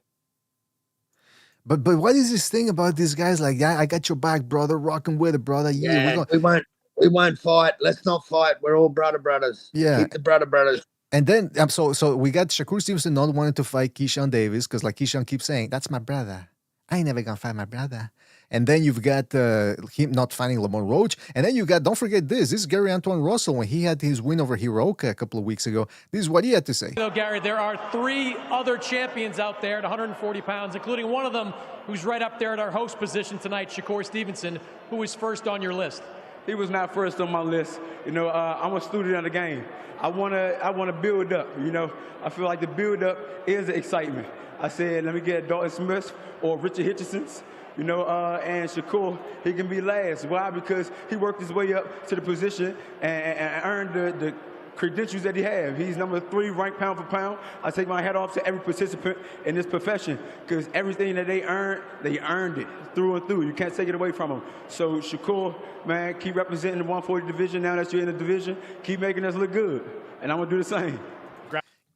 But what is this thing about these guys? Like, yeah, I got your back, brother. Rocking with it, brother. Yeah, we won't fight. Let's not fight. We're all brothers. Yeah. Keep the brothers. And then so we got Shakur Stevenson not wanting to fight Keyshawn Davis because like Keyshawn keeps saying, "That's my brother. I ain't never gonna fight my brother." And then you've got him not fighting Lamont Roach. And then you got, don't forget this is Gary Antoine Russell when he had his win over Hiroka a couple of weeks ago. This is what he had to say. You know, Gary, there are 3 other champions out there at 140 pounds, including one of them who's right up there at our host position tonight, Shakur Stevenson, who is first on your list. He was not first on my list. You know, I'm a student of the game. I wanna build up. You know, I feel like the build up is the excitement. I said, let me get Dalton Smith or Richard Hitchenson's. You know, and Shakur, he can be last. Why? Because he worked his way up to the position and earned the credentials that he has. He's number 3 ranked pound for pound. I take my hat off to every participant in this profession because everything that they earned it through and through. You can't take it away from them. So Shakur, man, keep representing the 140 division. Now that you're in the division, keep making us look good. And I'm going to do the same.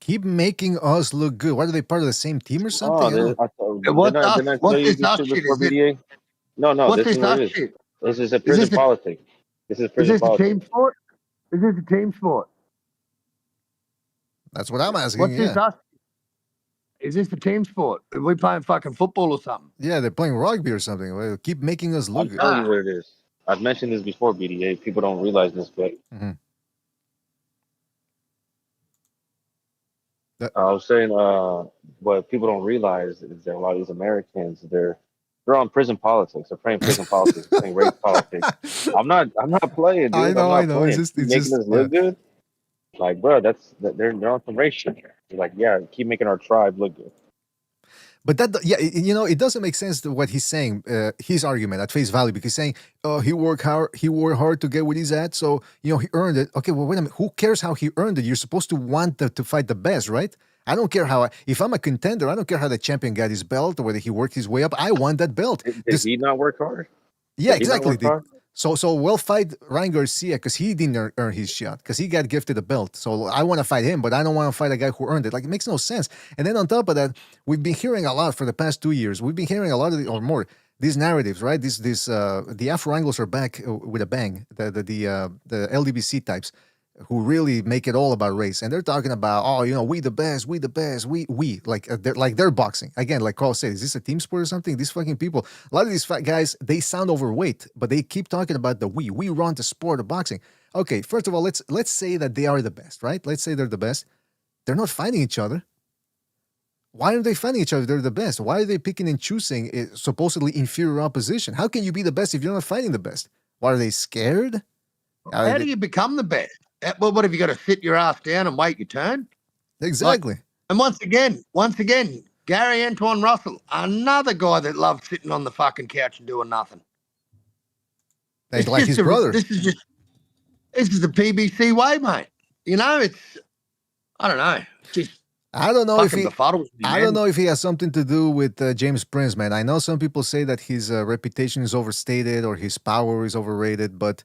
Keep making us look good. What, are they part of the same team or something? What's this shit? No, what's this is what it is. This is a prison politics. This is prison politics. Is this a team sport? Is this a team sport? That's what I'm asking. What's this us? Is this a team sport? Are we playing fucking football or something? Yeah, they're playing rugby or something. Well, keep making us look good. I'll tell you what it is. I've mentioned this before, BDA. People don't realize this, but I was saying what people don't realize is that a lot of these Americans, they're on prison politics. They're playing prison politics, they're playing race politics. I'm not playing, dude. I know. It's just making us look good. Like, bro, they're on some race shit. Like, yeah, keep making our tribe look good. But it doesn't make sense to what he's saying, his argument at face value, because he's saying, oh, he worked hard to get where he's at, so, he earned it. Okay, well, wait a minute. Who cares how he earned it? You're supposed to want to fight the best, right? I don't care if I'm a contender, I don't care how the champion got his belt or whether he worked his way up. I want that belt. Did he not work hard? Yeah, exactly. So we'll fight Ryan Garcia because he didn't earn his shot because he got gifted a belt. So I want to fight him, but I don't want to fight a guy who earned it. Like, it makes no sense. And then on top of that, we've been hearing a lot for the past 2 years. We've been hearing a lot of or more these narratives, right? The Afro-Anglos are back with a bang. The LDBC types who really make it all about race, and they're talking about, we the best, we like they're boxing again. Like Carl said, is this a team sport or something? These fucking people, a lot of these fat guys, they sound overweight, but they keep talking about we run the sport of boxing. Okay, first of all, let's say that they are the best, right? Let's say they're the best. They're not fighting each other. Why are they fighting each other? They're the best. Why are they picking and choosing supposedly inferior opposition? How can you be the best if you're not fighting the best? Why are they scared? How do you become the best? Well, what have you got to sit your ass down and wait your turn? Exactly. And once again, Gary Antoine Russell, another guy that loves sitting on the fucking couch and doing nothing. It's like his brother. This is the PBC way, mate. I don't know. I don't know if he has something to do with James Prince, man. I know some people say that his reputation is overstated or his power is overrated, but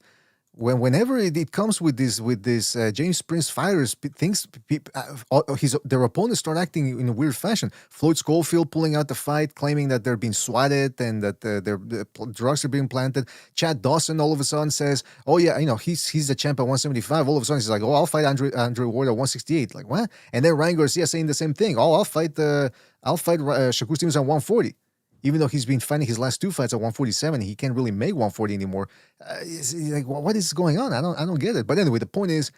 Whenever it comes with this James Prince fighters, their opponents start acting in a weird fashion. Floyd Schofield pulling out the fight, claiming that they're being swatted and that the drugs are being planted. Chad Dawson all of a sudden says, "Oh yeah, he's the champ at 175." All of a sudden he's like, "Oh, I'll fight Andre Ward at 168." Like what? And then Ryan Garcia saying the same thing. "Oh, I'll fight Shakur Stevens at 140." Even though he's been fighting his last 2 fights at 147, he can't really make 140 anymore. Like, what is going on? I don't get it. But anyway, the point is,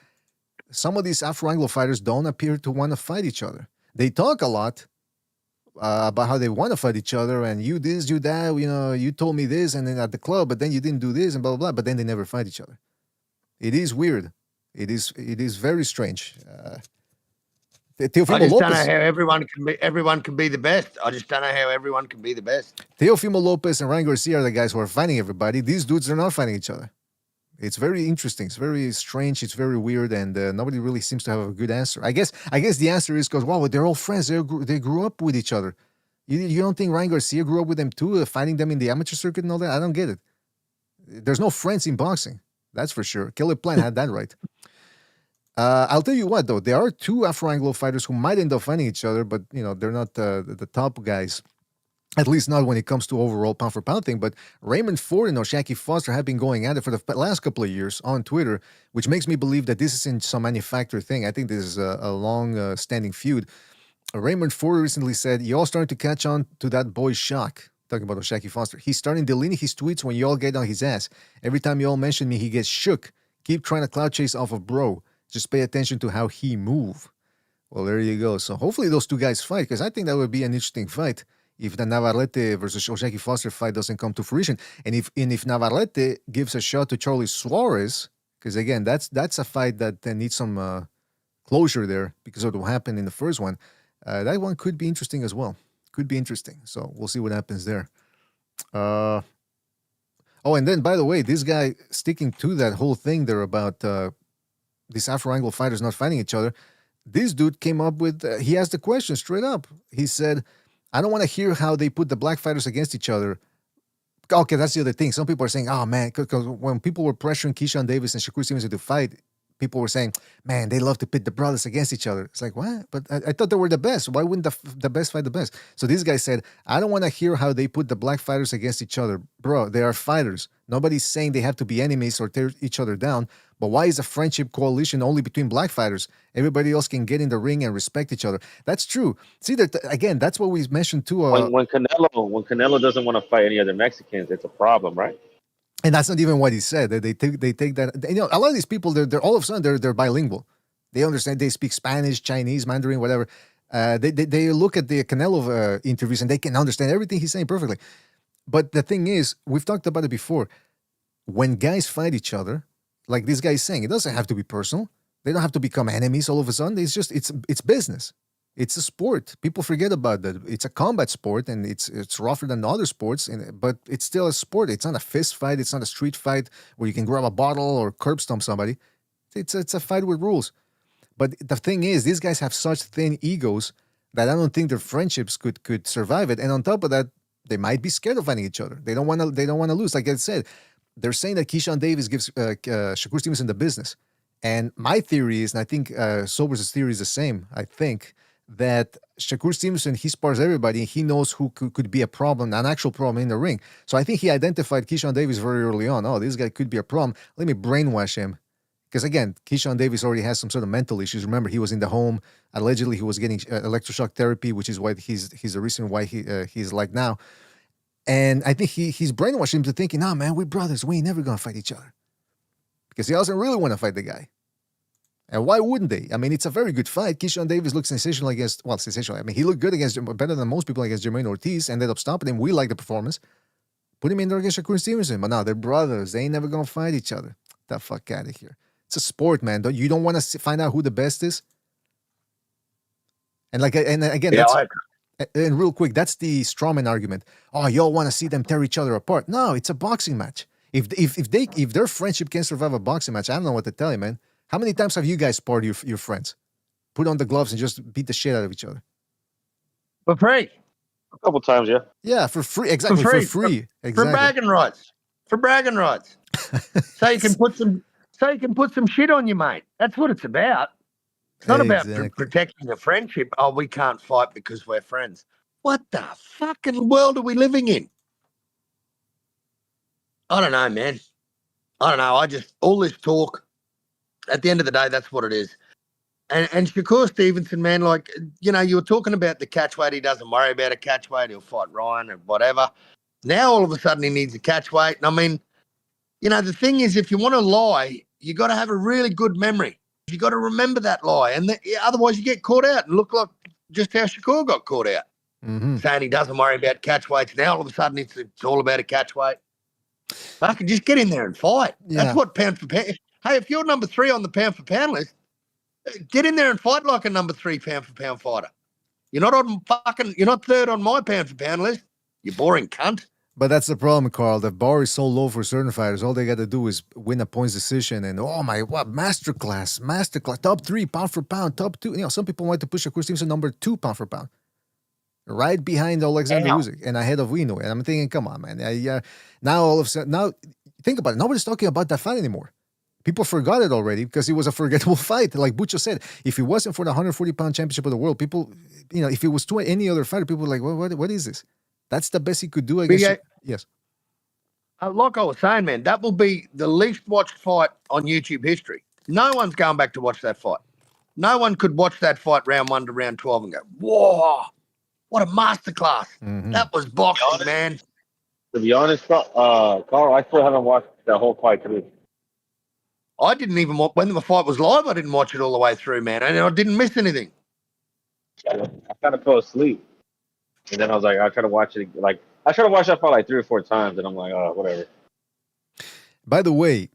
some of these Afro-Anglo fighters don't appear to want to fight each other. They talk a lot about how they want to fight each other, and you this, you that, you told me this, and then at the club, but then you didn't do this, and blah, blah, blah. But then they never fight each other. It is weird. It is very strange. I just don't know how everyone can be the best. I just don't know how everyone can be the best. Teofimo Lopez and Ryan Garcia are the guys who are fighting everybody. These dudes are not fighting each other. It's very interesting. It's very strange. It's very weird, and nobody really seems to have a good answer. I guess the answer is because, wow, they're all friends. They grew up with each other. You don't think Ryan Garcia grew up with them too, fighting them in the amateur circuit and all that? I don't get it. There's no friends in boxing. That's for sure. Caleb Plant had that right. I'll tell you what, though. There are 2 Afro-Anglo fighters who might end up fighting each other, but, they're not the top guys. At least not when it comes to overall pound-for-pound thing. But Raymond Ford and O'Shaquie Foster have been going at it for the last couple of years on Twitter, which makes me believe that this isn't some manufactured thing. I think this is a long-standing feud. Raymond Ford recently said, "Y'all starting to catch on to that boy's shock." Talking about O'Shaquie Foster. "He's starting deleting his tweets when y'all get on his ass. Every time y'all mention me, he gets shook. Keep trying to cloud chase off of bro. Just pay attention to how he move." Well, there you go. So hopefully those 2 guys fight, because I think that would be an interesting fight if the Navarrete versus O'Shaquie Foster fight doesn't come to fruition. And if Navarrete gives a shot to Charlie Suarez, because again, that's a fight that needs some closure there because of what happened in the first one. That one could be interesting as well. Could be interesting. So we'll see what happens there. Oh, and then, by the way, this guy sticking to that whole thing there about these Afro-Anglo fighters not fighting each other. This dude came up with, he asked the question straight up. He said, "I don't want to hear how they put the black fighters against each other." Okay, that's the other thing. Some people are saying, "Oh, man," because when people were pressuring Keyshawn Davis and Shakur Stevenson to fight, people were saying, "Man, they love to pit the brothers against each other." It's like, what? But I thought they were the best. Why wouldn't the best fight the best? So this guy said, "I don't want to hear how they put the black fighters against each other. Bro, they are fighters. Nobody's saying they have to be enemies or tear each other down. But why is a friendship coalition only between black fighters? Everybody else can get in the ring and respect each other." That's true. See, again, that's what we mentioned too. When Canelo doesn't want to fight any other Mexicans, it's a problem, right? And that's not even what he said. They take that. A lot of these people, they're all of a sudden they're bilingual. They understand. They speak Spanish, Chinese, Mandarin, whatever. They look at the Canelo interviews and they can understand everything he's saying perfectly. But the thing is, we've talked about it before. When guys fight each other, like this guy is saying, it doesn't have to be personal. They don't have to become enemies all of a sudden. It's business. It's a sport. People forget about that. It's a combat sport, and it's rougher than other sports, but it's still a sport. It's not a fist fight. It's not a street fight where you can grab a bottle or curb stomp somebody. It's a fight with rules. But the thing is, these guys have such thin egos that I don't think their friendships could survive it. And on top of that, they might be scared of fighting each other. They don't want to lose. Like I said, they're saying that Keyshawn Davis gives Shakur Stevenson the business. And my theory is, and I think Sobers' theory is the same, I think, that Shakur Stevenson, he spars everybody, and he knows who could be a problem, an actual problem in the ring. So I think he identified Keyshawn Davis very early on. Oh, this guy could be a problem. Let me brainwash him. Because again, Keyshawn Davis already has some sort of mental issues. Remember, he was in the home. Allegedly, he was getting electroshock therapy, which is why he's the reason why he's like now. And I think he's brainwashed him to thinking, "Nah, man, we're brothers. We ain't never gonna fight each other." Because he doesn't really want to fight the guy. And why wouldn't they? I mean, it's a very good fight. Keyshawn Davis looked sensational sensational. I mean, he looked good better than most people against Jermaine Ortiz. Ended up stopping him. We like the performance. Put him in there against Shakur Stevenson. But now they're brothers. They ain't never gonna fight each other. Get the fuck out of here. It's a sport, man. You don't want to find out who the best is. And again, and real quick, that's the strawman argument. Oh, y'all want to see them tear each other apart? No, it's a boxing match. If their friendship can survive a boxing match, I don't know what to tell you, man. How many times have you guys sparred your friends? Put on the gloves and just beat the shit out of each other. For free. A couple times, yeah. Yeah, for free. Exactly, for free. For bragging rights. For bragging rights. So you can put some so you can put some shit on you, mate. That's what it's about. It's not about protecting a friendship. Oh, we can't fight because we're friends. What the fucking world are we living in? I don't know, man. I don't know. All this talk, at the end of the day, that's what it is. And Shakur Stevenson, man, like, you know, you were talking about the catch weight. He doesn't worry about a catch weight. He'll fight Ryan or whatever. Now, all of a sudden, he needs a catch weight. And I mean, you know, the thing is, if you want to lie, you got to have a really good memory. You got to remember that lie. And otherwise, you get caught out and look like just how Shakur got caught out. Saying he doesn't worry about catch weights. Now, all of a sudden, it's all about a catch weight. Fucking just get in there and fight. Yeah. That's what pound for pound. Hey, if you're number 3 on the pound for pound list, get in there and fight like a number 3 pound for pound fighter. You're not third on my pound for pound list. You boring cunt. But that's the problem, Carl. The bar is so low for certain fighters. All they got to do is win a points decision, and masterclass, top 3 pound for pound, top 2. You know, some people want to push Shakur Stevenson number 2 pound for pound, right behind Alexander Usyk and ahead of Inoue. And I'm thinking, come on, man. Now all of a sudden, now think about it. Nobody's talking about that fight anymore. People forgot it already because it was a forgettable fight. Like Butcher said, if it wasn't for the 140-pound championship of the world, people, you know, if it was to any other fighter, people were like, what is this? That's the best he could do against. Yes. Like I was saying, man, that will be the least watched fight on YouTube history. No one's going back to watch that fight. No one could watch that fight round 1 to round 12 and go, whoa, what a masterclass. That was boxing, man. To be honest, Carl, I still haven't watched that whole fight through. I didn't even watch, when the fight was live, I didn't watch it all the way through, man. And I didn't miss anything. I kind of fell asleep. And then I was like, I tried to watch it. Like, I tried to watch that fight like 3 or 4 times. And I'm like, oh, whatever. By the way,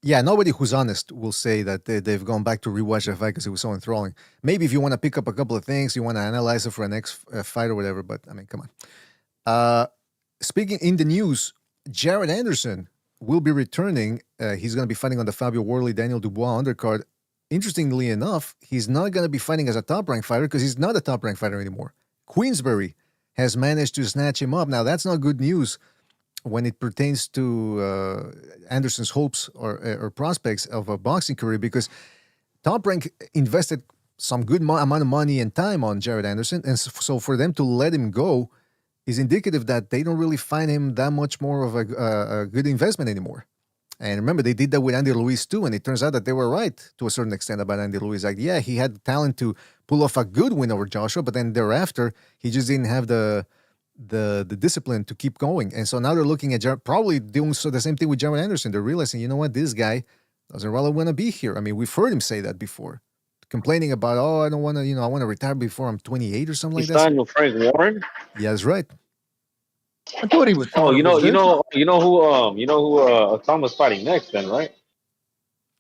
yeah, nobody who's honest will say that they've gone back to rewatch the fight because it was so enthralling. Maybe if you want to pick up a couple of things, you want to analyze it for a next fight or whatever. But, I mean, come on. Speaking in the news, Jared Anderson will be returning. He's going to be fighting on the Fabio Worley, Daniel Dubois undercard. Interestingly enough, he's not going to be fighting as a top-ranked fighter because he's not a top-ranked fighter anymore. Queensberry has managed to snatch him up. Now, that's not good news when it pertains to Anderson's hopes or prospects of a boxing career, because Top Rank invested some good amount of money and time on Jared Anderson, and so for them to let him go is indicative that they don't really find him that much more of a good investment anymore. And remember, they did that with Andy Ruiz too, and it turns out that they were right to a certain extent about Andy Ruiz. Like, yeah, he had the talent to pull off a good win over Joshua, but then thereafter, he just didn't have the discipline to keep going. And so now they're looking at probably doing the same thing with Jared Anderson. They're realizing, you know what, this guy doesn't really want to be here. I mean, we've heard him say that before, complaining about, I don't want to, I want to retire before I'm 28 or something like that. He signed with Frank Warren? Yeah, that's right. I thought he was. Oh, you know who Itauma's fighting next, then, right?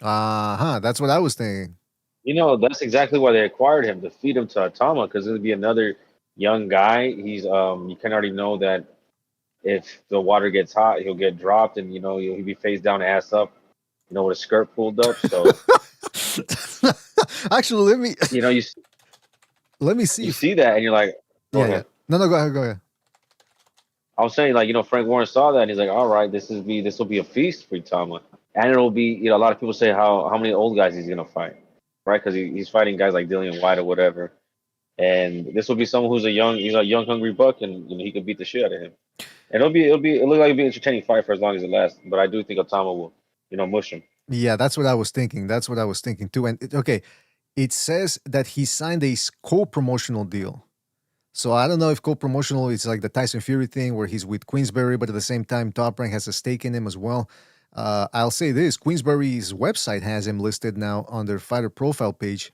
That's what I was thinking. You know, that's exactly why they acquired him, to feed him to Itauma, because it'll be another young guy. He's you can already know that if the water gets hot, he'll get dropped, and he'll be face down, ass up, with a skirt pulled up. So actually, let me see. You see that, and you're like, go ahead. No, go ahead. I was saying, Frank Warren saw that, and he's like, all right, this will be a feast for Itauma, and it'll be, a lot of people say how many old guys he's gonna fight, right? Because he's fighting guys like Dillian White or whatever. And this will be someone who's a young, hungry buck, and he can beat the shit out of him. And it looks like it'll be an entertaining fight for as long as it lasts. But I do think Itauma will, mush him. Yeah, that's what I was thinking. Too. And it says that he signed a co-promotional deal. So I don't know if co-promotional is like the Tyson Fury thing where he's with Queensberry, but at the same time, Top Rank has a stake in him as well. I'll say this: Queensberry's website has him listed now on their fighter profile page.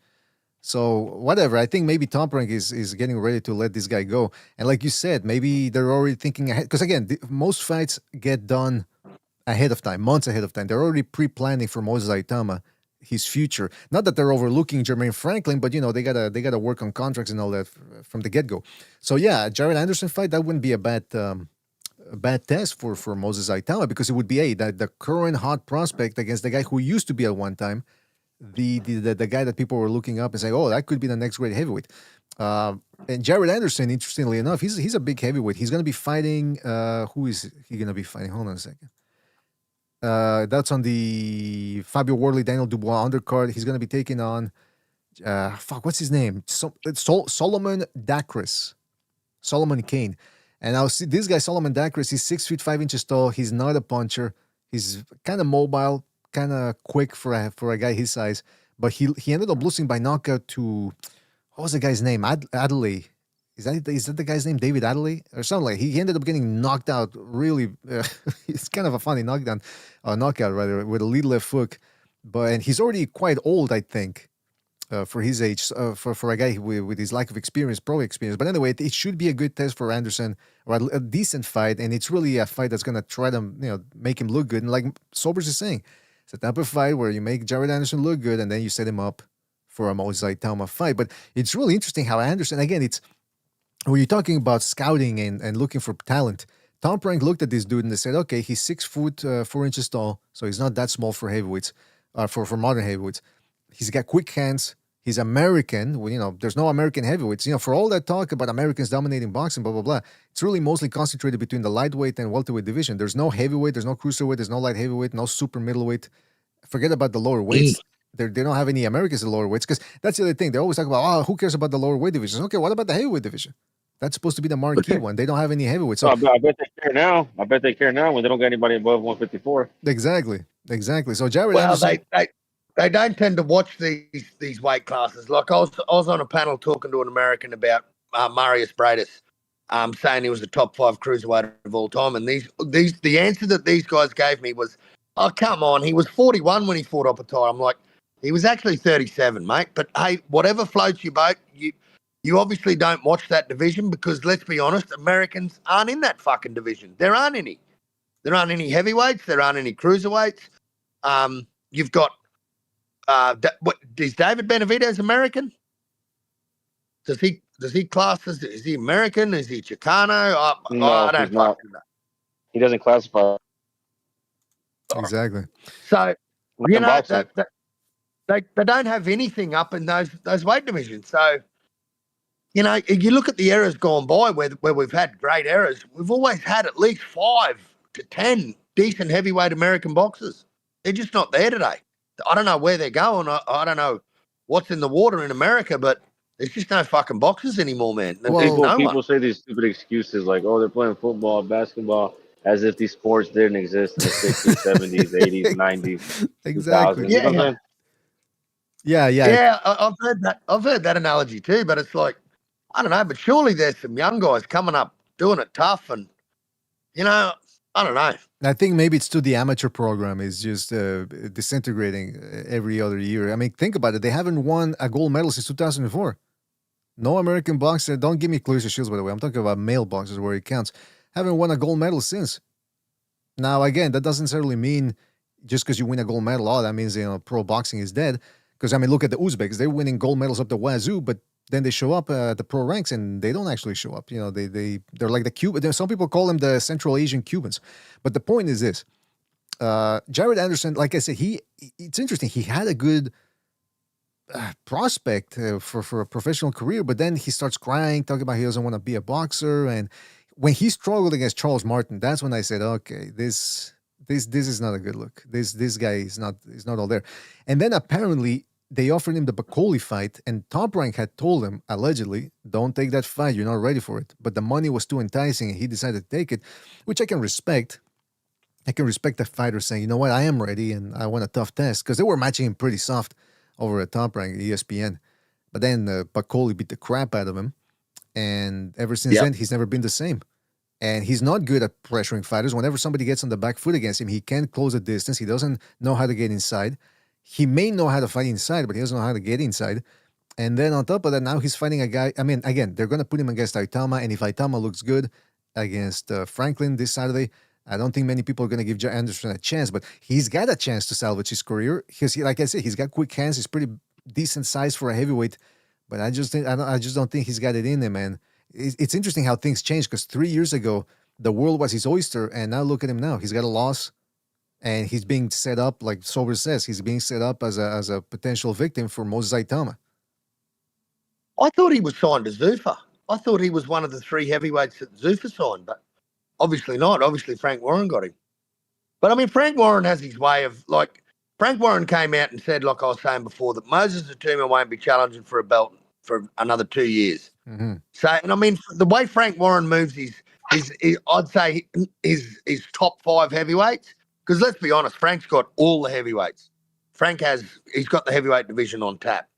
So whatever, I think maybe Top Rank is getting ready to let this guy go. And like you said, maybe they're already thinking ahead. Because again, most fights get done ahead of time, months ahead of time. They're already pre-planning for Moses Itauma, his future. Not that they're overlooking Jermaine Franklin, but they gotta work on contracts and all that from the get-go. So yeah, Jared Anderson fight, that wouldn't be a bad test for Moses Itauma, because it would be the current hot prospect against the guy who used to be at one time the guy that people were looking up and saying, oh, that could be the next great heavyweight. And Jared Anderson, interestingly enough, he's a big heavyweight. He's going to be fighting, who is he going to be fighting? Hold on a second. That's on the Fabio Worley, Daniel Dubois undercard. He's going to be taking on, what's his name? Solomon Dakris. Solomon Kane. And I'll see this guy, Solomon Dakris, he's 6 feet 5 inches tall. He's not a puncher. He's kind of mobile, kind of quick for a guy his size. But he ended up losing by knockout to, what was the guy's name? Adelaide. Is that the guy's name? David Adelaide or something like? He ended up getting knocked out. Really, it's kind of a funny knockout rather, with a lead left hook. And he's already quite old, I think, for his age, for a guy with his lack of experience, pro experience. But anyway, it should be a good test for Anderson, or a decent fight, and it's really a fight that's gonna try to make him look good. And like Sobers is saying, it's a type of fight where you make Jared Anderson look good, and then you set him up for a Moses Itauma fight. But it's really interesting how Anderson, again, it's when you're talking about scouting and looking for talent, Tom Frank looked at this dude and they said, okay, he's 6 foot 4 inches tall, so he's not that small for heavyweights, for modern heavyweights. He's got quick hands. He's American. Well, there's no American heavyweights. For all that talk about Americans dominating boxing, blah, blah, blah, it's really mostly concentrated between the lightweight and welterweight division. There's no heavyweight, there's no cruiserweight, there's no light heavyweight, no super middleweight. Forget about the lower weights. They don't have any Americans in the lower weights, because that's the other thing. They always talk about, who cares about the lower weight divisions? Okay, what about the heavyweight division? That's supposed to be the marquee one. They don't have any heavyweights. So I bet they care now. I bet they care now when they don't get anybody above 154. Exactly. So Jared Well, Anderson, they don't tend to watch these weight classes. Like I was on a panel talking to an American about Marius Bradis, saying he was the top 5 cruiserweight of all time. And the answer that these guys gave me was, oh, come on, he was 41 when he fought Oppenheimer. I'm like, he was actually 37, mate. But hey, whatever floats your boat, you obviously don't watch that division, because let's be honest, Americans aren't in that fucking division. There aren't any. There aren't any heavyweights. There aren't any cruiserweights. You've got is David Benavidez American? Does he class as, is he American? Is he Chicano? No, I don't he's not. fucking know. He doesn't classify. Exactly. So Like boxing. they don't have anything up in those weight divisions. So you look at the eras gone by where we've had great eras. We've always had at least 5 to 10 decent heavyweight American boxers. They're just not there today. I don't know where they're going. I don't know what's in the water in America, but there's just no fucking boxers anymore, man. People say these stupid excuses like, oh, they're playing football, basketball, as if these sports didn't exist in the 60s, 70s, 80s, 90s, exactly. 2000s. You know what I'm saying? Yeah. I've heard that analogy too, but it's like, I don't know, but surely there's some young guys coming up doing it tough, and I don't know. I think maybe it's too the amateur program is just disintegrating every other year. I mean, think about it. They haven't won a gold medal since 2004. No American boxer. Don't give me Clarissa Shields, by the way. I'm talking about male boxers where it counts. Haven't won a gold medal since. Now, again, that doesn't necessarily mean just because you win a gold medal, that means pro boxing is dead. Because I mean, look at the Uzbeks. They're winning gold medals up the wazoo, but then they show up at the pro ranks and they don't actually show up. They're like the Cubans. Some people call them the Central Asian Cubans. But the point is this. Jared Anderson, like I said, it's interesting. He had a good prospect for a professional career, but then he starts crying, talking about he doesn't want to be a boxer. And when he struggled against Charles Martin, that's when I said, okay, this is not a good look. This guy is not all there. And then apparently they offered him the Bacoli fight, and Top Rank had told him, allegedly, don't take that fight, you're not ready for it. But the money was too enticing, and he decided to take it, which I can respect. I can respect the fighter saying, you know what, I am ready, and I want a tough test, because they were matching him pretty soft over at Top Rank, ESPN. But then Bacoli beat the crap out of him, and ever since then, he's never been the same. And he's not good at pressuring fighters. Whenever somebody gets on the back foot against him, he can't close a distance. He doesn't know how to get inside. He may know how to fight inside, but he doesn't know how to get inside. And then on top of that, now he's fighting a guy. I mean, again, they're going to put him against Itauma. And if Itauma looks good against Franklin this Saturday, I don't think many people are going to give Anderson a chance. But he's got a chance to salvage his career. Because, like I said, he's got quick hands. He's pretty decent size for a heavyweight. But I just don't think he's got it in him, man. It's interesting how things change, because 3 years ago, the world was his oyster. And now look at him now. He's got a loss. And he's being set up, like Sober says, he's being set up as a potential victim for Moses Itauma. I thought he was signed to Zuffa. I thought he was one of the 3 heavyweights that Zuffa signed, but obviously not. Obviously Frank Warren got him. But I mean, Frank Warren has his way of like. Frank Warren came out and said, like I was saying before, that Moses Itauma won't be challenging for a belt for another 2 years. Mm-hmm. So, and I mean, the way Frank Warren moves I'd say his top 5 heavyweights. Because let's be honest, Frank's got all the heavyweights. He's got the heavyweight division on tap.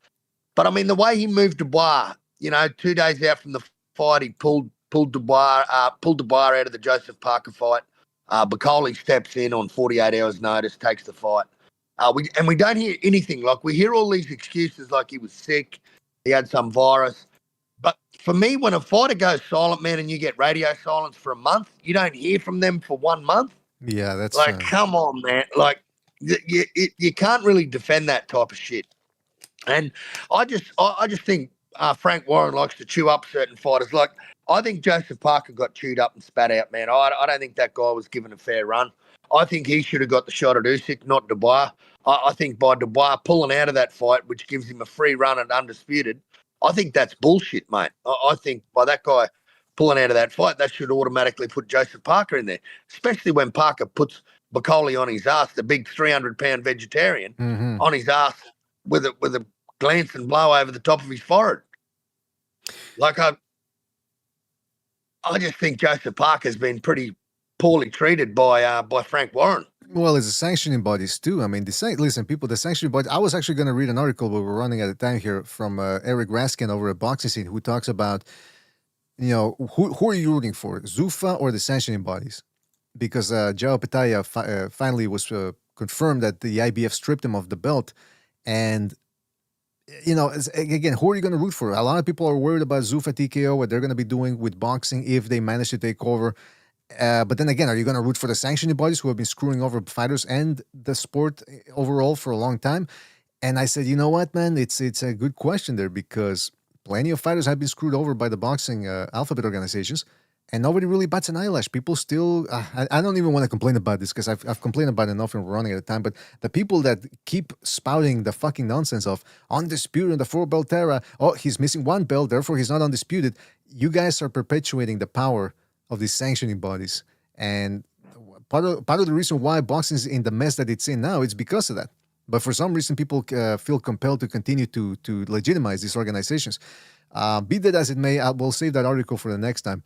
But I mean, the way he moved Dubois, 2 days out from the fight, he pulled Dubois out of the Joseph Parker fight. Bacoli steps in on 48 hours notice, takes the fight. We don't hear anything. Like, we hear all these excuses like he was sick, he had some virus. But for me, when a fighter goes silent, man, and you get radio silence for a month, you don't hear from them for 1 month. Yeah, that's like, come on, man. Like, you can't really defend that type of shit. And I just think Frank Warren likes to chew up certain fighters. Like, I think Joseph Parker got chewed up and spat out, man. I don't think that guy was given a fair run. I think he should have got the shot at Usyk, not Dubois. I think by Dubois pulling out of that fight, which gives him a free run at undisputed, I think that's bullshit, mate. I think by that guy pulling out of that fight, that should automatically put Joseph Parker in there, especially when Parker puts Bacoli on his ass, the big 300-pound vegetarian, on his ass with a glancing blow over the top of his forehead. Like, I just think Joseph Parker's been pretty poorly treated by Frank Warren. Well, it's the sanctioning bodies too. I mean, the sanctioning bodies. I was actually going to read an article, but we're running out of time here, from Eric Raskin over at Boxing Scene, who talks about, who are you rooting for, Zuffa or the sanctioning bodies? Because Joao Petaya finally was confirmed that the IBF stripped him of the belt, and again, who are you going to root for? A lot of people are worried about Zuffa TKO, what they're going to be doing with boxing if they manage to take over. But then again, are you going to root for the sanctioning bodies who have been screwing over fighters and the sport overall for a long time? And I said, you know what, man, it's a good question there, because plenty of fighters have been screwed over by the boxing alphabet organizations, and nobody really bats an eyelash. People still, I don't even want to complain about this, because I've complained about it enough and we're running out of time, but the people that keep spouting the fucking nonsense of undisputed in the 4-belt era, oh, he's missing 1 belt, therefore he's not undisputed, you guys are perpetuating the power of these sanctioning bodies. And part of the reason why boxing is in the mess that it's in now, it's because of that. But for some reason, people feel compelled to continue to legitimize these organizations. Be that as it may, I will save that article for the next time.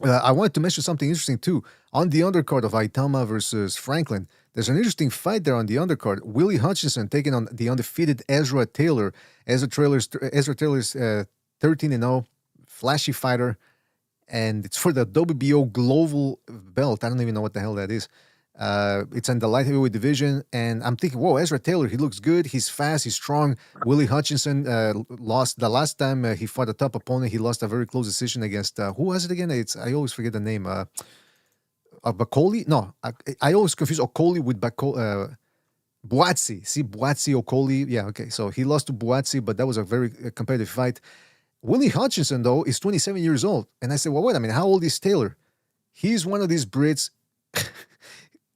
I wanted to mention something interesting too. On the undercard of Itauma versus Franklin, there's an interesting fight there on the undercard. Willie Hutchinson taking on the undefeated Ezra Taylor. Ezra Taylor's 13-0, flashy fighter. And it's for the WBO Global belt. I don't even know what the hell that is. It's in the light heavyweight division. And I'm thinking, whoa, Ezra Taylor, he looks good. He's fast. He's strong. Willie Hutchinson lost the last time he fought a top opponent. He lost a very close decision against, who was it again? I always forget the name. Bacoli? No, I always confuse Okoli with Buatsi. See, Buatsi, Okoli. Yeah, okay. So he lost to Buatsi, but that was a very competitive fight. Willie Hutchinson, though, is 27 years old. And I said, well, wait a minute, how old is Taylor? He's one of these Brits.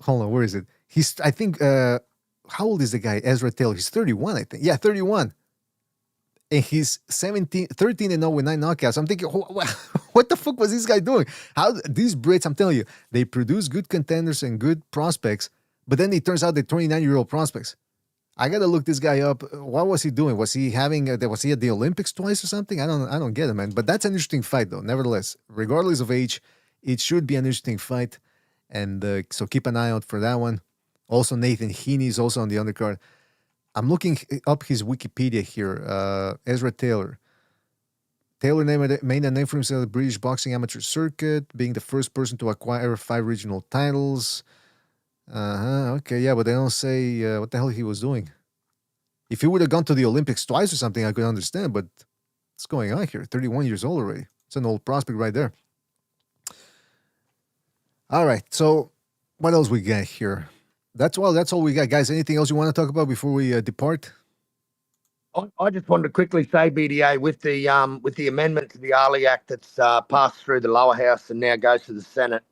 Hold on, where is it? I think, how old is the guy, Ezra Taylor? He's 31, I think. Yeah, 31. And he's 13-0 with 9 knockouts. I'm thinking, what the fuck was this guy doing? How these Brits, I'm telling you, they produce good contenders and good prospects, but then it turns out they're 29-year-old prospects. I gotta look this guy up. What was he doing? Was he at the Olympics twice or something? I don't get it, man. But that's an interesting fight, though. Nevertheless, regardless of age, it should be an interesting fight, and so keep an eye out for that one. Also, Nathan Haney is also on the undercard. I'm looking up his Wikipedia here. Ezra Taylor. Taylor made a name for himself in the British boxing amateur circuit, being the first person to acquire 5 regional titles. Okay, yeah, but they don't say what the hell he was doing. If he would have gone to the Olympics twice or something, I could understand, but what's going on here? 31 years old already. It's an old prospect right there. All right, so what else we got here? That's all we got, guys. Anything else you want to talk about before we depart? I just wanted to quickly say, BDA, with the amendment to the Ali Act that's passed through the lower house and now goes to the Senate,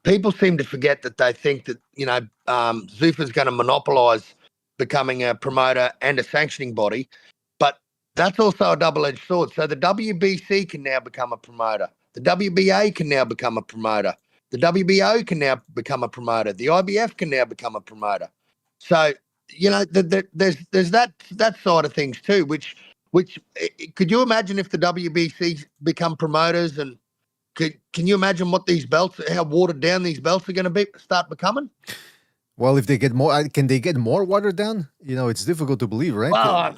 people seem to forget that they think that, Zuffa's going to monopolise becoming a promoter and a sanctioning body, but that's also a double-edged sword. So the WBC can now become a promoter. The WBA can now become a promoter. The WBO can now become a promoter. The IBF can now become a promoter. So, you know, there's that side of things too, which could you imagine if the WBC become promoters, and can you imagine what these belts, how watered down these belts are going to start becoming? Well, if they get more, can they get more watered down? You know, it's difficult to believe, right? Well,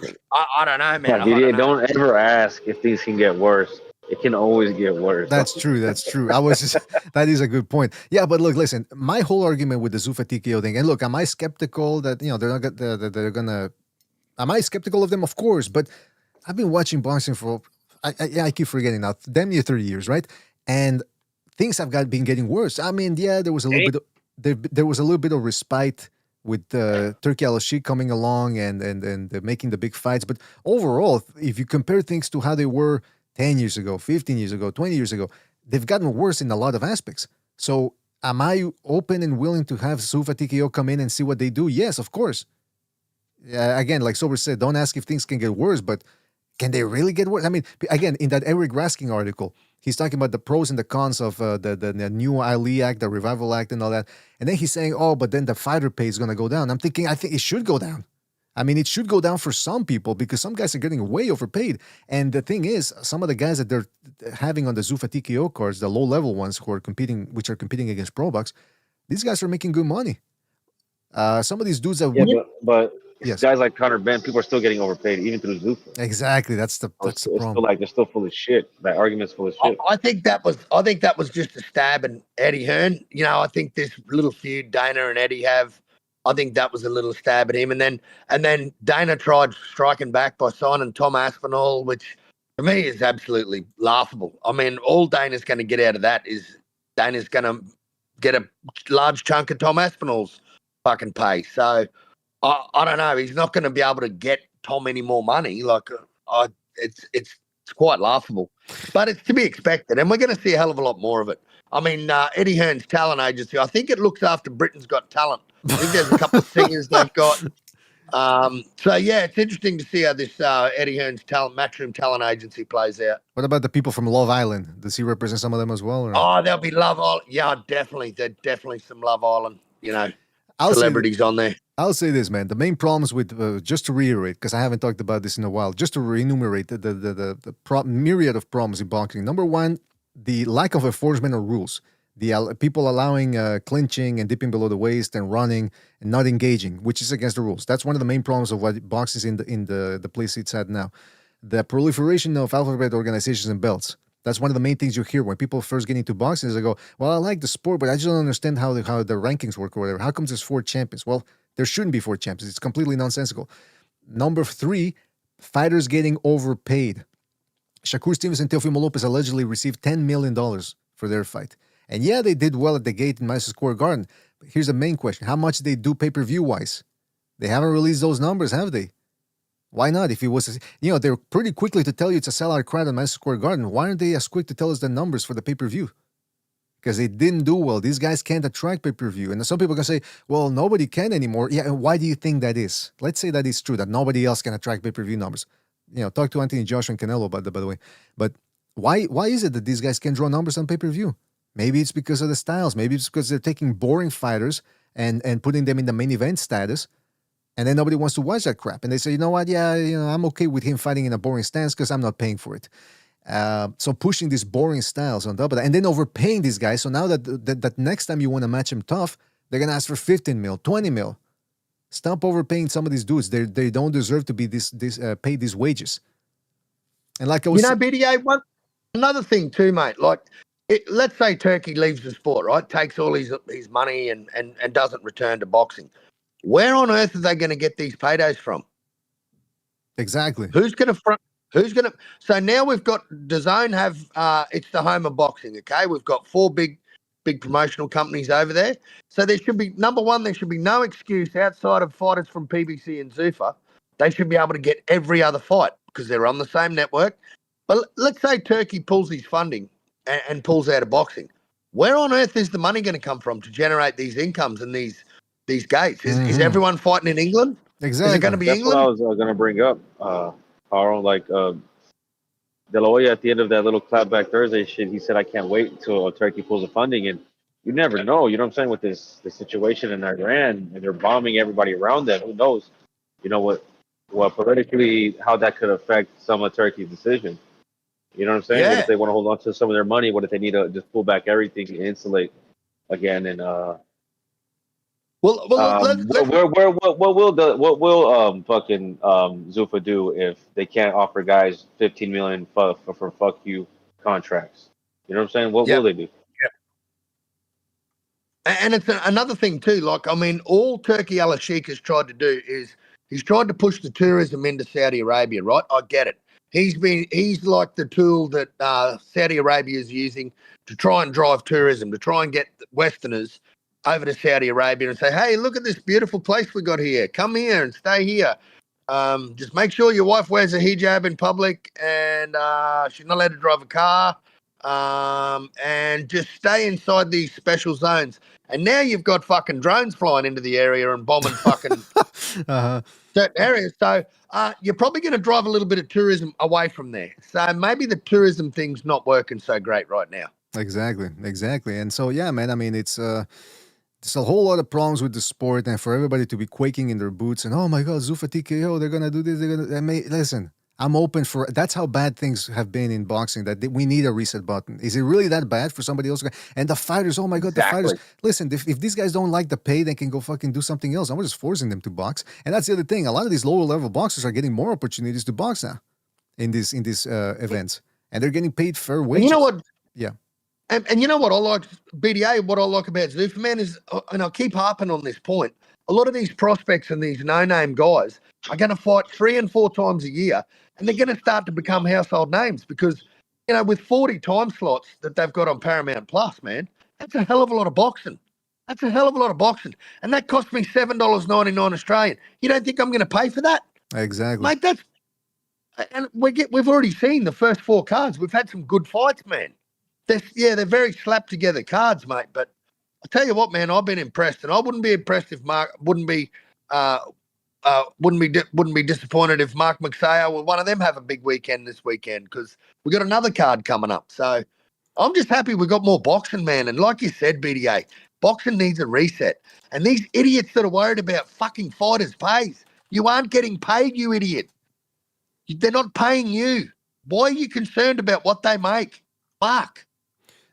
I don't know, man. Yeah, don't ever ask if things can get worse. It can always get worse. That's true. That's true. That is a good point. Yeah, but look, listen. My whole argument with the Zuffa TKO thing, and look, am I skeptical that they're gonna? Am I skeptical of them? Of course, but I've been watching boxing for I keep forgetting now, damn near 30 years, right? And things have been getting worse. I mean, yeah, there was a little bit. There was a little bit of respite with Turkey Al-Sheikh coming along and making the big fights, but overall, if you compare things to how they were 10 years ago, 15 years ago, 20 years ago, they've gotten worse in a lot of aspects. So am I open and willing to have Zuffa TKO come in and see what they do? Yes, of course. Again, like Sober said, don't ask if things can get worse, but can they really get worse? I mean, again, in that Eric Raskin article, he's talking about the pros and the cons of the new Ali Act, the Revival Act and all that. And then he's saying, oh, but then the fighter pay is going to go down. I'm thinking, I think it should go down. I mean, it should go down for some people because some guys are getting way overpaid. And the thing is, some of the guys that they're having on the Zuffa TKO cards, the low-level ones which are competing against pro bucks, these guys are making good money. Some of these dudes that but yes, guys like Conor, Benn, people are still getting overpaid even through Zuffa. Exactly, that's the problem. They're still full of shit. That argument's full of shit. I think that was just a stab at Eddie Hearn. You know, I think this little feud Dana and Eddie have, I think that was a little stab at him. And then Dana tried striking back by signing Tom Aspinall, which to me is absolutely laughable. I mean, all Dana's going to get out of that is Dana's going to get a large chunk of Tom Aspinall's fucking pay. So I don't know. He's not going to be able to get Tom any more money. Like, it's quite laughable, but it's to be expected, and we're going to see a hell of a lot more of it. I mean, Eddie Hearn's talent agency, I think it looks after Britain's Got Talent. I think there's a couple of singers they've got. So yeah, it's interesting to see how this Eddie Hearn's Matchroom talent agency plays out. What about the people from Love Island? Does he represent some of them as well? Or? Oh, there'll be Love Island. Yeah, definitely. There's definitely some Love Island, celebrities on there. I'll say this, man. The main problems with, just to reiterate, because I haven't talked about this in a while, just to enumerate the myriad of problems in boxing. Number one, the lack of enforcement of rules. The people allowing clinching and dipping below the waist and running and not engaging, which is against the rules. That's one of the main problems of what boxing is in the place it's at now. The proliferation of alphabet organizations and belts. That's one of the main things you hear when people first get into boxing. Is they go, well, I like the sport, but I just don't understand how the rankings work or whatever. How comes there's 4 champions? Well, there shouldn't be 4 champions. It's completely nonsensical. Number 3, fighters getting overpaid. Shakur Stevens and Teofimo Lopez allegedly received $10 million for their fight. And yeah, they did well at the gate in Madison Square Garden. But here's the main question. How much did they do pay-per-view wise? They haven't released those numbers, have they? Why not? If it was, they're pretty quickly to tell you it's a sellout crowd in Madison Square Garden. Why aren't they as quick to tell us the numbers for the pay-per-view? Because they didn't do well. These guys can't attract pay-per-view. And some people can say, well, nobody can anymore. Yeah, and why do you think that is? Let's say that is true, that nobody else can attract pay-per-view numbers. Talk to Anthony Joshua and Canelo about that, by the way. But why is it that these guys can draw numbers on pay-per-view? Maybe it's because of the styles. Maybe it's because they're taking boring fighters and putting them in the main event status. And then nobody wants to watch that crap. And they say, you know what? Yeah, I'm okay with him fighting in a boring stance because I'm not paying for it. So pushing these boring styles on top of that, and then overpaying these guys. So now that next time you want to match them tough, they're gonna ask for 15 mil, 20 mil. Stop overpaying some of these dudes. They don't deserve to be paid these wages. And like I was, BDA, another thing too, mate. Like, let's say Turkey leaves the sport, right? Takes all his money and doesn't return to boxing. Where on earth are they going to get these paydays from? Exactly. Who's going to? So now we've got DAZN have. It's the home of boxing. Okay, we've got 4 big promotional companies over there. So there should be, number one, there should be no excuse outside of fighters from PBC and Zuffa. They should be able to get every other fight because they're on the same network. But let's say Turkey pulls his funding and pulls out of boxing. Where on earth is the money going to come from to generate these incomes and these gates? Is everyone fighting in England? Exactly. Is it going to be That's England? what I was going to bring up. Our like De La Hoya at the end of that little clapback Thursday shit, he said, I can't wait until Turkey pulls the funding. And you never know. You know what I'm saying, with the situation in Iran, and they're bombing everybody around them. Who knows? You know what politically, how that could affect some of Turkey's decision. You know what I'm saying? What Yeah. if they want to hold on to some of their money? What if they need to just pull back everything and insulate again? And Well, what will fucking Zuffa do if they can't offer guys 15 million for fuck you contracts? You know what I'm saying? What will they do? And it's another thing too. Like, I mean, all Turkey Al Sheikh has tried to do is he's tried to push the tourism into Saudi Arabia, right? I get it. He's like the tool that Saudi Arabia is using to try and drive tourism, to try and get Westerners over to Saudi Arabia and say, hey, look at this beautiful place we got here. Come here and stay here. Just make sure your wife wears a hijab in public and she's not allowed to drive a car. And just stay inside these special zones. And now you've got fucking drones flying into the area and bombing fucking certain areas. So you're probably going to drive a little bit of tourism away from there. So maybe the tourism thing's not working so great right now. Exactly. And so, yeah, man, I mean, it's a whole lot of problems with the sport, and for everybody to be quaking in their boots and, oh my God, Zuffa TKO, they're going to do this. Listen, I'm open for, that's how bad things have been in boxing, that we need a reset button. Is it really that bad for somebody else? And the fighters, oh my God, the fighters. Listen, if these guys don't like the pay, they can go fucking do something else. I'm just forcing them to box. And that's the other thing. A lot of these lower level boxers are getting more opportunities to box now in these events. And they're getting paid fair wages. And you know what? Yeah. And you know what I like, BDA, what I like about Zuffa, man, is, and I'll keep harping on this point, a lot of these prospects and these no-name guys are going to fight 3 and 4 times a year, and they're going to start to become household names because, you know, with 40 time slots that they've got on Paramount Plus, man, that's a hell of a lot of boxing. That's a hell of a lot of boxing. And that cost me $7.99 Australian. You don't think I'm going to pay for that? Exactly. Mate, that's... And we've already seen the first 4 cards. We've had some good fights, man. They're very slapped together cards, mate. But I tell you what, man, I've been impressed, and I wouldn't be impressed if Mark wouldn't be disappointed if Mark McSayer or one of them have a big weekend this weekend, because we got another card coming up. So I'm just happy we got more boxing, man. And like you said, BDA, boxing needs a reset. And these idiots that are worried about fucking fighters' pays, you aren't getting paid, you idiot. They're not paying you. Why are you concerned about what they make? Fuck.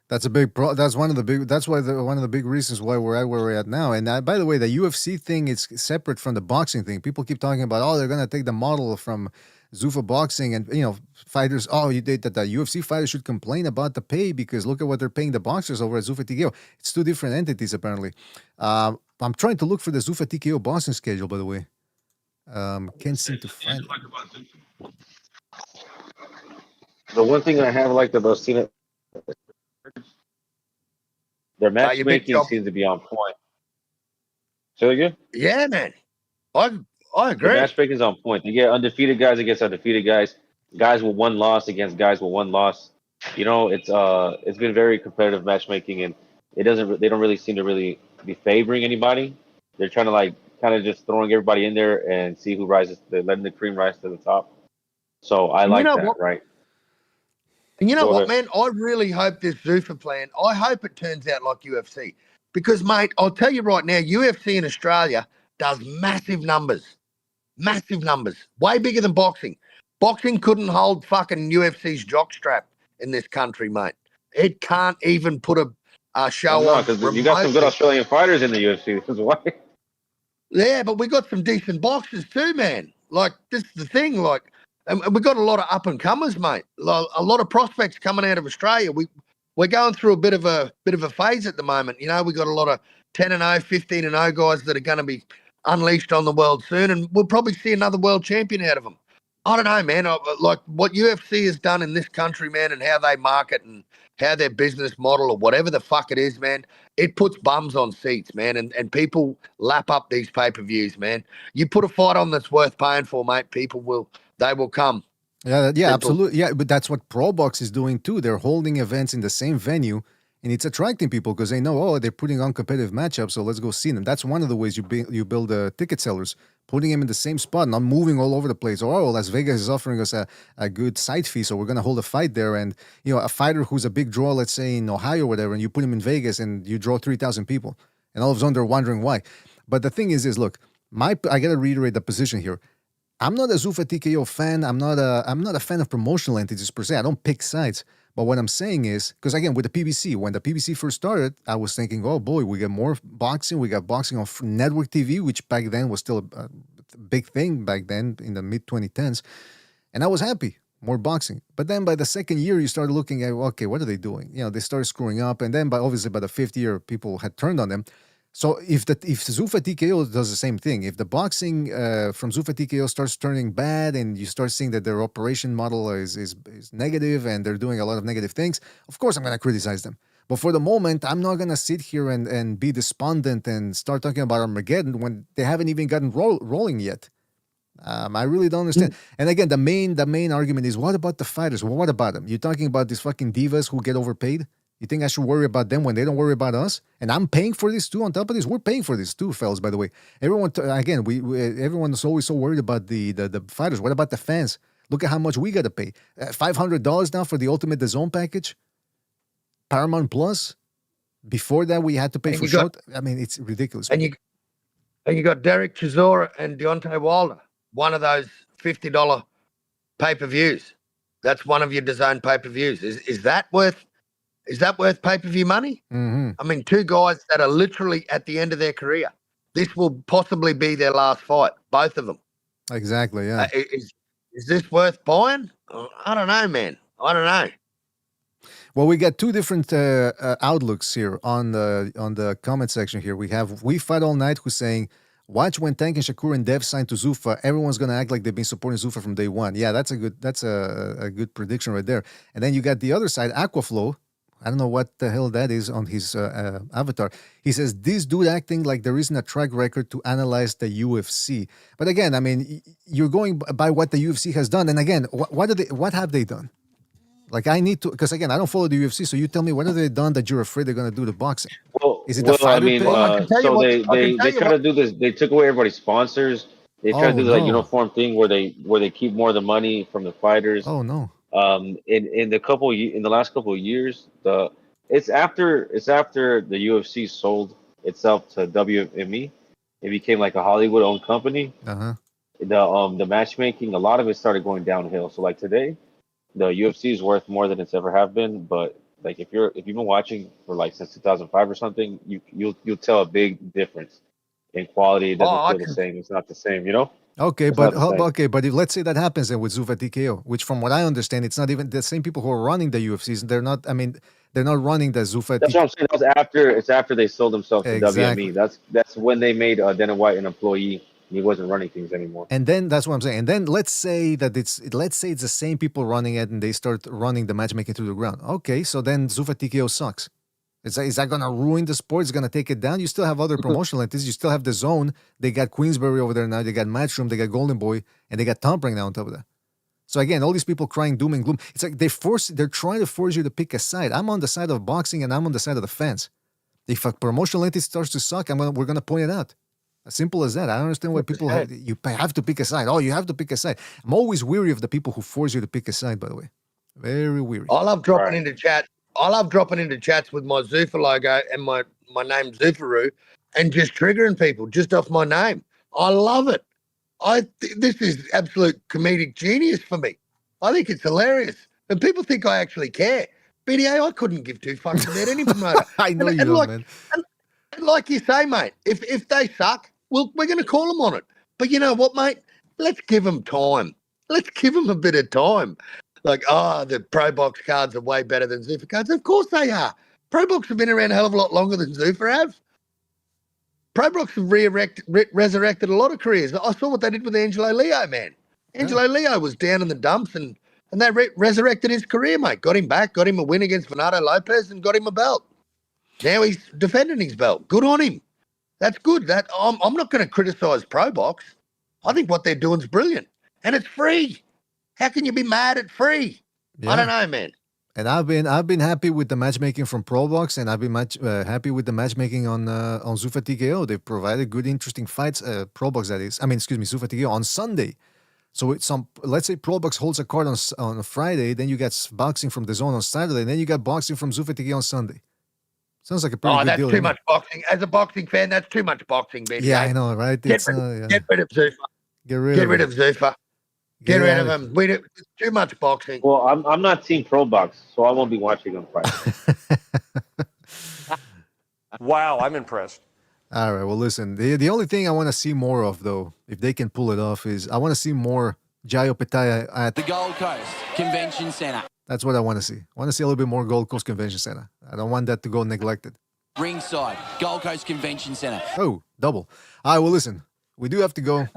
That's a big that's one of the big, that's why one of the big reasons why we're at where we're at now. And by the way, the UFC thing is separate from the boxing thing. People keep talking about, oh, they're going to take the model from Zuffa boxing, and, you know, fighters, oh, you did that the UFC fighters should complain about the pay because look at what they're paying the boxers over at Zuffa TKO. It's 2 different entities, apparently. I'm trying to look for the Zuffa TKO boxing schedule, by the way. Can't seem to find it. The one thing I have liked about seeing it, their matchmaking seems to be on point. Say again? Yeah, man. I agree. The matchmaking's on point. You get undefeated guys against undefeated guys, guys with 1 loss against guys with 1 loss. You know, it's been very competitive matchmaking, and they don't really seem to really be favoring anybody. They're trying to, like, kind of just throwing everybody in there and see who rises. They're letting the cream rise to the top. So I like that, right? And you know what, man? I really hope this Zuffa plan, I hope it turns out like UFC. Because, mate, I'll tell you right now, UFC in Australia does massive numbers. Massive numbers. Way bigger than boxing. Boxing couldn't hold fucking UFC's jockstrap in this country, mate. It can't even put a show on. Because you got some good Australian fighters in the UFC. That's why. Yeah, but we got some decent boxers too, man. Like, this is the thing, like, and we got a lot of up and comers, mate. A lot of prospects coming out of Australia. We're going through a bit of a phase at the moment. You know, we got a lot of 10-0, 15-0 guys that are going to be unleashed on the world soon, and we'll probably see another world champion out of them. I don't know, man. Like what UFC has done in this country, man, and how they market and how their business model or whatever the fuck it is, man, it puts bums on seats, man, and people lap up these pay-per-views, man. You put a fight on that's worth paying for, mate, they will come. Yeah, absolutely. Yeah, but that's what Pro Box is doing too. They're holding events in the same venue And it's attracting people because they know, oh, they're putting on competitive matchups, so let's go see them. That's one of the ways you build ticket sellers, putting them in the same spot, not moving all over the place. Or, oh, Las Vegas is offering us a good side fee, so we're going to hold a fight there. And, a fighter who's a big draw, let's say in Ohio or whatever, and you put him in Vegas and you draw 3,000 people. And all of a sudden they're wondering why. But the thing is look, I got to reiterate the position here. I'm not a Zuffa TKO fan. I'm not a fan of promotional entities per se. I don't pick sides. But what I'm saying is, because again, with the PBC, when the PBC first started, I was thinking, oh boy, we get more boxing. We got boxing on network TV, which back then was still a big thing back then in the mid-2010s. And I was happy, more boxing. But then by the second year, you started looking at, okay, what are they doing? They started screwing up. And then obviously by the fifth year, people had turned on them. So if Zuffa TKO does the same thing, if the boxing from Zuffa TKO starts turning bad and you start seeing that their operation model is negative and they're doing a lot of negative things, of course I'm going to criticize them. But for the moment, I'm not going to sit here and be despondent and start talking about Armageddon when they haven't even gotten rolling yet. I really don't understand. And again, the main argument is, what about the fighters? Well, what about them? You're talking about these fucking divas who get overpaid? You think I should worry about them when they don't worry about us? And I'm paying for this too. On top of this, we're paying for this too, fellas. By the way, everyone everyone is always so worried about the fighters. What about the fans? Look at how much we got to pay. $500 now for the Ultimate DAZN package. Paramount Plus. Before that, we had to pay for short. I mean, it's ridiculous. And you got Derek Chisora and Deontay Wilder. One of those $50 pay-per-views. That's one of your DAZN pay-per-views. Is that worth? Is that worth pay-per-view money? Mm-hmm. I mean, two guys that are literally at the end of their career. This will possibly be their last fight, both of them. Exactly, yeah. Is this worth buying? I don't know, man. I don't know. Well, we got two different outlooks here on the comment section here. We have We Fight All Night, who's saying, watch when Tank and Shakur and Dev sign to Zuffa. Everyone's gonna act like they've been supporting Zuffa from day one. Yeah, that's a good prediction right there. And then you got the other side, Aquaflow. I don't know what the hell that is on his avatar. He says, this dude acting like there isn't a track record to analyze the UFC. But again, I mean, you're going by what the UFC has done. And again, what have they done? Like, I need to, because again, I don't follow the UFC, so you tell me, what have they done that you're afraid they're going to do to boxing? Is it the fighter pay? So they try to do this. They took away everybody's sponsors. They try to do that uniform thing where they keep more of the money from the fighters. Oh no. In the last couple of years, it's after the UFC sold itself to WME. It became like a Hollywood-owned company. Uh-huh. The matchmaking, a lot of it started going downhill. So like today, the UFC is worth more than it's ever have been. But like if you've been watching for like since 2005 or something, you'll tell a big difference in quality. It doesn't feel the same. It's not the same, you know. Okay, but if let's say that happens then with Zuffa TKO, which from what I understand, it's not even the same people who are running the UFCs. They're not. I mean, they're not running the Zuffa. That's what I'm saying. It's after they sold themselves to WME. That's when they made Dana White an employee. He wasn't running things anymore. And then that's what I'm saying. And then let's say it's the same people running it, and they start running the matchmaking through the ground. Okay, so then Zuffa TKO sucks. Is that going to ruin the sport? It's going to take it down? You still have other promotional entities. You still have the Zone. They got Queensberry over there now. They got Matchroom. They got Golden Boy. And they got Tampering now on top of that. So again, all these people crying doom and gloom. It's like they're trying to force you to pick a side. I'm on the side of boxing and I'm on the side of the fans. If a promotional entity starts to suck, we're going to point it out. As simple as that. I don't understand why people you have to pick a side. Oh, you have to pick a side. I'm always weary of the people who force you to pick a side, by the way. Very weary. I love dropping into chat. I love dropping into chats with my Zuffa logo and my name Zuffaroo and just triggering people just off my name. I love it. This is absolute comedic genius for me. I think it's hilarious. And people think I actually care. BDA, I couldn't give two fucks about any promoter. I know you don't, man. And like you say, mate, if they suck, we're going to call them on it. But you know what, mate? Let's give them time. Let's give them a bit of time. Like, the Pro Box cards are way better than Zuffa cards. Of course they are. Pro Box have been around a hell of a lot longer than Zuffa have. Pro Box have resurrected a lot of careers. I saw what they did with Angelo Leo, man. Angelo Leo was down in the dumps and they resurrected his career, mate. Got him back, got him a win against Fernando Lopez and got him a belt. Now he's defending his belt. Good on him. That's good. I'm not going to criticize Pro Box. I think what they're doing is brilliant. And it's free. How can you be mad at free? Yeah. I don't know, man. And I've been happy with the matchmaking from ProBox, and I've been happy with the matchmaking on Zuffa TKO. They've provided good, interesting fights. ProBox, that is. I mean, excuse me, Zuffa TKO on Sunday. So it's let's say ProBox holds a card on a Friday, then you get boxing from the Zone on Saturday, and then you got boxing from Zuffa TKO on Sunday. Sounds like a pretty good deal. That's too much boxing. As a boxing fan, that's too much boxing, baby. Yeah, I know, right? Get rid of Zuffa. Get rid of Zuffa. Get rid of him. It's too much boxing. Well, I'm not Team Pro Box, so I won't be watching on Friday. Wow, I'm impressed. All right, well, listen, the only thing I want to see more of, though, if they can pull it off, is I want to see more Jayo Petaya at the Gold Coast Convention Centre. That's what I want to see. I want to see a little bit more Gold Coast Convention Centre. I don't want that to go neglected. Ringside, Gold Coast Convention Centre. Oh, double. All right, well, listen, we do have to go.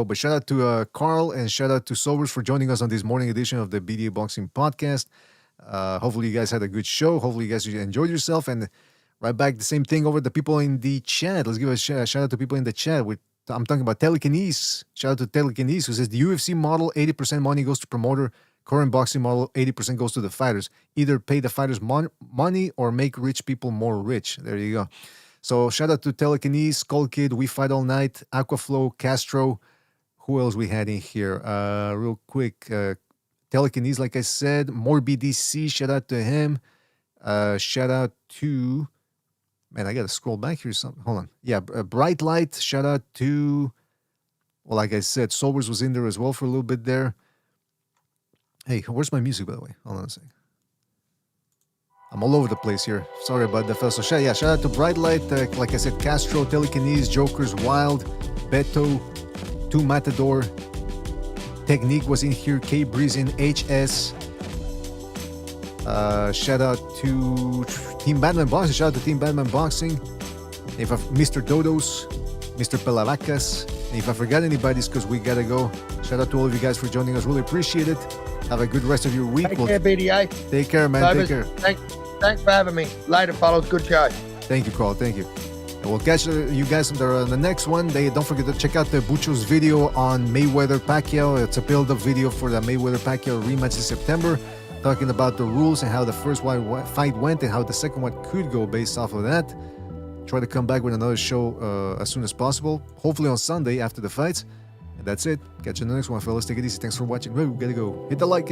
But shout out to Carl and shout out to Sobers for joining us on this morning edition of the BDA Boxing Podcast. Hopefully you guys had a good show. Hopefully you guys enjoyed yourself. And right back, the same thing over the people in the chat. Let's give a shout out to people in the chat. I'm talking about Telekinese. Shout out to Telekinese, who says the UFC model, 80% money goes to promoter. Current boxing model, 80% goes to the fighters. Either pay the fighters money or make rich people more rich. There you go. So shout out to Telekinese, Skull Kid, We Fight All Night, Aquaflow, Castro. Who else we had in here? Real quick. Telekinese, like I said. More BDC, shout out to him. Shout out to... Man, I got to scroll back here. Hold on. Yeah, Bright Light, shout out to... Well, like I said, Sobers was in there as well for a little bit there. Hey, where's my music, by the way? Hold on a second. I'm all over the place here. Sorry about that, fellas. So, shout out to Bright Light. Like I said, Castro, Telekinese, Jokers, Wild, Beto, Two Matador, Technique was in here, K Breeze in HS. Shout out to Team Batman Boxing. Shout out to Team Batman Boxing. If Mr. Dodos, Mr. Pelavacas. And if I forgot anybody, it's because we gotta go. Shout out to all of you guys for joining us. Really appreciate it. Have a good rest of your week. Take care, BDA. Take care, man. Take care. Thanks for having me. Later, fellas. Good show. Thank you, Carl. Thank you. And we'll catch you guys on the next one. Don't forget to check out the Bucho's video on Mayweather-Pacquiao. It's a build-up video for the Mayweather-Pacquiao rematch in September, talking about the rules and how the first fight went and how the second one could go based off of that. Try to come back with another show as soon as possible, hopefully on Sunday after the fights. And that's it. Catch you in the next one, fellas. Take it easy. Thanks for watching. We gotta go. Hit the like.